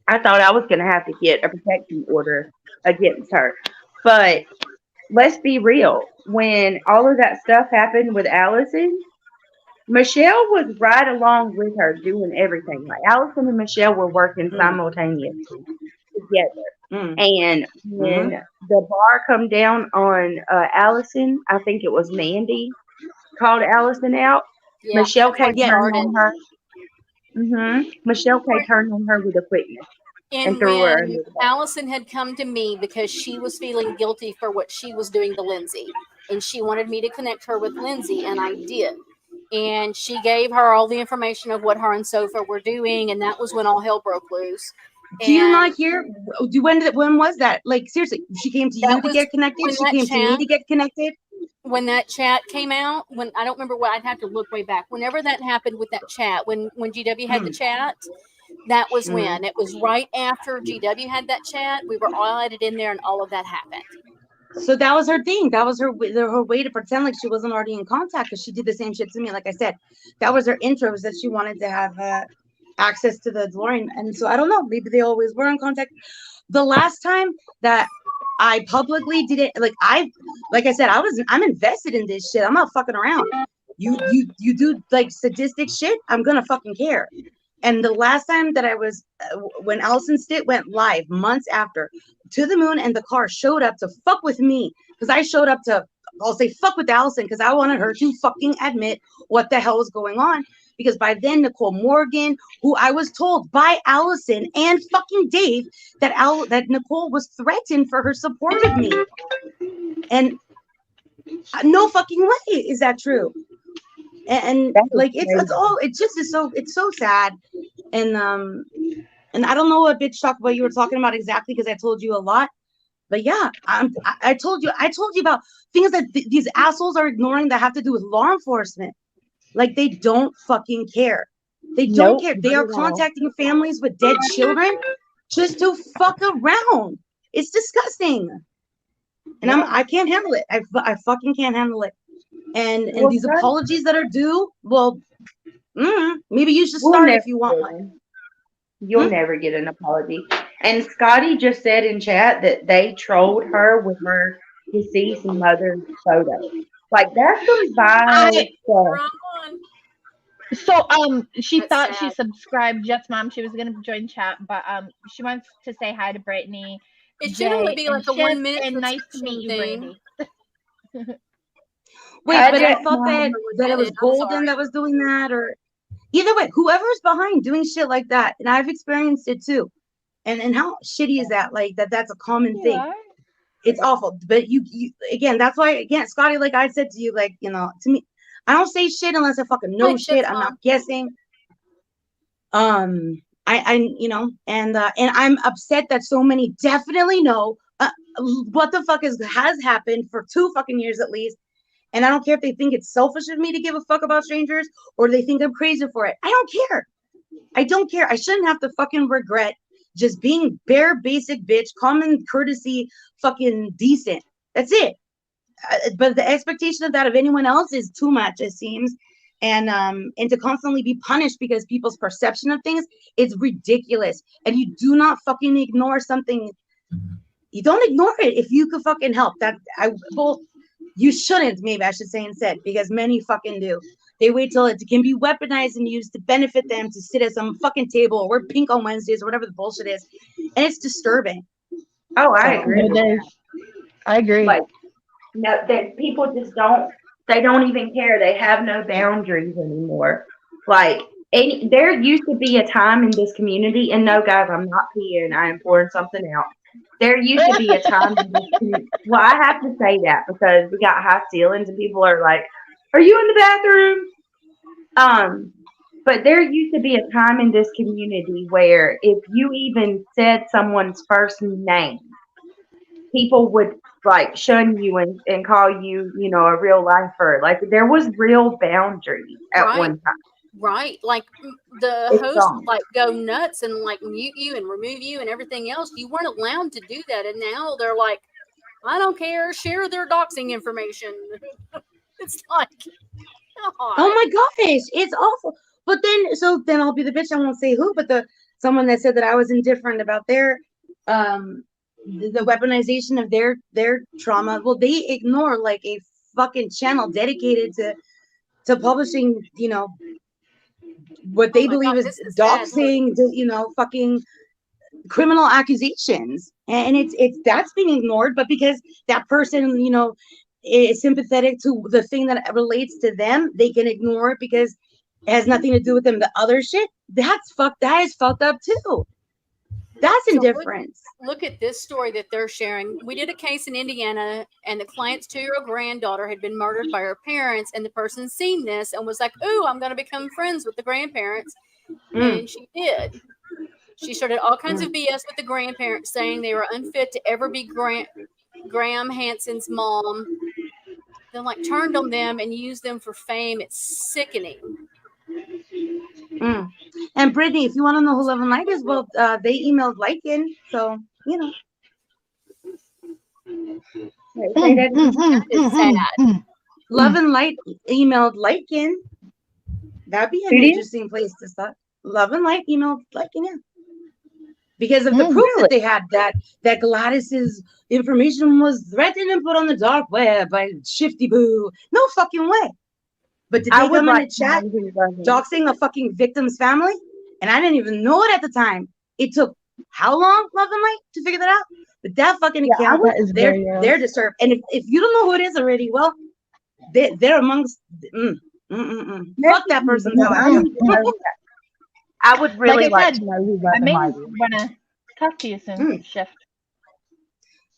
I thought I was going to have to get a protection order against her. But let's be real. When all of that stuff happened with Allison, Michelle was right along with her doing everything. Like Allison and Michelle were working simultaneously together. And when the bar come down on Allison, I think it was Mandy, called Allison out. Yeah, Michelle K turned on her. Michelle K turned on her with a quickness and threw her under the bus. Allison had come to me because she was feeling guilty for what she was doing to Lindsay, and she wanted me to connect her with Lindsay, and I did. And she gave her all the information of what her and Sofa were doing, and that was when all hell broke loose. Do you not hear? When was that? Like, seriously, she came to you to get connected. She came to me to get connected. When that chat came out, when I don't remember what, I'd have to look way back. Whenever that happened with that chat, when GW had the chat, that was when. It was right after GW had that chat. We were all added in there, and all of that happened. So that was her thing. That was her way to pretend like she wasn't already in contact, because she did the same shit to me. Like I said, that was her intro, was that she wanted to have access to the DeLorean. And so I don't know, maybe they always were in contact. The last time that I publicly did it, like I said, I'm invested in this shit. I'm not fucking around. You do like sadistic shit, I'm gonna fucking care. And the last time that I was, when Allison Stitt went live months after, To the Moon and the car showed up to fuck with me, because I showed up to, I'll say fuck with Allison, because I wanted her to fucking admit what the hell was going on. Because by then, Nicole Morgan, who I was told by Allison and fucking Dave that Nicole was threatened for her support of me. And no fucking way is that true. And like it's so sad. And I don't know what bitch talk about you were talking about exactly, because I told you a lot. But yeah, I told you about things that these assholes are ignoring that have to do with law enforcement. Like, they don't fucking care. They don't care. They are contacting families with dead children just to fuck around. It's disgusting. And I can't handle it. I fucking can't handle it. And these apologies that are due, well, maybe you should start if you want one. You'll never get an apology. And Scotty just said in chat that they trolled her with her deceased mother's photo. Like, that's some vile stuff. So she thought she subscribed Jeff's mom. She was gonna join chat, but she wants to say hi to Brittany. It should only be like a 1 minute. And nice to meet you, Brittany. Wait, but I thought that it was Golden that was doing that, or either way, whoever's behind doing shit like that, and I've experienced it too. And how shitty is that? Like that's a common You thing. are. It's awful. But you again, that's why again, Scotty, like I said to you, like, you know, to me, I don't say shit unless I fucking know Right, shit. that's I'm fine. not guessing. I you know, and I'm upset that so many definitely know what the fuck has happened for 2 fucking years at least. And I don't care if they think it's selfish of me to give a fuck about strangers or they think I'm crazy for it. I don't care. I don't care. I shouldn't have to fucking regret just being bare basic bitch, common courtesy, fucking decent. That's it. But the expectation of that of anyone else is too much, it seems. And to constantly be punished because people's perception of things is ridiculous. And you do not fucking ignore something. You don't ignore it if you could fucking help. You shouldn't, maybe I should say instead, because many fucking do. They wait till it can be weaponized and used to benefit them to sit at some fucking table or wear pink on Wednesdays or whatever the bullshit is. And it's disturbing. Oh, I So, agree. It is. I agree. Like, no, that people just don't. They don't even care. They have no boundaries anymore. Like, there used to be a time in this community, and no, guys, I'm not peeing. I am pouring something out. There used to be a time in this community. Well, I have to say that because we got high ceilings, and people are like, "Are you in the bathroom?" But there used to be a time in this community where if you even said someone's first name, people would like shun you and call you, you know, a real lifer. Like there was real boundaries at Right. one time. Right. Like the It's host gone. would like go nuts and like mute you and remove you and everything else. You weren't allowed to do that. And now they're like, I don't care, share their doxing information. It's like, oh God. my gosh, it's awful. But then I'll be the bitch. I won't say who, but someone that said that I was indifferent about their the weaponization of their trauma. Well, they ignore like a fucking channel dedicated to publishing, you know, what they Oh my believe God, is this is sad. doxing, you know, fucking criminal accusations, and it's that's being ignored. But because that person, you know, is sympathetic to the thing that relates to them, they can ignore it because it has nothing to do with them. The other shit, that is fucked up too. That's So indifference. look at this story that they're sharing. We did a case in Indiana, and the client's 2-year-old granddaughter had been murdered by her parents, and the person seen this and was like, "Ooh, I'm going to become friends with the grandparents," and she did. She started all kinds of BS with the grandparents, saying they were unfit to ever be Graham Hansen's mom. Then like turned on them and used them for fame. It's sickening. And Brittany, if you want to know who Love and Light is, well, they emailed Lycan, so you know. It's sad. Love and Light emailed Lycan. That'd be an Who did? interesting place to start. Love and Light emailed Lycan, yeah. Because of the proof that they had that Gladys's information was threatened and put on the dark web by Shifty Boo. No fucking way. But did they come in the chat doxing a fucking victim's family? And I didn't even know it at the time. It took how long, Love and Light, to figure that out? But that fucking account, they're disturbed. And if you don't know who it is already, well, they're amongst fuck that person's how I feel. I would really Like I like said, to know who I Love and may Light want to talk to you soon, Shift.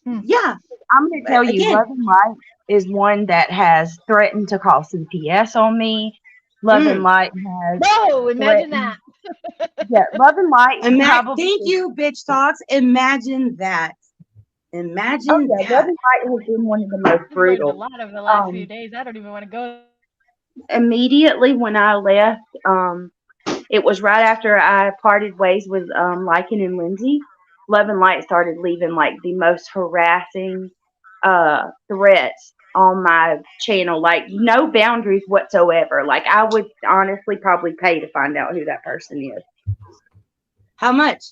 Yeah. I'm going to tell you, Again, Love and Light is one that has threatened to call CPS on me. Love and Light has. Whoa, imagine that. Yeah, Love and Light. Thank you, bitch talks. Imagine that. Imagine that. Love and Light has been one of the most brutal. A lot over the last few days. I don't even want to go. Immediately when I left, it was right after I parted ways with Lycan and Lindsay. Love and Light started leaving like the most harassing threats on my channel, like no boundaries whatsoever. Like I would honestly probably pay to find out who that person is. How much?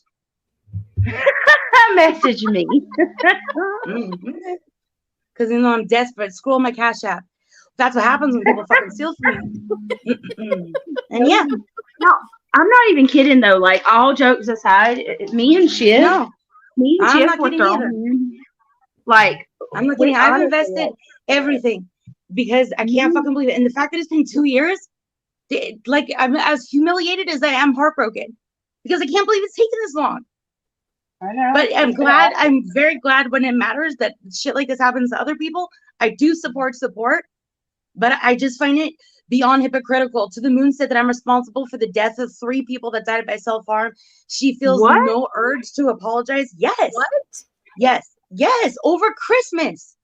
Message me. Because you know I'm desperate. Scroll my Cash App. That's what happens when people fucking steal from me. And yeah. No, I'm not even kidding though. Like all jokes aside, me and Shiv, I'm not kidding either. Like I'm not kidding. I've invested everything because I can't fucking believe it. And the fact that it's been 2 years, like I'm as humiliated as I am heartbroken because I can't believe it's taken this long. I know. But I'm very glad when it matters that shit like this happens to other people. I do support, but I just find it beyond hypocritical. To the Moon said that I'm responsible for the death of 3 people that died by self-harm. She feels What? no urge to apologize. Yes. What? Yes. Over Christmas.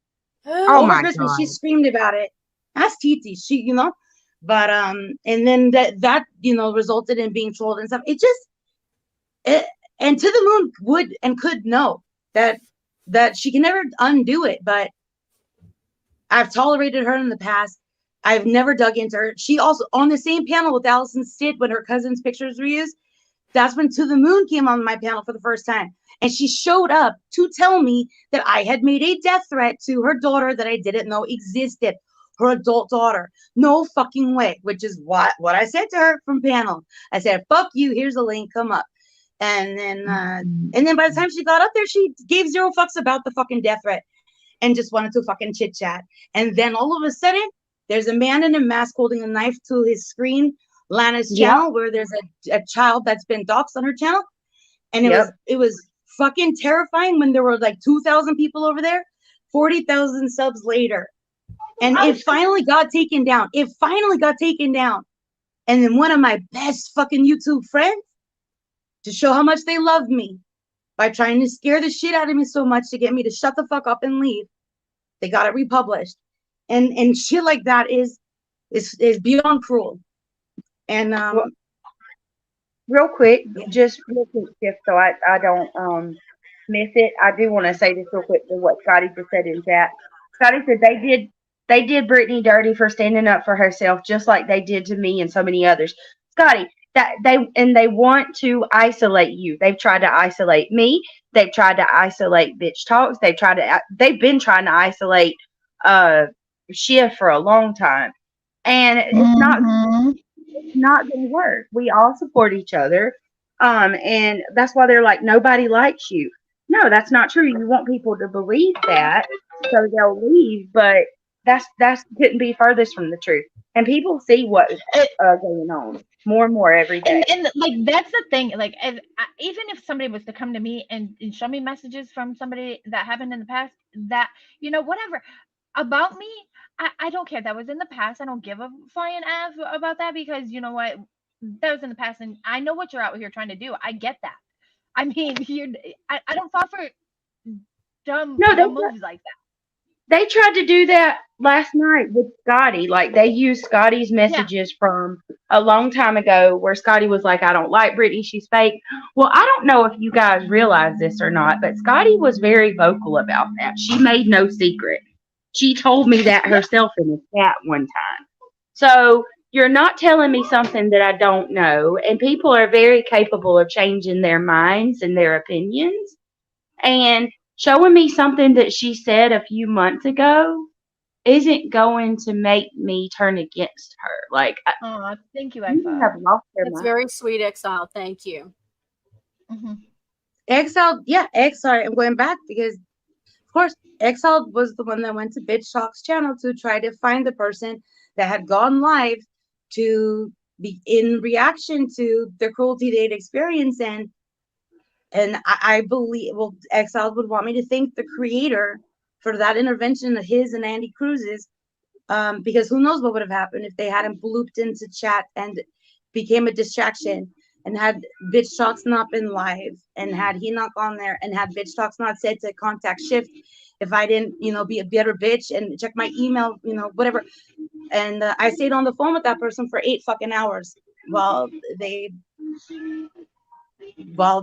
Oh Over my Christmas, God. she screamed about it. Ask Titi. She, but and then that resulted in being trolled and stuff. And To the Moon would and could know that she can never undo it. But I've tolerated her in the past. I've never dug into her. She also on the same panel with Allison Stitt when her cousin's pictures were used. That's when To the Moon came on my panel for the first time. And she showed up to tell me that I had made a death threat to her daughter that I didn't know existed. Her adult daughter. No fucking way. Which is what I said to her from panel. I said, fuck you. Here's a link. Come up. And then by the time she got up there, she gave 0 fucks about the fucking death threat and just wanted to fucking chit chat. And then all of a sudden, there's a man in a mask holding a knife to his screen, Lana's channel, where there's a child that's been doxxed on her channel. And it was fucking terrifying when there were like 2,000 people over there, 40,000 subs later. And it finally got taken down. And then one of my best fucking YouTube friends, to show how much they love me, by trying to scare the shit out of me so much to get me to shut the fuck up and leave, they got it republished. And shit like that is beyond cruel. And real quick, just so I don't miss it. I do want to say this real quick to what Scotty just said in chat. Scotty said they did Brittany dirty for standing up for herself, just like they did to me and so many others. Scotty, that they want to isolate you. They've tried to isolate me. They've tried to isolate Bitch Talks. They've been trying to isolate Shiv for a long time, and it's not going to work. We all support each other, and that's why they're like, nobody likes you. No, that's not true. You want people to believe that, so they'll leave, but that's couldn't be furthest from the truth. And people see what's going on more and more every day. And like that's the thing. Like, even if somebody was to come to me and show me messages from somebody that happened in the past, that whatever about me, I don't care. That was in the past. I don't give a flying F about that, because you know what, that was in the past, and I know what you're out here trying to do. I get that. I mean, I don't fall for dumb moves like that. They tried to do that last night with Scotty. Like, they used Scotty's messages from a long time ago where Scotty was like, I don't like Brittany, she's fake. Well, I don't know if you guys realize this or not, but Scotty was very vocal about that. She made no secret. She told me that herself in the chat one time. So you're not telling me something that I don't know. And people are very capable of changing their minds and their opinions. And showing me something that she said a few months ago isn't going to make me turn against her. Like, thank you, people have lost their That's mind. very sweet, Exile. Thank you. Exile, I'm going back because, of course, Exile was the one that went to Bitch Talk's channel to try to find the person that had gone live to be in reaction to the cruelty they'd experienced. And I believe, Exile would want me to thank the creator for that intervention of his and Andy Cruz's, because who knows what would have happened if they hadn't blooped into chat and became a distraction, and had Bitch Talks not been live, and had he not gone there, and had Bitch Talks not said to contact Shift if I didn't, be a better bitch and check my email, whatever. And I stayed on the phone with that person for 8 fucking hours while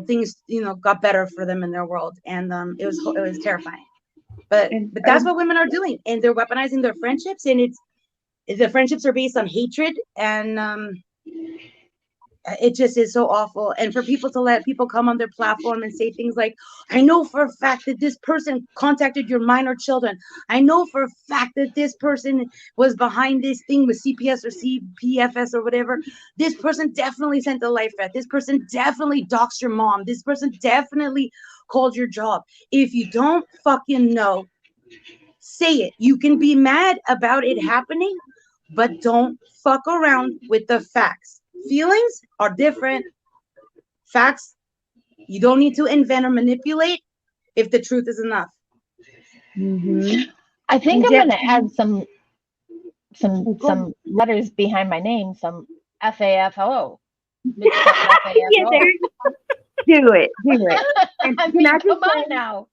things got better for them in their world. And it was terrifying, but that's what women are doing, and they're weaponizing their friendships, and the friendships are based on hatred, and it just is so awful. And for people to let people come on their platform and say things like, I know for a fact that this person contacted your minor children. I know for a fact that this person was behind this thing with CPS or CPFS or whatever. This person definitely sent a life threat. This person definitely doxed your mom. This person definitely called your job. If you don't fucking know, say it. You can be mad about it happening, but don't fuck around with the facts. Feelings are different. Facts, You don't need to invent or manipulate if the truth is enough. I think I'm gonna add some Go letters behind my name, some FAFO. Yeah, there you go. Do it. And I can mean, I just come on say, now.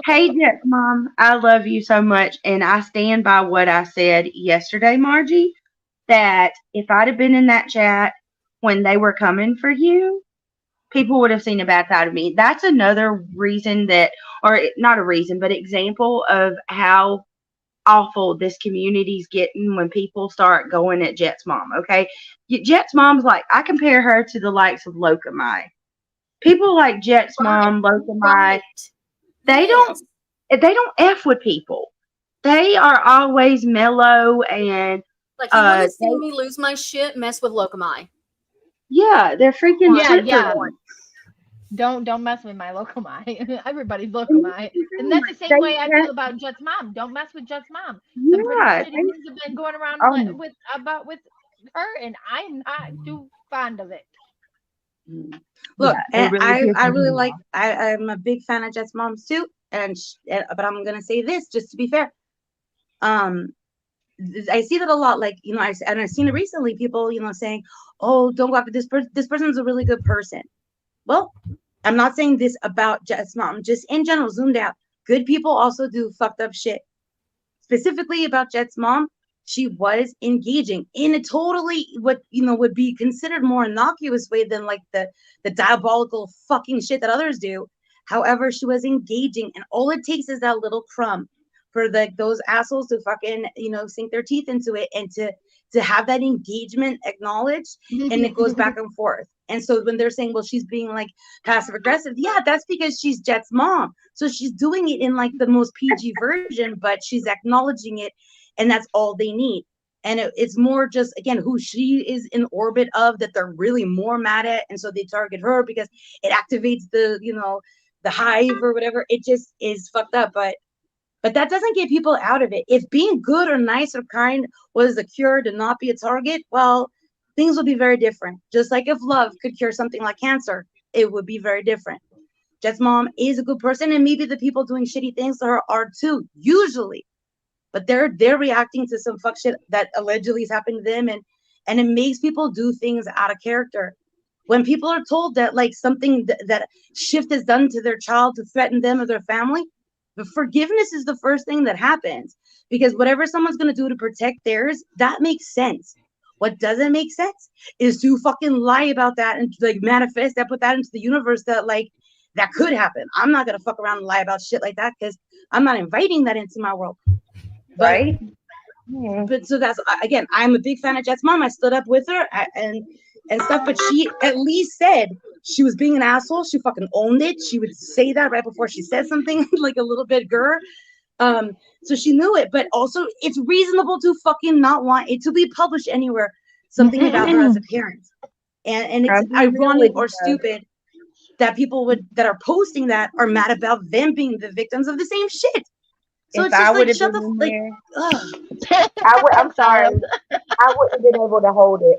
hey, Jet's mom, I love you so much, and I stand by what I said yesterday, Margie, that if I'd have been in that chat when they were coming for you, people would have seen a bad side of me. That's another reason that, or not a reason, but example of how awful this community's getting when people start going at Jet's mom. Okay, Jet's mom's like, I compare her to the likes of Locomai. People like Jet's mom, Locomai, Right. they Yes. don't f with people. They are always mellow and Like, you want to see they, me lose my shit? Mess with Locomai. yeah, they're freaking Yeah, shit yeah. for one. Don't mess with my Locomai. Everybody's Locomai. And that's the same way I feel about Jet's mom. Don't mess with Jet's mom. Some pretty Yeah, shitty things have been going around with her, and I'm not too fond of it. Look, yeah, and I really off. like. I'm a big fan of Jet's mom's too, but I'm gonna say this just to be fair. I see that a lot. Like, I've seen it recently. People, saying, "Oh, don't go after this person. This person's a really good person." Well, I'm not saying this about Jet's mom. Just in general, zoomed out. Good people also do fucked up shit. Specifically about Jet's mom, she was engaging in a totally what would be considered more innocuous way than like the diabolical fucking shit that others do. However, she was engaging, and all it takes is that little crumb for those assholes to fucking sink their teeth into it, and to have that engagement acknowledged, and it goes back and forth. And so when they're saying, well, she's being like passive aggressive, yeah, that's because she's Jet's mom, so she's doing it in like the most PG version, but she's acknowledging it, and that's all they need. And it's more just, again, who she is in orbit of that they're really more mad at, and so they target her because it activates the hive or whatever. It just is fucked up, but that doesn't get people out of it. If being good or nice or kind was the cure to not be a target, well, things would be very different. Just like if love could cure something like cancer, it would be very different. Jet's mom is a good person, and maybe the people doing shitty things to her are too, usually. But they're reacting to some fuck shit that allegedly is happening to them, and it makes people do things out of character. When people are told that like something that shift is done to their child to threaten them or their family, the forgiveness is the first thing that happens, because whatever someone's going to do to protect theirs, that makes sense. What doesn't make sense is to fucking lie about that and like manifest that, put that into the universe that like that could happen. I'm not going to fuck around and lie about shit like that because I'm not inviting that into my world. Right? But so that's, again, I'm a big fan of Jet's mom. I stood up with her and stuff, but she at least said she was being an asshole. She fucking owned it. She would say that right before she said something like a little bit so she knew it, but also it's reasonable to fucking not want it to be published anywhere, something about her as a parent. And it's ironic or stupid that people that are posting that are mad about them being the victims of the same shit. So if it's just I like, would have shut been in the there, I'm sorry. I wouldn't have been able to hold it.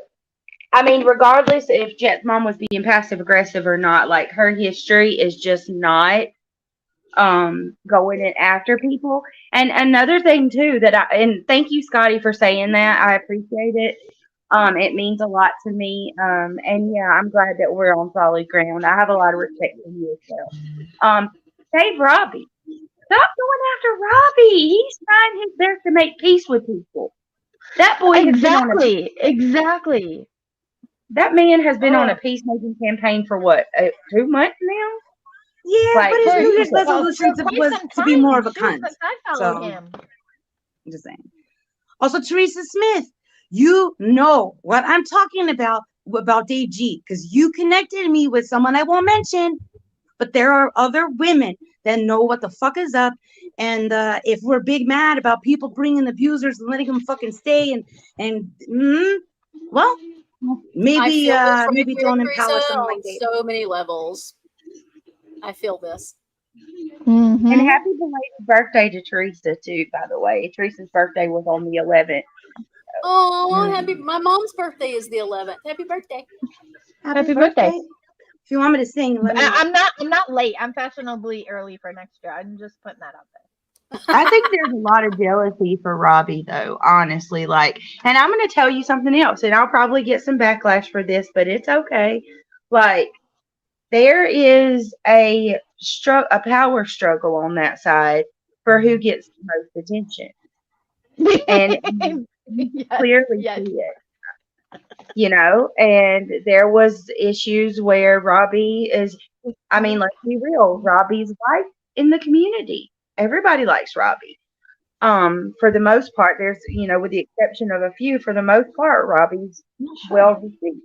I mean, regardless if Jet's mom was being passive aggressive or not, like her history is just not going in after people. And another thing too and thank you, Scotty, for saying that. I appreciate it. It means a lot to me. And yeah, I'm glad that we're on solid ground. I have a lot of respect for you as well. Save Robbie. Stop going after Robbie. He's trying his best to make peace with people. That boy Exactly. That man has been on a peacemaking campaign for what, 2 months now? Yeah, like, but his New Year's resolution was to be more of a cunt. I follow him. I'm just saying. Also, Teresa Smith, you know what I'm talking about Dave G, because you connected me with someone I won't mention, but there are other women that know what the fuck is up. And if we're big mad about people bringing abusers and letting them fucking stay, well, maybe don't empower someone like Dave. So many levels. I feel this. And happy belated birthday to Teresa too, by the way. Teresa's birthday was on the 11th. Oh, my mom's birthday is the 11th. Happy birthday. Happy birthday. If you want me to sing, let me know. I'm not late. I'm fashionably early for next year. I'm just putting that out there. I think there's a lot of jealousy for Robbie, though, honestly. Like, and I'm going to tell you something else, and I'll probably get some backlash for this, but it's okay. Like, there is a power struggle on that side for who gets the most attention, and you Yes, clearly yes. see it. You know, and there was issues where Robbie is. I mean, let's be real. Robbie's liked in the community. Everybody likes Robbie. For the most part, there's, you know, with the exception of a few, for the most part, Robbie's well received.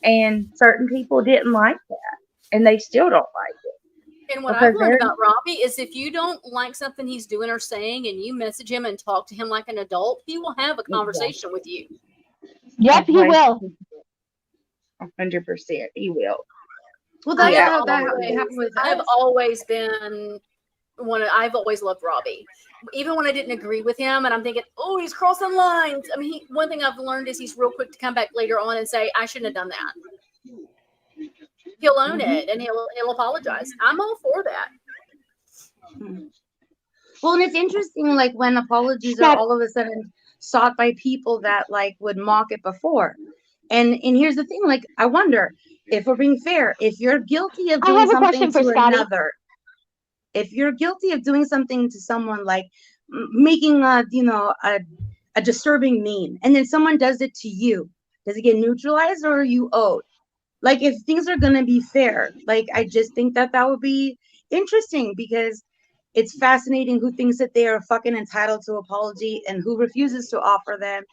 And certain people didn't like that, and they still don't like it. And what Because I've learned about Robbie is if you don't like something he's doing or saying and you message him and talk to him like an adult, he will have a conversation with you. Yep, he will. 100%, he will. Well, that's I how that always- happened with I've us. always been I've always loved Robbie, even when I didn't agree with him. And I'm thinking, oh, he's crossing lines. I mean, one thing I've learned is he's real quick to come back later on and say, I shouldn't have done that. He'll own it and he'll apologize. I'm all for that. Well, and it's interesting, like when apologies are all of a sudden sought by people that like would mock it before. And here's the thing, like I wonder if we're being fair, if you're guilty of doing something to another, if you're guilty of doing something to someone, like making a disturbing meme, and then someone does it to you, does it get neutralized or are you owed? Like if things are gonna be fair, like I just think that would be interesting, because it's fascinating who thinks that they are fucking entitled to apology and who refuses to offer them,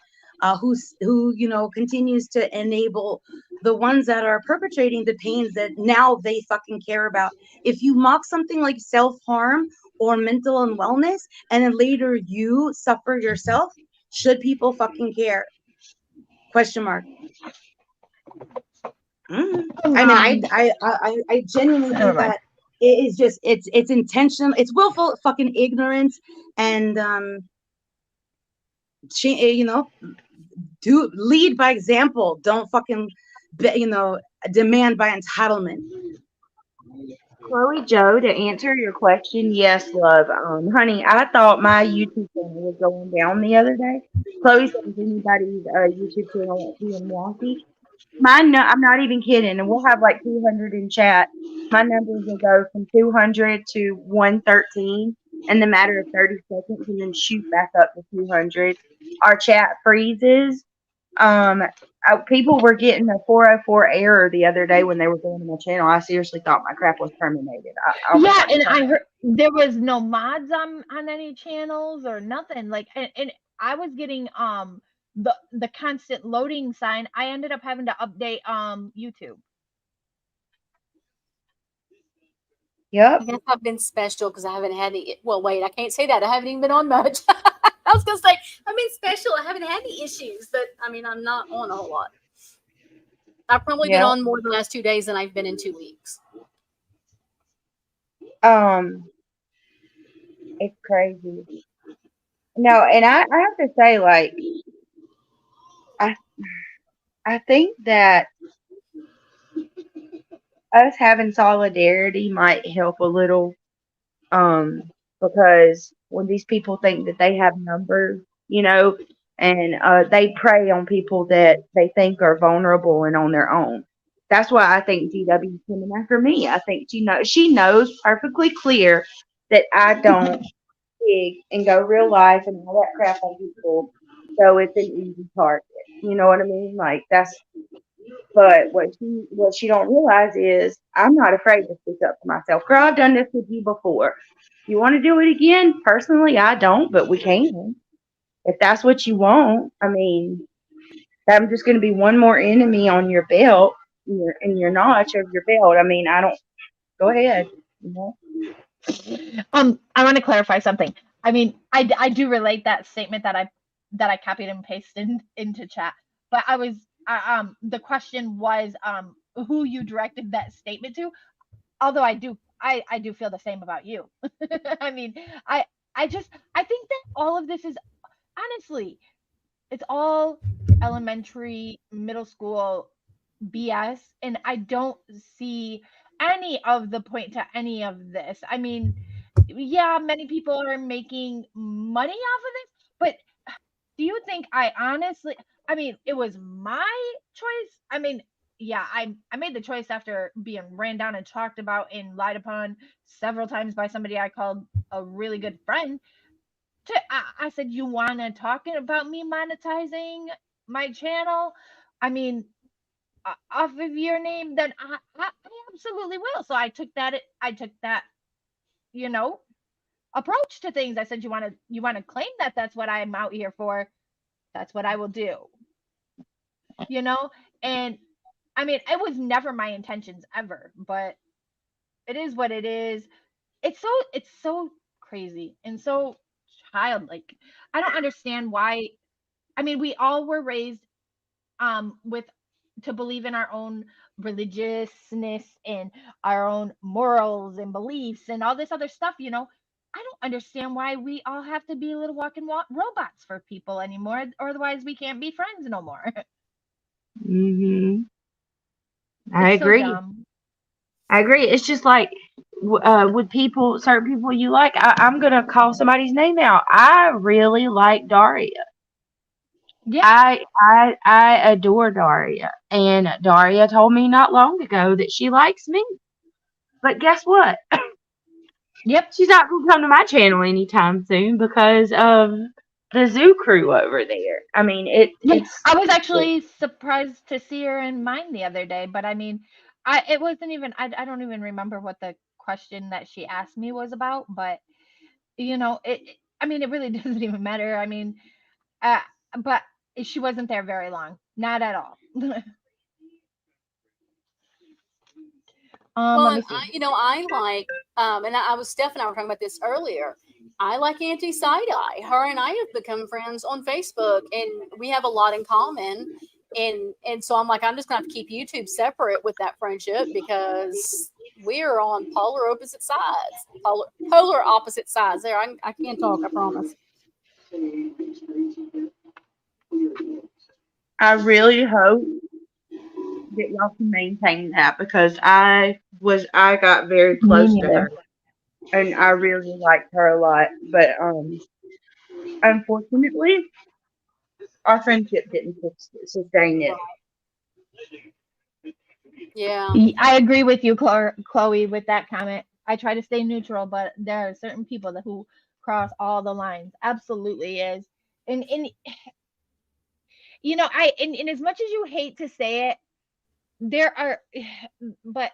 who you know continues to enable the ones that are perpetrating the pains that now they fucking care about. If you mock something like self-harm or mental unwellness and then later you suffer yourself, should people fucking care? Question mark. I mean, I genuinely think that it is just it's intentional, it's willful fucking ignorance, and you know, do lead by example. Don't fucking demand by entitlement. Chloe Joe, to answer your question, yes, love. Honey, I thought my YouTube channel was going down the other day. Chloe said if anybody's YouTube channel being wonky. Mine, no, I'm not even kidding. And we'll have like 200 in chat. My numbers will go from 200 to 113 in the matter of 30 seconds and then shoot back up to 200. Our chat freezes. People were getting a 404 error the other day when they were going to my channel. I seriously thought my crap was terminated. I heard there was no mods on any channels or nothing. Like, and I was getting the constant loading sign. I ended up having to update YouTube. Yep. I guess I've been special because I haven't had any. Well, wait, I can't say that. I haven't even been on much. I was gonna say I've been special. I haven't had any issues, but I mean I'm not on a whole lot. I've probably been on more the last 2 days than I've been in 2 weeks. It's crazy. No, and I have to say, like, I think that us having solidarity might help a little, because when these people think that they have numbers, you know, and they prey on people that they think are vulnerable and on their own. That's why I think GW is coming after me. I think she knows perfectly clear that I don't dig and go real life and all that crap on people, so it's an easy target. You know what I mean? Like but what she don't realize is I'm not afraid to speak up for myself. Girl, I've done this with you before. You want to do it again? Personally, I don't, but we can. If that's what you want, I mean, I'm just going to be one more enemy on your belt, in your notch of your belt. I mean, I don't. Go ahead. You know? I want to clarify something. I mean, I do relate that statement that I copied and pasted into chat, but I was the question was who you directed that statement to. Although I do feel the same about you. I mean, I think that all of this is honestly, it's all elementary, middle school BS, and I don't see any of the point to any of this. I mean, yeah, many people are making money off of this, but do you think I honestly, I mean, it was my choice. I mean, yeah, I made the choice after being ran down and talked about and lied upon several times by somebody I called a really good friend. I said, you want to talk about me monetizing my channel? I mean, off of your name, then I absolutely will. So I took that, you know, approach to things. I said, you want to claim that that's what I'm out here for. That's what I will do, you know? And I mean, it was never my intentions ever, but it is what it is. It's so crazy and so childlike. I don't understand why. I mean, we all were raised with to believe in our own religiousness and our own morals and beliefs and all this other stuff, you know. I don't understand why we all have to be little walking robots for people anymore, or otherwise we can't be friends no more. Hmm. I It's so agree. dumb. I agree. It's just like with people, certain people you like. I'm gonna call somebody's name out. I really like Daria. Yeah. I adore Daria, and Daria told me not long ago that she likes me. But guess what? Yep. She's not gonna come to my channel anytime soon because of the zoo crew over there. I mean, Yeah. it's I was actually surprised to see her in mine the other day, but I mean, it wasn't even I don't even remember what the question that she asked me was about, but you know, I mean, it really doesn't even matter. I mean, uh, but she wasn't there very long. Not at all. Well, Let and me see. I like, and I was Steph and I were talking about this earlier. I like Auntie Side Eye. Her and I have become friends on Facebook, and we have a lot in common. And so I'm like, I'm just gonna have to keep YouTube separate with that friendship because we are on polar opposite sides. Polar opposite sides. There, I can't talk. I promise. I really hope that y'all can maintain that because I got very Me close to neither. her and I really liked her a lot. But unfortunately our friendship didn't sustain it. Yeah. I agree with you, Chloe, with that comment. I try to stay neutral, but there are certain people that who cross all the lines. Absolutely is. And you know, and as much as you hate to say it, there are but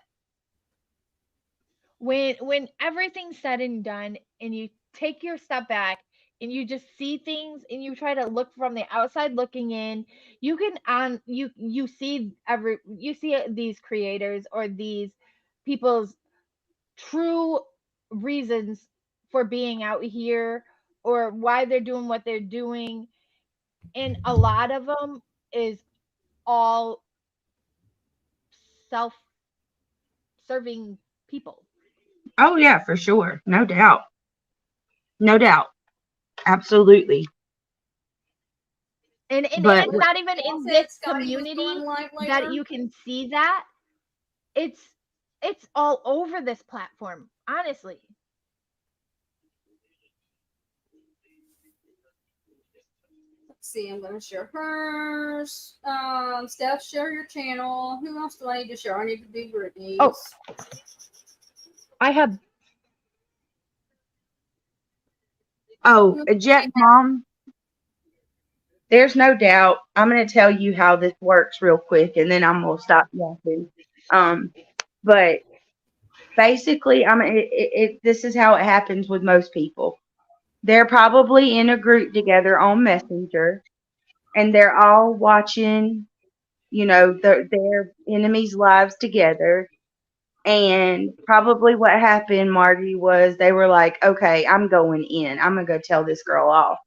when everything's said and done and you take your step back and you just see things and you try to look from the outside looking in, you can on you see you see these creators or these people's true reasons for being out here or why they're doing what they're doing, and a lot of them is all self-serving people. Oh yeah, for sure. No doubt. No doubt. Absolutely. And But it's not even in this Said Scotty was community going live that later. you can see that. it's it's all over this platform, honestly. Let's see, I'm going to share hers. Steph, share your channel. Who else do I need to share? I need to do Brittany's. Oh, I have Jet's mom, there's no doubt. I'm going to tell you how this works real quick, and then I'm going to stop yapping. But basically, this is how it happens with most people. They're probably in a group together on Messenger, and they're all watching, their enemies' lives together. And probably what happened, Margie, was they were like, okay, I'm going in. I'm going to go tell this girl off.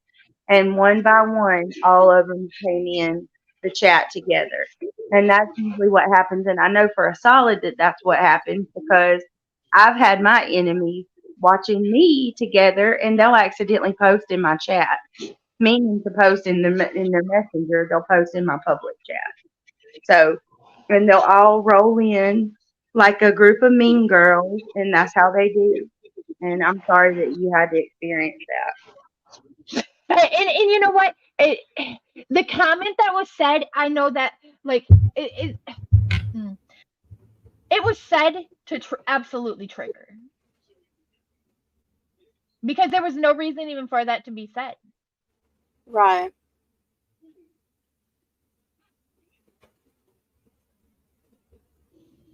And one by one, all of them came in the chat together. And that's usually what happens. And I know for a solid that that's what happens because I've had my enemies watching me together, and they'll accidentally post in my chat, meaning to post in their messenger. They'll post in my public chat. So and they'll all roll in like a group of mean girls, and that's how they do. And I'm sorry that you had to experience that. And you know what? The comment that was said, I know that like it was said to absolutely trigger, because there was no reason even for that to be said. Right.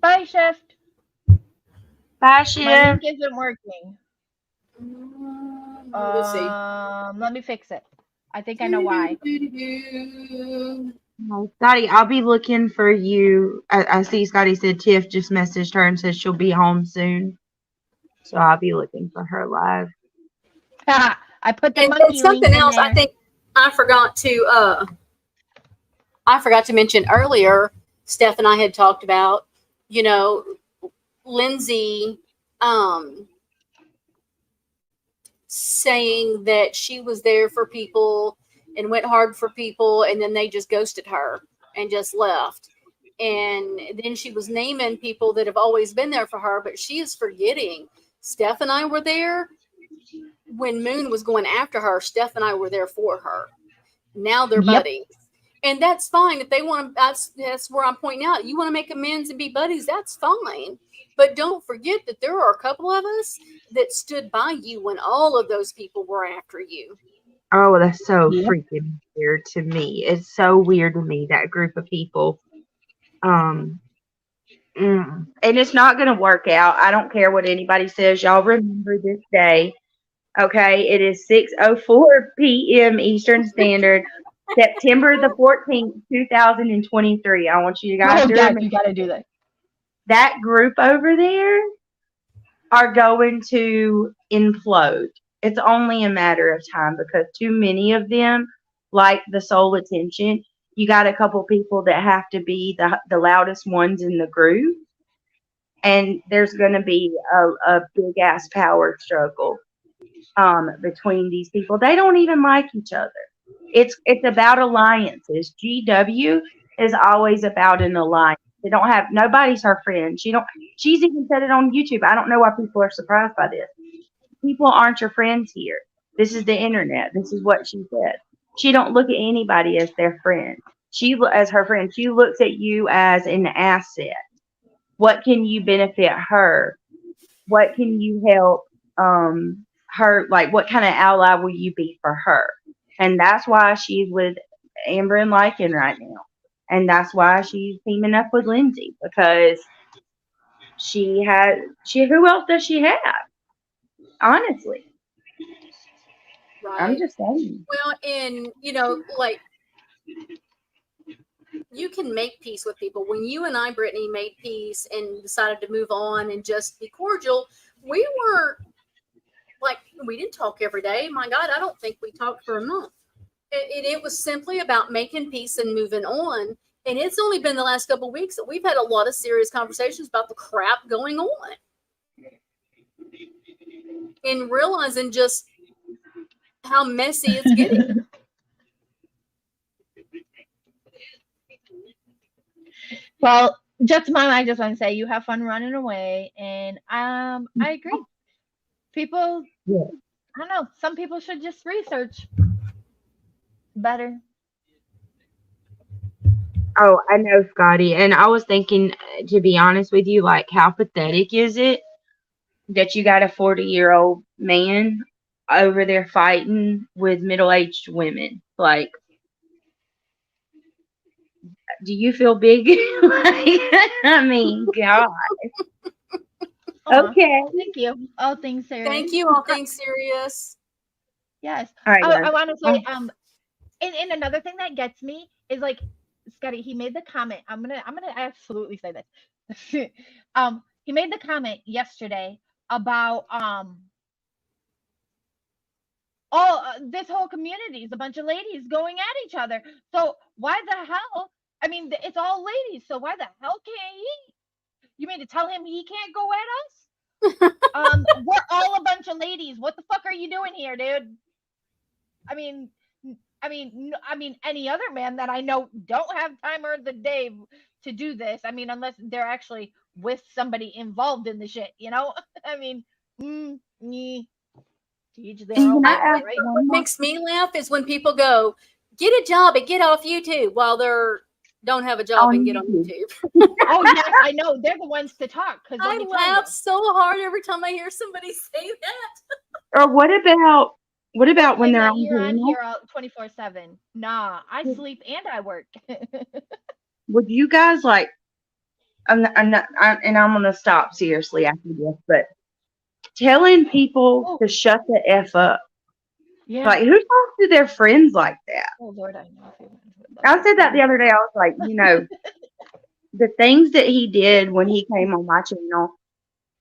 Bye, Shift. Bye, My Shiv. link isn't working. Let's see. Let me fix it. I think I know why. Scotty, I'll be looking for you. I see Scotty said Tiff just messaged her and said she'll be home soon. So I'll be looking for her live. I put the And monkey link something in else, there. I think I forgot to mention earlier. Steph and I had talked about, Lindsay saying that she was there for people and went hard for people, and then they just ghosted her and just left. And then she was naming people that have always been there for her, but she is forgetting Steph and I were there when Moon was going after her. Steph and I were there for her. Now they're buddies. And that's fine if they want to. That's where I'm pointing out. You want to make amends and be buddies, that's fine. But don't forget that there are a couple of us that stood by you when all of those people were after you. Oh, that's so freaking weird to me. It's so weird to me, that group of people. And it's not going to work out. I don't care what anybody says. Y'all remember this day. Okay, it is 6:04 p.m. Eastern Standard, September the 14th, 2023. I want you guys to remember. You gotta do that. That group over there are going to implode. It's only a matter of time because too many of them like the sole attention. You got a couple people that have to be the loudest ones in the group, and there's going to be a big ass power struggle between these people. They don't even like each other. It's about alliances. GW is always about an alliance. They don't have nobody's her friend. She's even said it on YouTube. I don't know why people are surprised by this. People aren't your friends here. This is the internet. This is what she said. She don't look at anybody as their friend. As her friend, she looks at you as an asset. What can you benefit her? What can you help her? Like, what kind of ally will you be for her? And that's why she's with Amber and Lycan right now. And that's why she's teaming up with Lindsay, because who else does she have? Honestly. Right. I'm just saying. Well, and like, you can make peace with people. When you and I, Brittany, made peace and decided to move on and just be cordial, we weren't like, we didn't talk every day. My God, I don't think we talked for a month. It was simply about making peace and moving on. And it's only been the last couple of weeks that we've had a lot of serious conversations about the crap going on. And realizing just how messy it's getting. Well, just Mom, I just want to say you have fun running away, and I agree. People, I don't know. Some people should just research better. Oh, I know, Scotty. And I was thinking, to be honest with you, like, how pathetic is it that you got a 40-year-old man over there fighting with middle-aged women? Like, do you feel big? I mean, God. Okay. Thank you. All things serious. Thank you. All things serious. Yes. All right. I want to say, and another thing that gets me is, like, Scotty, he made the comment. I'm gonna absolutely say this. He made the comment yesterday about this whole community is a bunch of ladies going at each other. So why the hell? I mean, it's all ladies. So why the hell can't he? You mean to tell him he can't go at us? We're all a bunch of ladies. What the fuck are you doing here, dude? I mean, any other man that I know don't have time or the day to do this. I mean, unless they're actually with somebody involved in the shit, you know? I mean, to each their Can own, I baby, ask right? one What more? makes me laugh is when people go, get a job and get off YouTube while they're don't have a job On and get on YouTube. YouTube. Oh yes, I know. They're the ones to talk, because let I me tell you. laugh so hard every time I hear somebody say that. Or what about Or when claim they're that on you're on panel? here 24/7. Nah, I sleep and I work. Would you guys like? And I'm gonna stop seriously after this, but telling people Oh, to shut the f up. yeah. Like, who talks to their friends like that? Oh Lord, I know. If you would I love said that it. the other day. I was like, the things that he did when he came on my channel,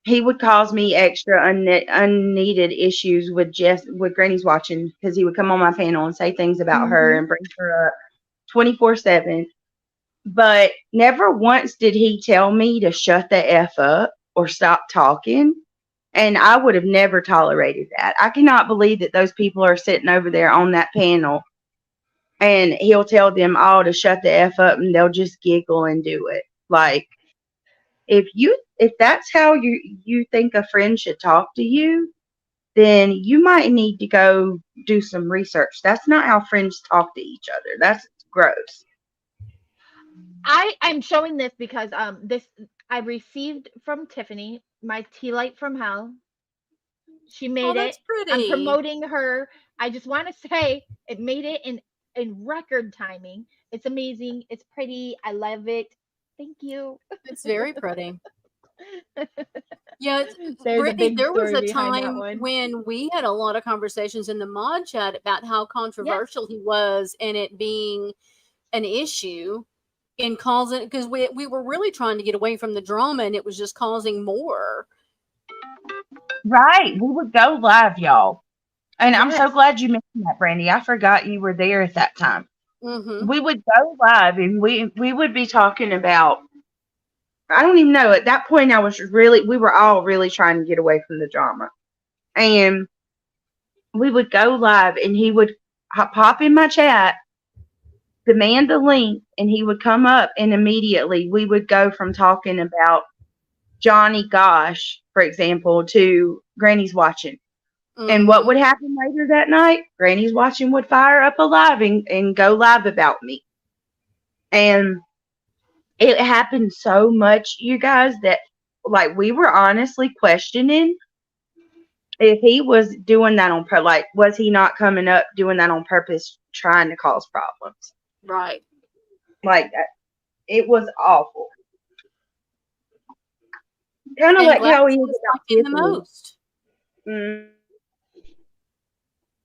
he would cause me extra unneeded issues with Granny's watching, because he would come on my panel and say things about her and bring her up 24/7. But never once did he tell me to shut the f up or stop talking. And I would have never tolerated that. I cannot believe that those people are sitting over there on that panel and he'll tell them all to shut the f up and they'll just giggle and do it. Like, if that's how you think a friend should talk to you, then you might need to go do some research. That's not how friends talk to each other. That's gross. I'm showing this because this I received from Tiffany, my tea light from hell. She Oh, made it. that's pretty. I'm promoting her. I just want to say it made it in record timing. It's amazing. It's pretty. I love it. Thank you. It's very pretty. Yeah, There's a Brittany, big there was story a behind that time one. when we had a lot of conversations in the mod chat about how controversial he was and it being an issue in causing, because we were really trying to get away from the drama and it was just causing more. Right. We would go live, y'all. And I'm so Yes. glad you mentioned that, Brandy. I forgot you were there at that time. Mm-hmm. We would go live and we would be talking about, I don't even know. At that point, we were all really trying to get away from the drama. And we would go live and he would pop in my chat, demand the link, and he would come up, and immediately we would go from talking about Johnny Gosh, for example, to Granny's watching. And what would happen later that night? Granny's watching would fire up a live and go live about me. And it happened so much, you guys, that like we were honestly questioning if he was doing that on purpose. Like, was he not coming up doing that on purpose, trying to cause problems? Right. Like, it was awful. Kind of And like how he Gladys is was about liking the Tiffany. most.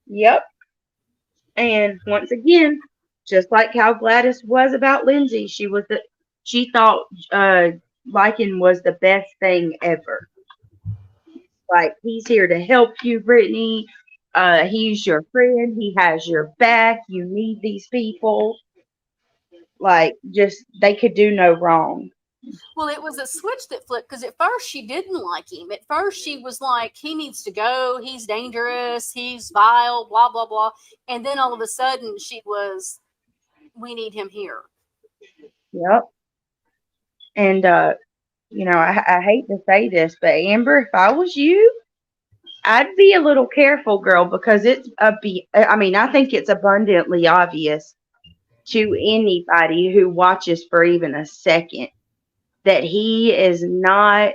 Yep. And once again, just like how Gladys was about Lindsay, she thought liking was the best thing ever. Like, he's here to help you, Brittany. He's your friend. He has your back. You need these people. Like, just, they could do no wrong. Well, it was a switch that flipped because at first she didn't like him. At first she was like, he needs to go. He's dangerous. He's vile, blah, blah, blah. And then all of a sudden she was, we need him here. Yep. And, I hate to say this, but Amber, if I was you, I'd be a little careful, girl, because I think it's abundantly obvious to anybody who watches for even a second that he is not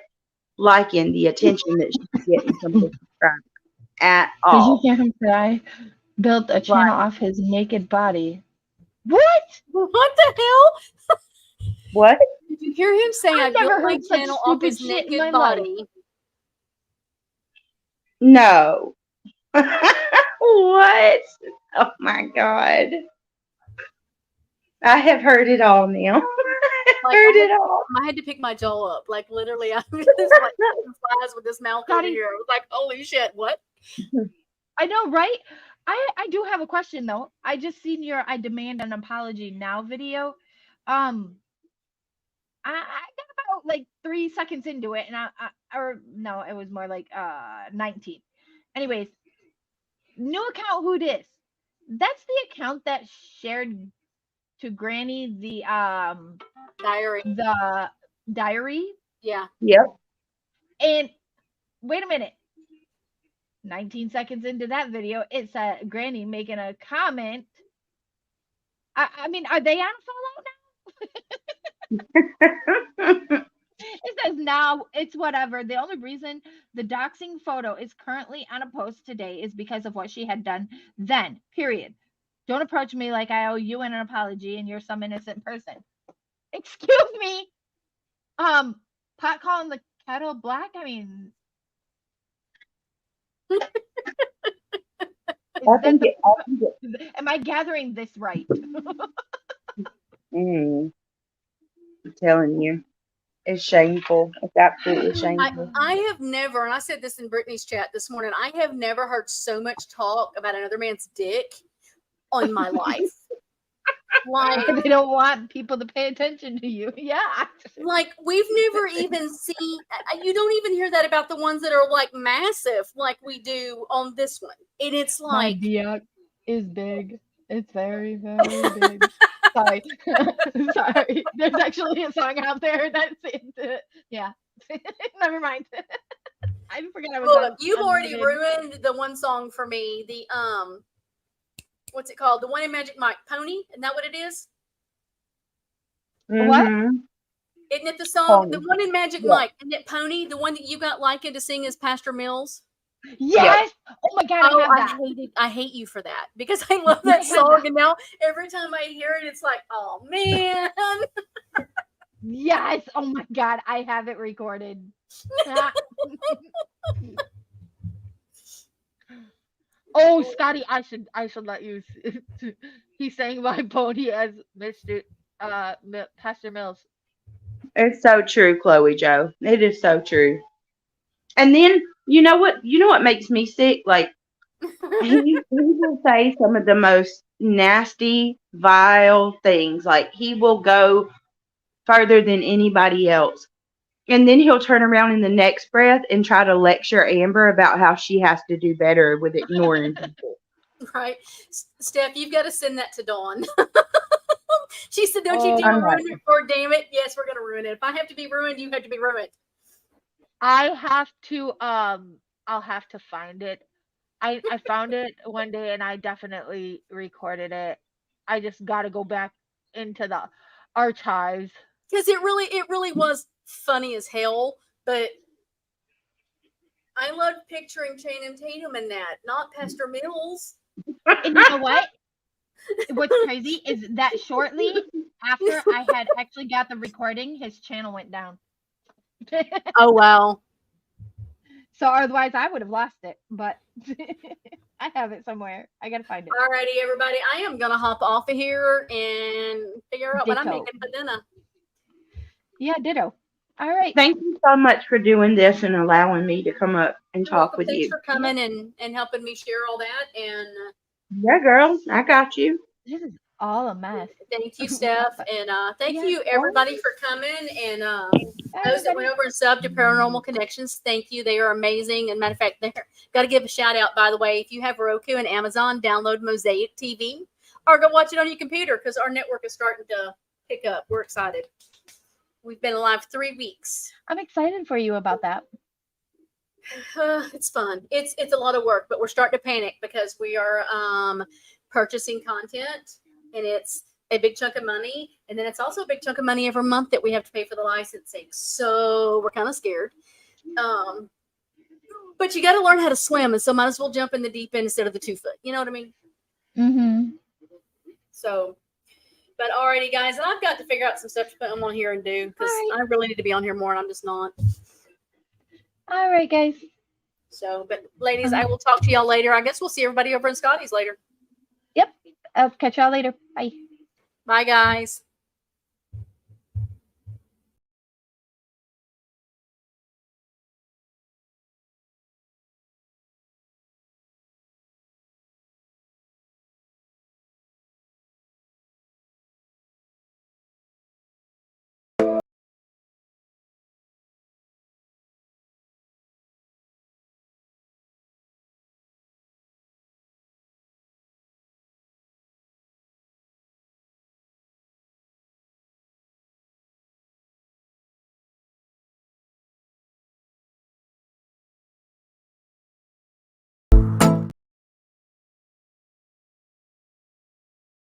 liking the attention that she's getting from his subscribers at Did you all. hear him say I built a channel off his naked body? What? What the hell? What? Did you hear him say I I've never built my heard such channel off stupid his shit in naked my life. body? No. What? Oh my God. I have heard it all now. Like, I had to pick my jaw up. Like, literally, I was just like flies with this mouth over here. I was like, holy shit, what? I know, right? I do have a question though. I just seen your I demand an apology now video. I got about like 3 seconds into it, and or no, it was more like 19. Anyways, new account. Who dis? That's the account that shared to Granny the Diary. the diary. Yeah. Yep. And wait a minute. 19 seconds into that video, it's Granny making a comment. I mean, are they on follow now? It says now it's whatever. The only reason the doxing photo is currently on a post today is because of what she had done then. Period. Don't approach me like I owe you an apology and you're some innocent person. Excuse me. Pot calling the kettle black. I mean, am I gathering this right? I'm telling you, it's shameful. It's absolutely shameful. I have never, and I said this in Brittany's chat this morning, I have never heard so much talk about another man's dick on my life. Like, they don't want people to pay attention to you. Yeah. Like, we've never even seen, you don't even hear that about the ones that are like massive, like we do on this one. And it's like, my dick is big. It's very, very big. Sorry. Sorry. There's actually a song out there that's it. Yeah. Never mind. I forgot I was look, you've already ruined the one song for me. The what's it called? The one in Magic Mike, Pony? Isn't that what it is? What? Isn't it the song? Pony. The one in Magic Mike, isn't it Pony? The one that you got Leica to sing as Pastor Mills? Yes. Yep. Oh my God. I hate you for that because I love that song. And now every time I hear it, it's like, oh man. Yes. Oh my God. I have it recorded. Oh, Scotty, I should let you. He sang my pony as Mr. Pastor Mills. It's so true, Chloe Joe. It is so true. And then you know what makes me sick? Like he will say some of the most nasty, vile things. Like he will go further than anybody else. And then he'll turn around in the next breath and try to lecture Amber about how she has to do better with ignoring people. Right. Steph, you've got to send that to Dawn. She said, don't you dare ruin it for, damn it. Yes, we're going to ruin it. If I have to be ruined, you have to be ruined. I have to, I'll have to find it. I found it one day and I definitely recorded it. I just got to go back into the archives. Because it really was funny as hell, but I loved picturing Channing Tatum in that, not Pastor Mills. And you know what? What's crazy is that shortly after I had actually got the recording, his channel went down. Oh, wow. So otherwise I would have lost it, but I have it somewhere. I got to find it. Alrighty, everybody. I am going to hop off of here and figure out what I'm making for dinner. Yeah, ditto. All right. Thank you so much for doing this and allowing me to come up and talk with you. Thanks for coming and helping me share all that. And yeah, girl, I got you. This is all a mess. Thank you, Steph. And thank you, everybody, for coming. And those that went over and subbed to Paranormal Connections, thank you. They are amazing. And matter of fact, got to give a shout out, by the way. If you have Roku and Amazon, download Mosaic TV or go watch it on your computer because our network is starting to pick up. We're excited. We've been live 3 weeks. I'm excited for you about that. It's fun. It's a lot of work, but we're starting to panic because we are purchasing content, and it's a big chunk of money. And then it's also a big chunk of money every month that we have to pay for the licensing. So we're kind of scared. But you got to learn how to swim, and so might as well jump in the deep end instead of the 2 foot. You know what I mean? Mm-hmm. So. But alrighty, guys, and I've got to figure out some stuff to put them on here and do because I really need to be on here more, and I'm just not. All right, guys. So, but ladies, I will talk to y'all later. I guess we'll see everybody over in Scotty's later. Yep. I'll catch y'all later. Bye. Bye, guys.